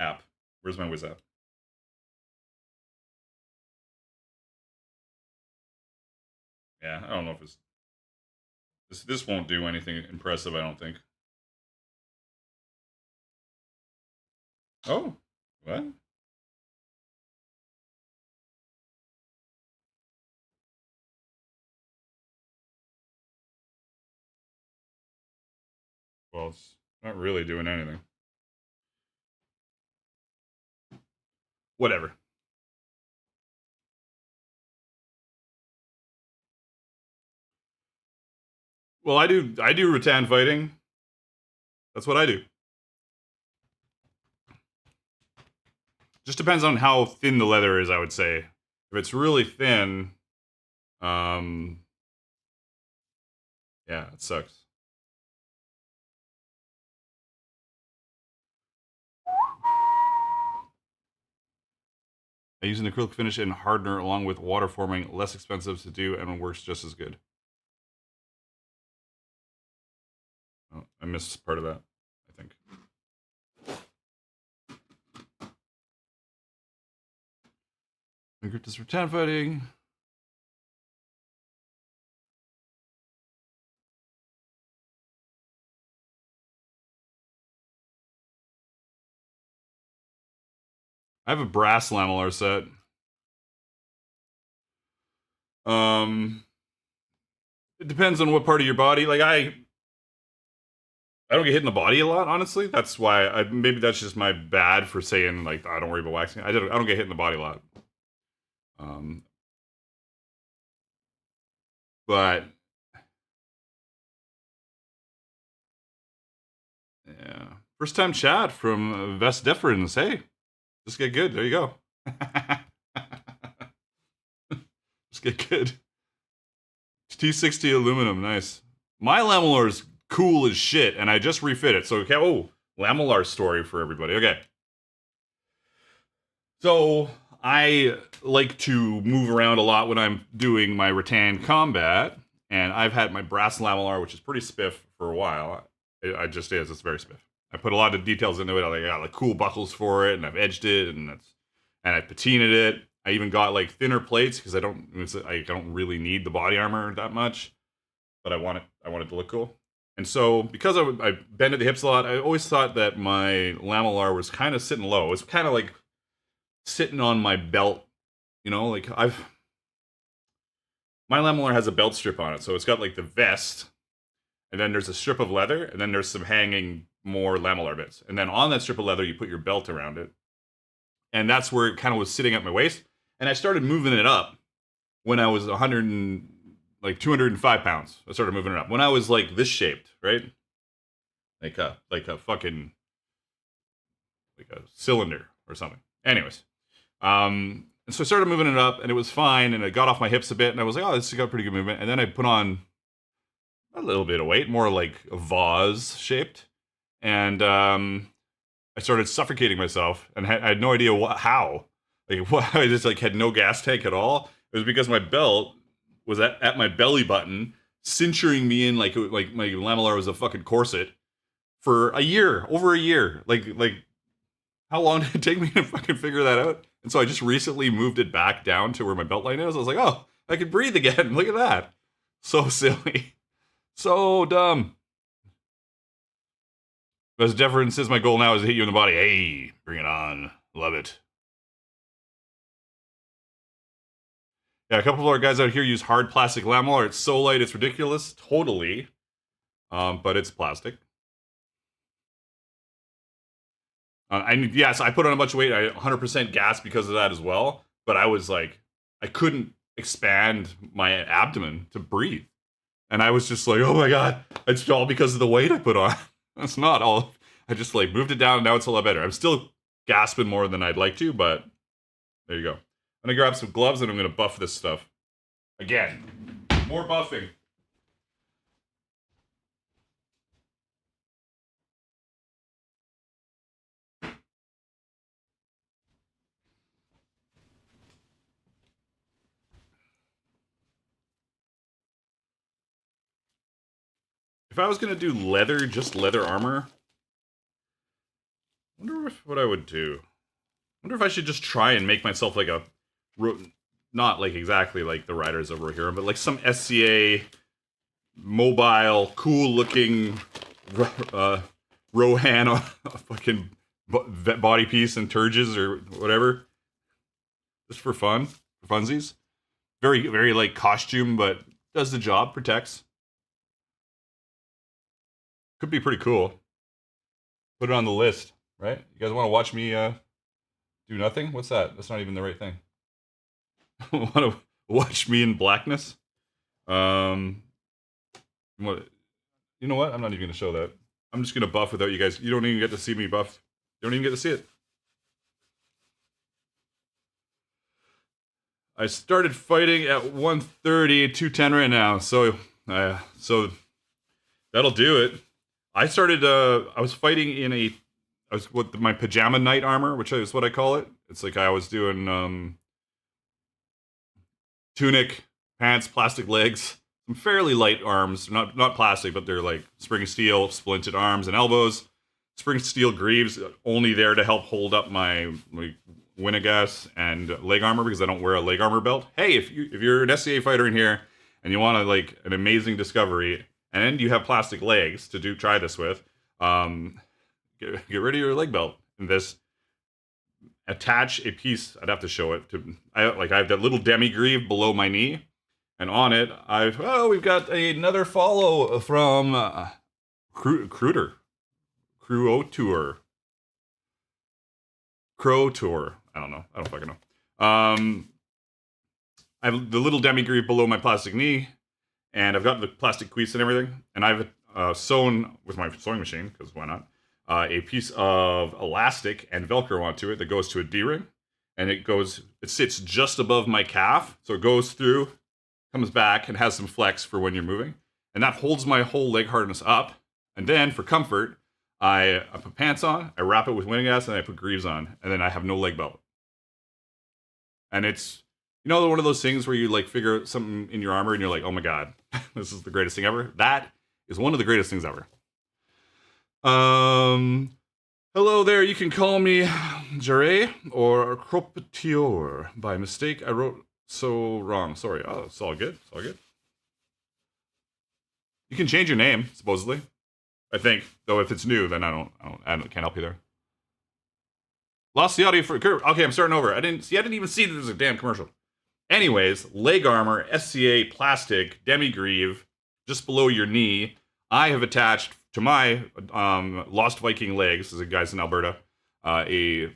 app? Where's my Wiz app? Yeah, I don't know if it's... This won't do anything impressive, I don't think. Oh, what? Well, it's not really doing anything. Whatever. Well, I do rattan fighting. That's what I do. Just depends on how thin the leather is, I would say. If it's really thin, yeah, it sucks. I use an acrylic finish and hardener along with water forming, less expensive to do and works just as good. Oh, I missed part of that, I think. Grip this rattan fighting. I have a brass lamellar set. It depends on what part of your body. Like I don't get hit in the body a lot, honestly. That's why maybe that's just my bad for saying like I don't worry about waxing. I don't get hit in the body a lot. But yeah, first time chat from Vest Deferens. Hey, just get good. There you go. Just get good. T60 aluminum, nice. My lamellar is cool as shit, and I just refit it. So, okay, lamellar story for everybody. Okay. So, I like to move around a lot when I'm doing my rattan combat, and I've had my brass lamellar, which is pretty spiff for a while. It just is. It's very spiff. I put a lot of details into it. I got like cool buckles for it, and I've edged it, and I patinaed it. I even got like thinner plates because I don't really need the body armor that much, but I want it to look cool. And so because I bend at the hips a lot, I always thought that my lamellar was kind of sitting low. It's kind of like sitting on my belt, you know. Like my lamellar has a belt strip on it, so it's got like the vest, and then there's a strip of leather, and then there's some hanging more lamellar bits, and then on that strip of leather you put your belt around it, and that's where it kind of was sitting at my waist. And I started moving it up when I was 205 pounds. I started moving it up when I was like this shaped, right? Like a cylinder or something. Anyways, and so I started moving it up, and it was fine, and it got off my hips a bit, and I was like, oh, this has got pretty good movement. And then I put on a little bit of weight, more like a vase shaped, and I started suffocating myself, and I had no idea how. Like, what, I just like had no gas tank at all. It was because my belt was at my belly button, cinturing me in like my lamellar was a fucking corset for a year, over a year. Like how long did it take me to fucking figure that out? And so I just recently moved it back down to where my belt line is. I was like, oh, I can breathe again. Look at that. So silly. So dumb. As Deference says, my goal now is to hit you in the body. Hey, bring it on. Love it. Yeah, a couple of our guys out here use hard plastic lamellar. It's so light, it's ridiculous. Totally. But it's plastic. Yes, I put on a bunch of weight. I 100% gas because of that as well. But I was like, I couldn't expand my abdomen to breathe. And I was just like, oh my God, it's all because of the weight I put on. That's not all. I just like moved it down and now it's a lot better. I'm still gasping more than I'd like to, but there you go. I'm gonna grab some gloves and I'm gonna buff this stuff. Again, more buffing. If I was gonna do leather, just leather armor, I wonder what I would do. I wonder if I should just try and make myself like a, not like exactly like the riders over here, but like some SCA mobile, cool looking Rohan fucking body piece and turges or whatever, just for fun, for funsies. Very, very like costume, but does the job, protects. Could be pretty cool. Put it on the list, right? You guys want to watch me do nothing? What's that? That's not even the right thing. Want to watch me in blackness? What? You know what? I'm not even gonna show that. I'm just gonna buff without you guys. You don't even get to see me buff. You don't even get to see it. I started fighting at 130, 210 right now. So that'll do it. I started. I was fighting in I was with my pajama night armor, which is what I call it. It's like I was doing tunic, pants, plastic legs, some fairly light arms, not plastic, but they're like spring steel, splinted arms and elbows. Spring steel greaves, only there to help hold up my Winnegas and leg armor because I don't wear a leg armor belt. Hey, if you're an SCA fighter in here and you want like an amazing discovery and you have plastic legs to try this with, get rid of your leg belt and this. Attach a piece. I'd have to show it to. I have that little demi greave below my knee, and on it, we've got another follow from Crow Tour. I don't know. I don't fucking know. I have the little demi greave below my plastic knee, and I've got the plastic cleats and everything, and I've sewn with my sewing machine because why not? A piece of elastic and Velcro onto it that goes to a D-ring, and it sits just above my calf, so it goes through, comes back, and has some flex for when you're moving, and that holds my whole leg harness up. And then for comfort, I put pants on, I wrap it with Winnegas, and I put greaves on, and then I have no leg belt. And it's one of those things where you like figure out something in your armor, and you're like, oh my God, this is the greatest thing ever. That is one of the greatest things ever. Hello there, you can call me Jare or Cropetior. By mistake, I wrote so wrong. Sorry. Oh, it's all good. It's all good. You can change your name, supposedly. I think. Though if it's new, then I can't help you there. Lost the audio for okay, I'm starting over. I didn't even see that there's a damn commercial. Anyways, leg armor, SCA plastic, demi greave, just below your knee. I have attached to my Lost Viking legs, as a guy's in Alberta, a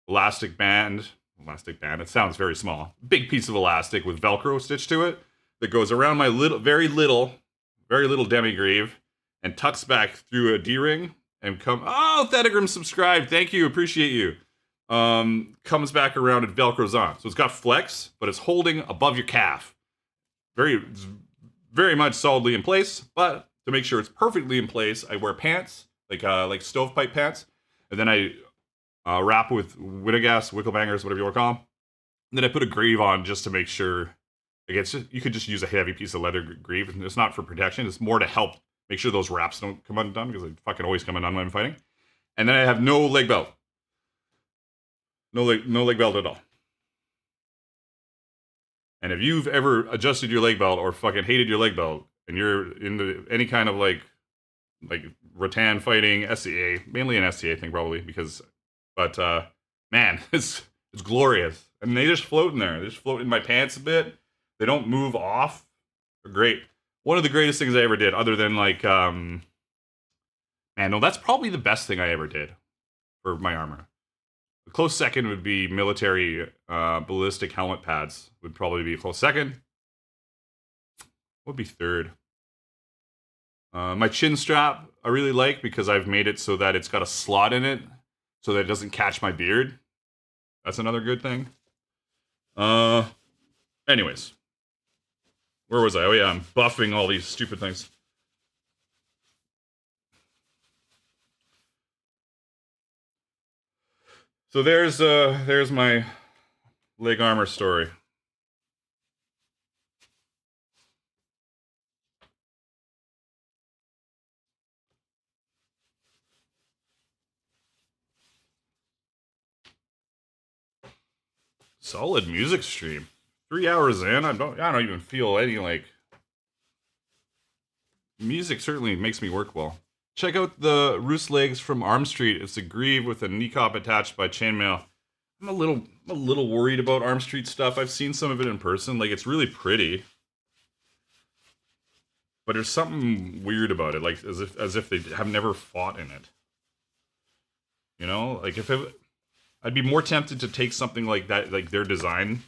elastic band. It sounds very small. Big piece of elastic with Velcro stitched to it that goes around my very little demi greave and tucks back through a D-ring and Oh, Thetagram subscribed. Thank you. Appreciate you. Comes back around and Velcro's on. So it's got flex, but it's holding above your calf. Very, very much solidly in place, but to make sure it's perfectly in place, I wear pants, like stovepipe pants, and then I wrap with Winnegas, Wicklebangers, whatever you want to call them. And then I put a greave on just to make sure. Like it's just, you could just use a heavy piece of leather greave, and it's not for protection. It's more to help make sure those wraps don't come undone, because they fucking always come undone when I'm fighting. And then I have no leg belt, no leg belt at all. And if you've ever adjusted your leg belt or fucking hated your leg belt, and you're into any kind of like rattan fighting, SCA, mainly an SCA thing probably, but man, it's glorious. And they just float in there. They just float in my pants a bit. They don't move off. They're great. One of the greatest things I ever did, other than like, man, no, that's probably the best thing I ever did for my armor. A close second would be military ballistic helmet pads. Would probably be a close second. What would be third? My chin strap I really like, because I've made it so that it's got a slot in it so that it doesn't catch my beard. That's another good thing. Anyways. Where was I? Oh yeah, I'm buffing all these stupid things. So there's my leg armor story. Solid music stream. 3 hours in, I don't even feel any like. Music certainly makes me work well. Check out the Roost Legs from Arm Street. It's a greave with a knee cop attached by chainmail. I'm a little worried about Arm Street stuff. I've seen some of it in person. Like, it's really pretty, but there's something weird about it. Like as if they have never fought in it. You know, like I'd be more tempted to take something like that, like their design,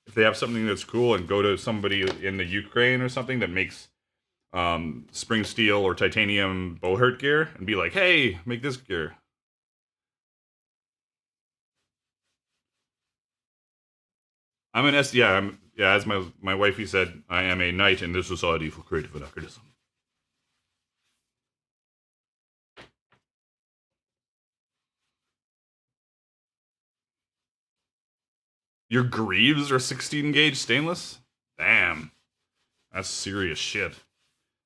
if they have something that's cool, and go to somebody in the Ukraine or something that makes spring steel or titanium bowhurt gear, and be like, hey, make this gear. I'm an S. Yeah, as my wifey said, I am a knight in the Society for Creative Anachronism. Your greaves are 16 gauge stainless? Damn, that's serious shit.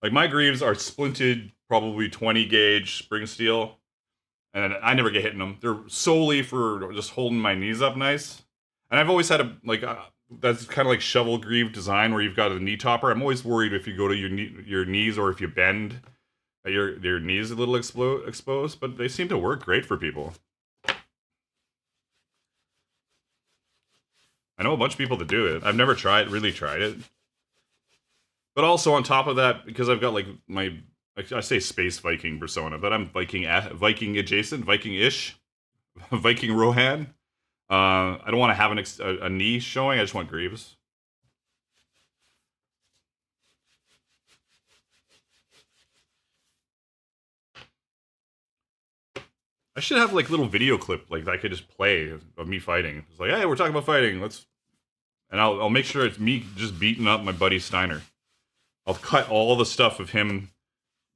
Like, my greaves are splinted, probably 20 gauge spring steel, and I never get hit in them. They're solely for just holding my knees up nice. And I've always had that's kind of like shovel greave design, where you've got a knee topper. I'm always worried if you go to your knees, or if you bend, your knees a little exposed. But they seem to work great for people. I know a bunch of people that do it. I've never really tried it. But also on top of that, because I've got like I say space Viking persona, but I'm Viking adjacent, Viking-ish, Viking Rohan. I don't want to have a knee showing. I just want greaves. I should have like little video clip like that I could just play of me fighting. It's like, hey, we're talking about fighting. And I'll make sure it's me just beating up my buddy Steiner. I'll cut all the stuff of him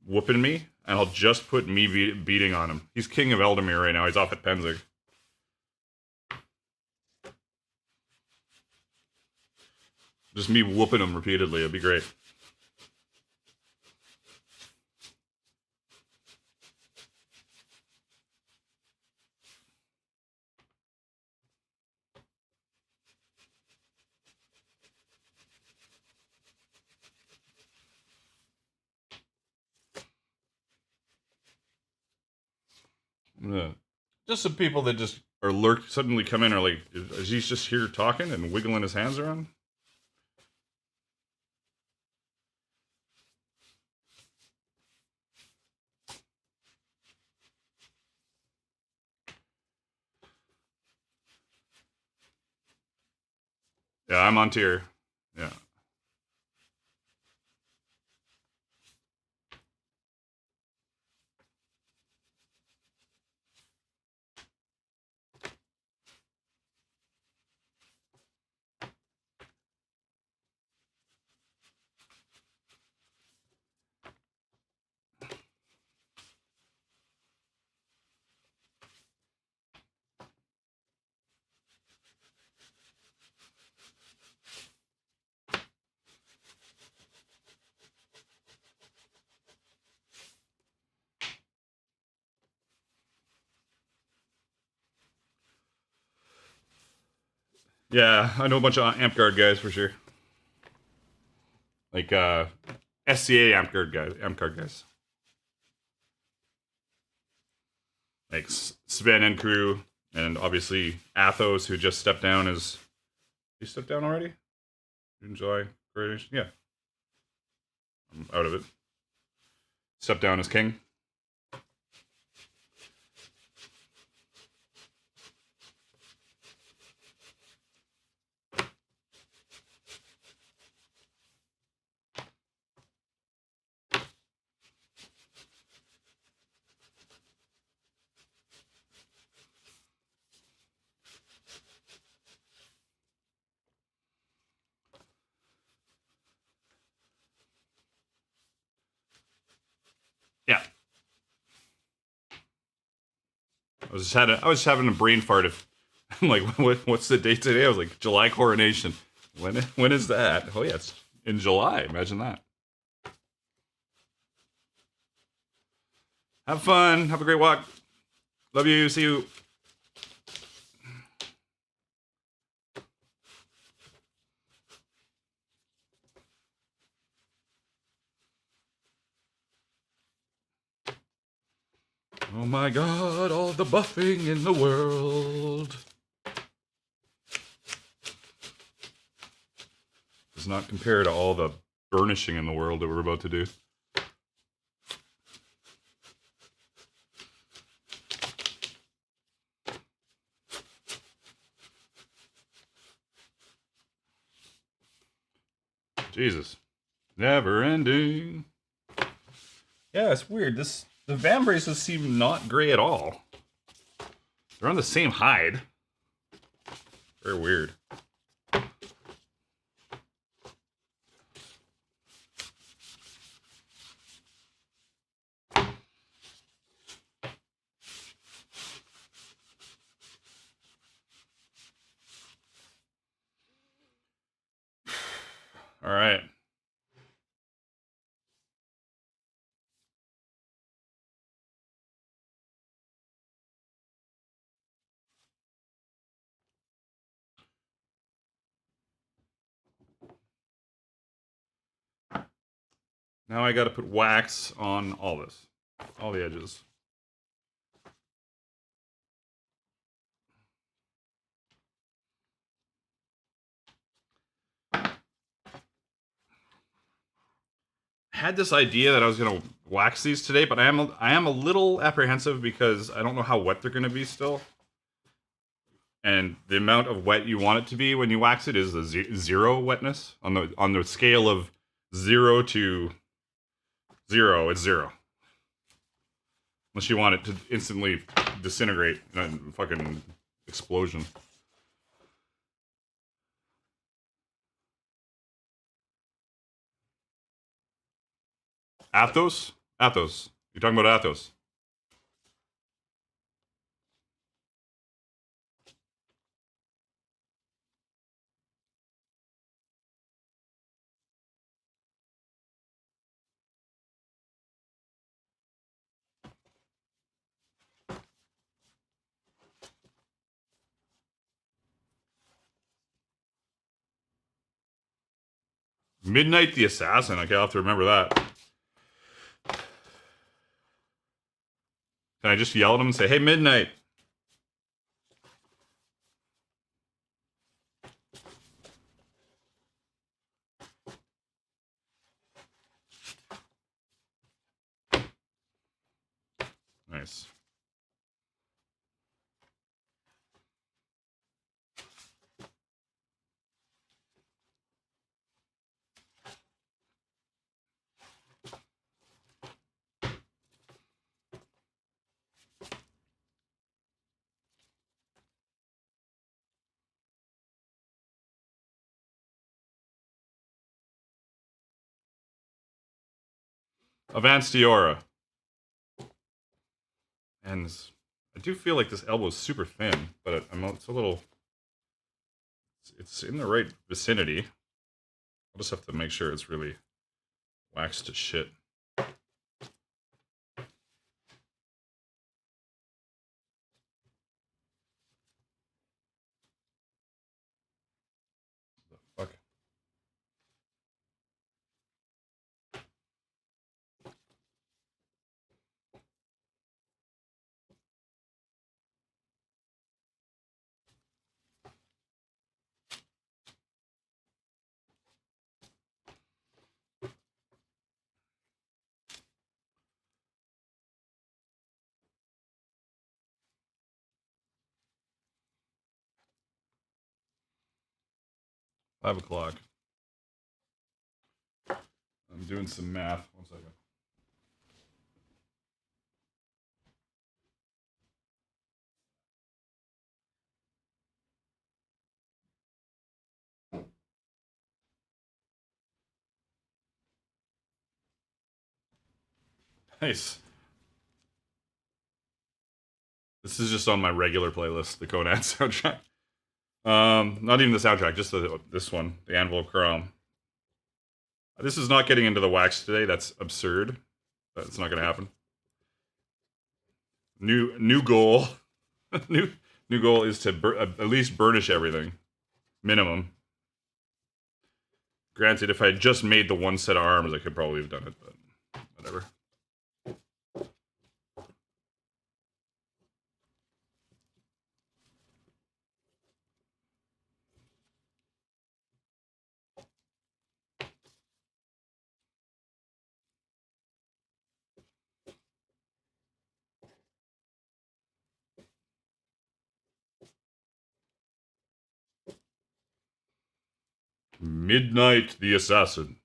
whooping me, and I'll just put me beating on him. He's king of Eldamir right now. He's off at Penzig. Just me whooping him repeatedly. It'd be great. Yeah. Just some people that just are suddenly come in, are like, is he just here talking and wiggling his hands around? Yeah, I'm on tier. Yeah. Yeah, I know a bunch of amp guard guys for sure. Like SCA amp guard guys. Like Sven and crew, and obviously Athos, who just stepped down as. He stepped down already? June, July, coronation? Yeah, I'm out of it. Stepped down as king. Yeah. I was just having a brain fart of I'm like, what's the date today? I was like, July coronation. When is that? Oh yeah, it's in July. Imagine that. Have fun. Have a great walk. Love you. See you. Oh my god, all the buffing in the world does not compare to all the burnishing in the world that we're about to do. Jesus. Never ending. Yeah, it's weird. The Vambraces seem not gray at all. They're on the same hide. Very weird. All right. Now I got to put wax on all this, all the edges. Had this idea that I was gonna wax these today, but I am a little apprehensive because I don't know how wet they're gonna be still, and the amount of wet you want it to be when you wax it is the zero wetness on the scale of 0 to 0. It's 0, unless you want it to instantly disintegrate in a fucking explosion. Athos, Athos. You're talking about Athos. Midnight the Assassin. Okay, I'll have to remember that. Can I just yell at him and say, "Hey, Midnight"? Nice. Avance Diora. And I do feel like this elbow is super thin, but it's a little. It's in the right vicinity. I'll just have to make sure it's really waxed to shit. 5 o'clock. I'm doing some math. 1 second. Nice. This is just on my regular playlist, the Conan soundtrack. Not even the soundtrack, just this one, the Anvil of Chrome. This is not getting into the wax today. That's absurd. That's not going to happen. New goal. new goal is to at least burnish everything, minimum. Granted, if I had just made the one set of arms, I could probably have done it, but whatever. Midnight the Assassin.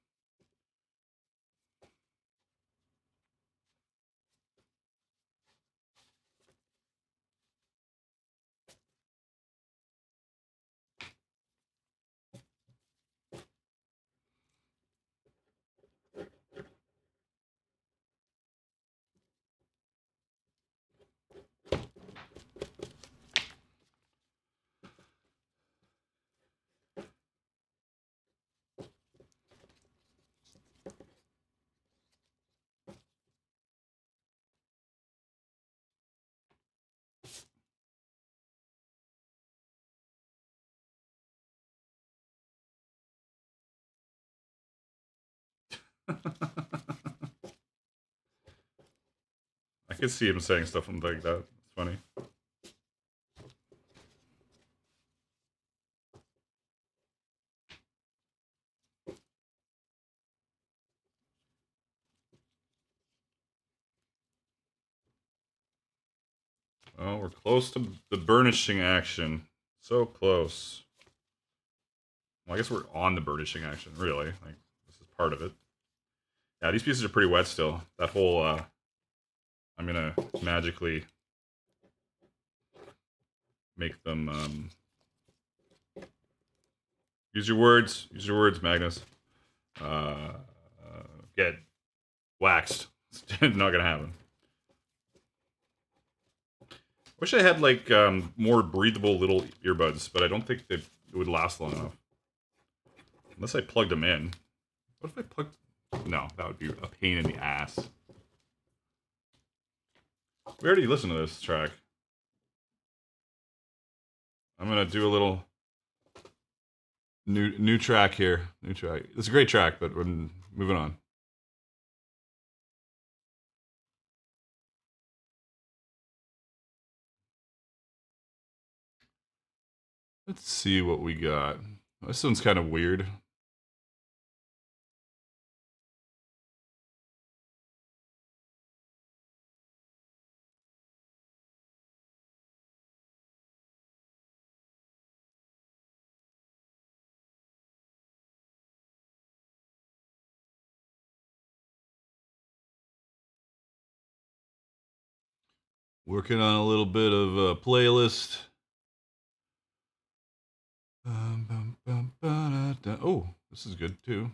I could see him saying stuff like that. It's funny. Oh, we're close to the burnishing action. So close. Well, I guess we're on the burnishing action, really. Like, this is part of it. Yeah, these pieces are pretty wet still. That whole, I'm gonna magically make them, use your words, Magnus. Get waxed. It's not gonna happen. Wish I had, like, more breathable little earbuds, but I don't think it would last long enough. Unless I plugged them in. What if I plugged... No, that would be a pain in the ass. We already listened to this track. I'm gonna do a little new track here. New track. It's a great track, but we're moving on. Let's see what we got. This one's kind of weird. Working on a little bit of a playlist. Oh, this is good too.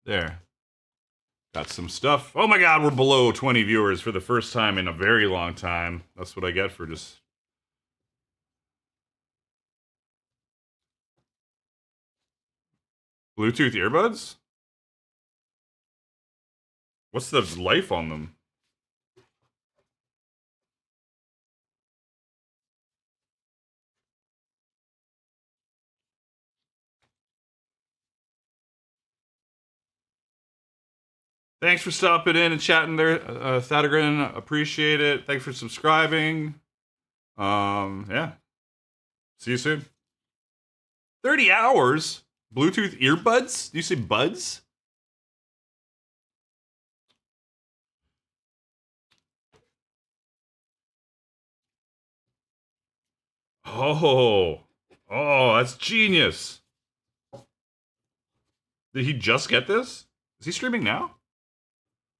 There. Got some stuff. Oh my god, we're below 20 viewers for the first time in a very long time. That's what I get for just... Bluetooth earbuds? What's the life on them? Thanks for stopping in and chatting there, Thadagrin. Appreciate it. Thanks for subscribing. Yeah. See you soon. 30 hours? Bluetooth earbuds? Do you say buds? Oh, oh, that's genius. Did he just get this? Is he streaming now?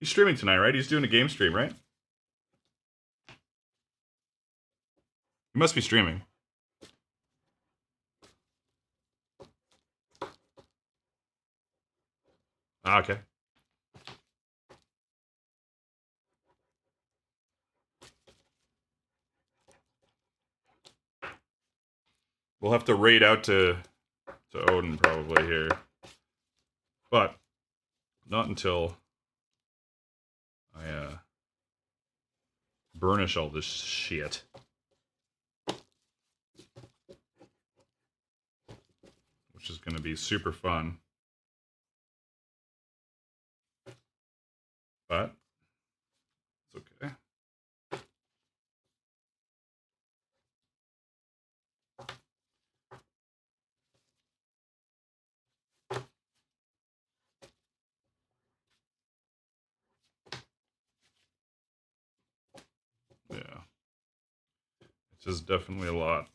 He's streaming tonight, right? He's doing a game stream, right? He must be streaming. Ah, okay. We'll have to raid out to Odin probably here. But not until I burnish all this shit. Which is going to be super fun. But it's okay. Yeah. It's just definitely a lot.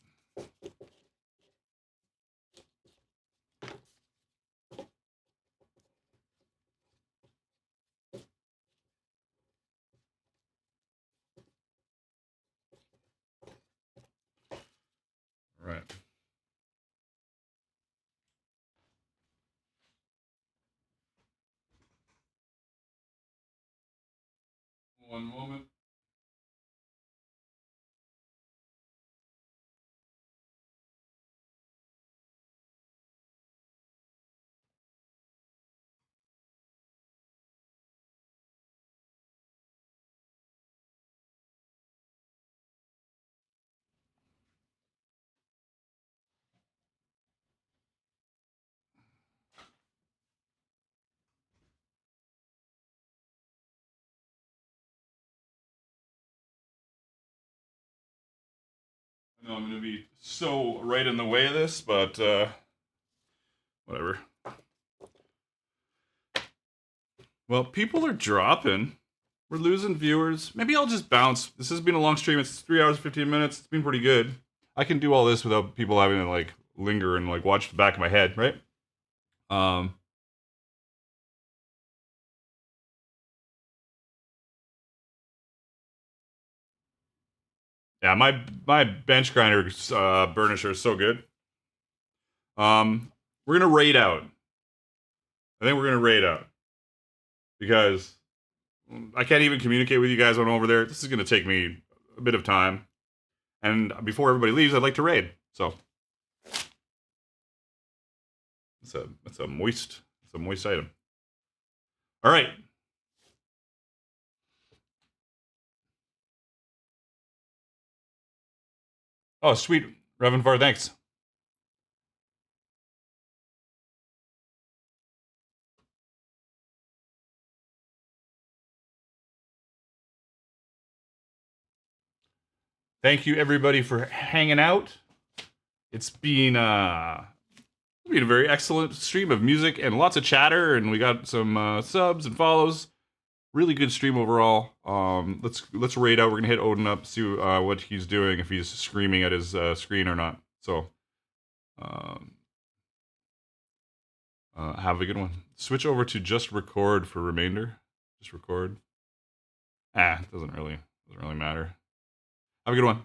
Right. One moment. I know I'm going to be so right in the way of this, but whatever. Well, people are dropping. We're losing viewers. Maybe I'll just bounce. This has been a long stream. It's 3 hours, 15 minutes. It's been pretty good. I can do all this without people having to, like, linger and, like, watch the back of my head, right? Yeah, my bench grinder burnisher is so good. We're gonna raid out. I think we're gonna raid out because I can't even communicate with you guys when I'm over there. This is gonna take me a bit of time, and before everybody leaves, I'd like to raid. So it's a moist item. All right. Oh, sweet, Reverend Far, thanks. Thank you everybody for hanging out. It's been a very excellent stream of music and lots of chatter, and we got some subs and follows. Really good stream overall. Let's raid out. We're gonna hit Odin up, see what he's doing, if he's screaming at his screen or not. So, have a good one. Switch over to just record for remainder. Just record. It doesn't really matter. Have a good one.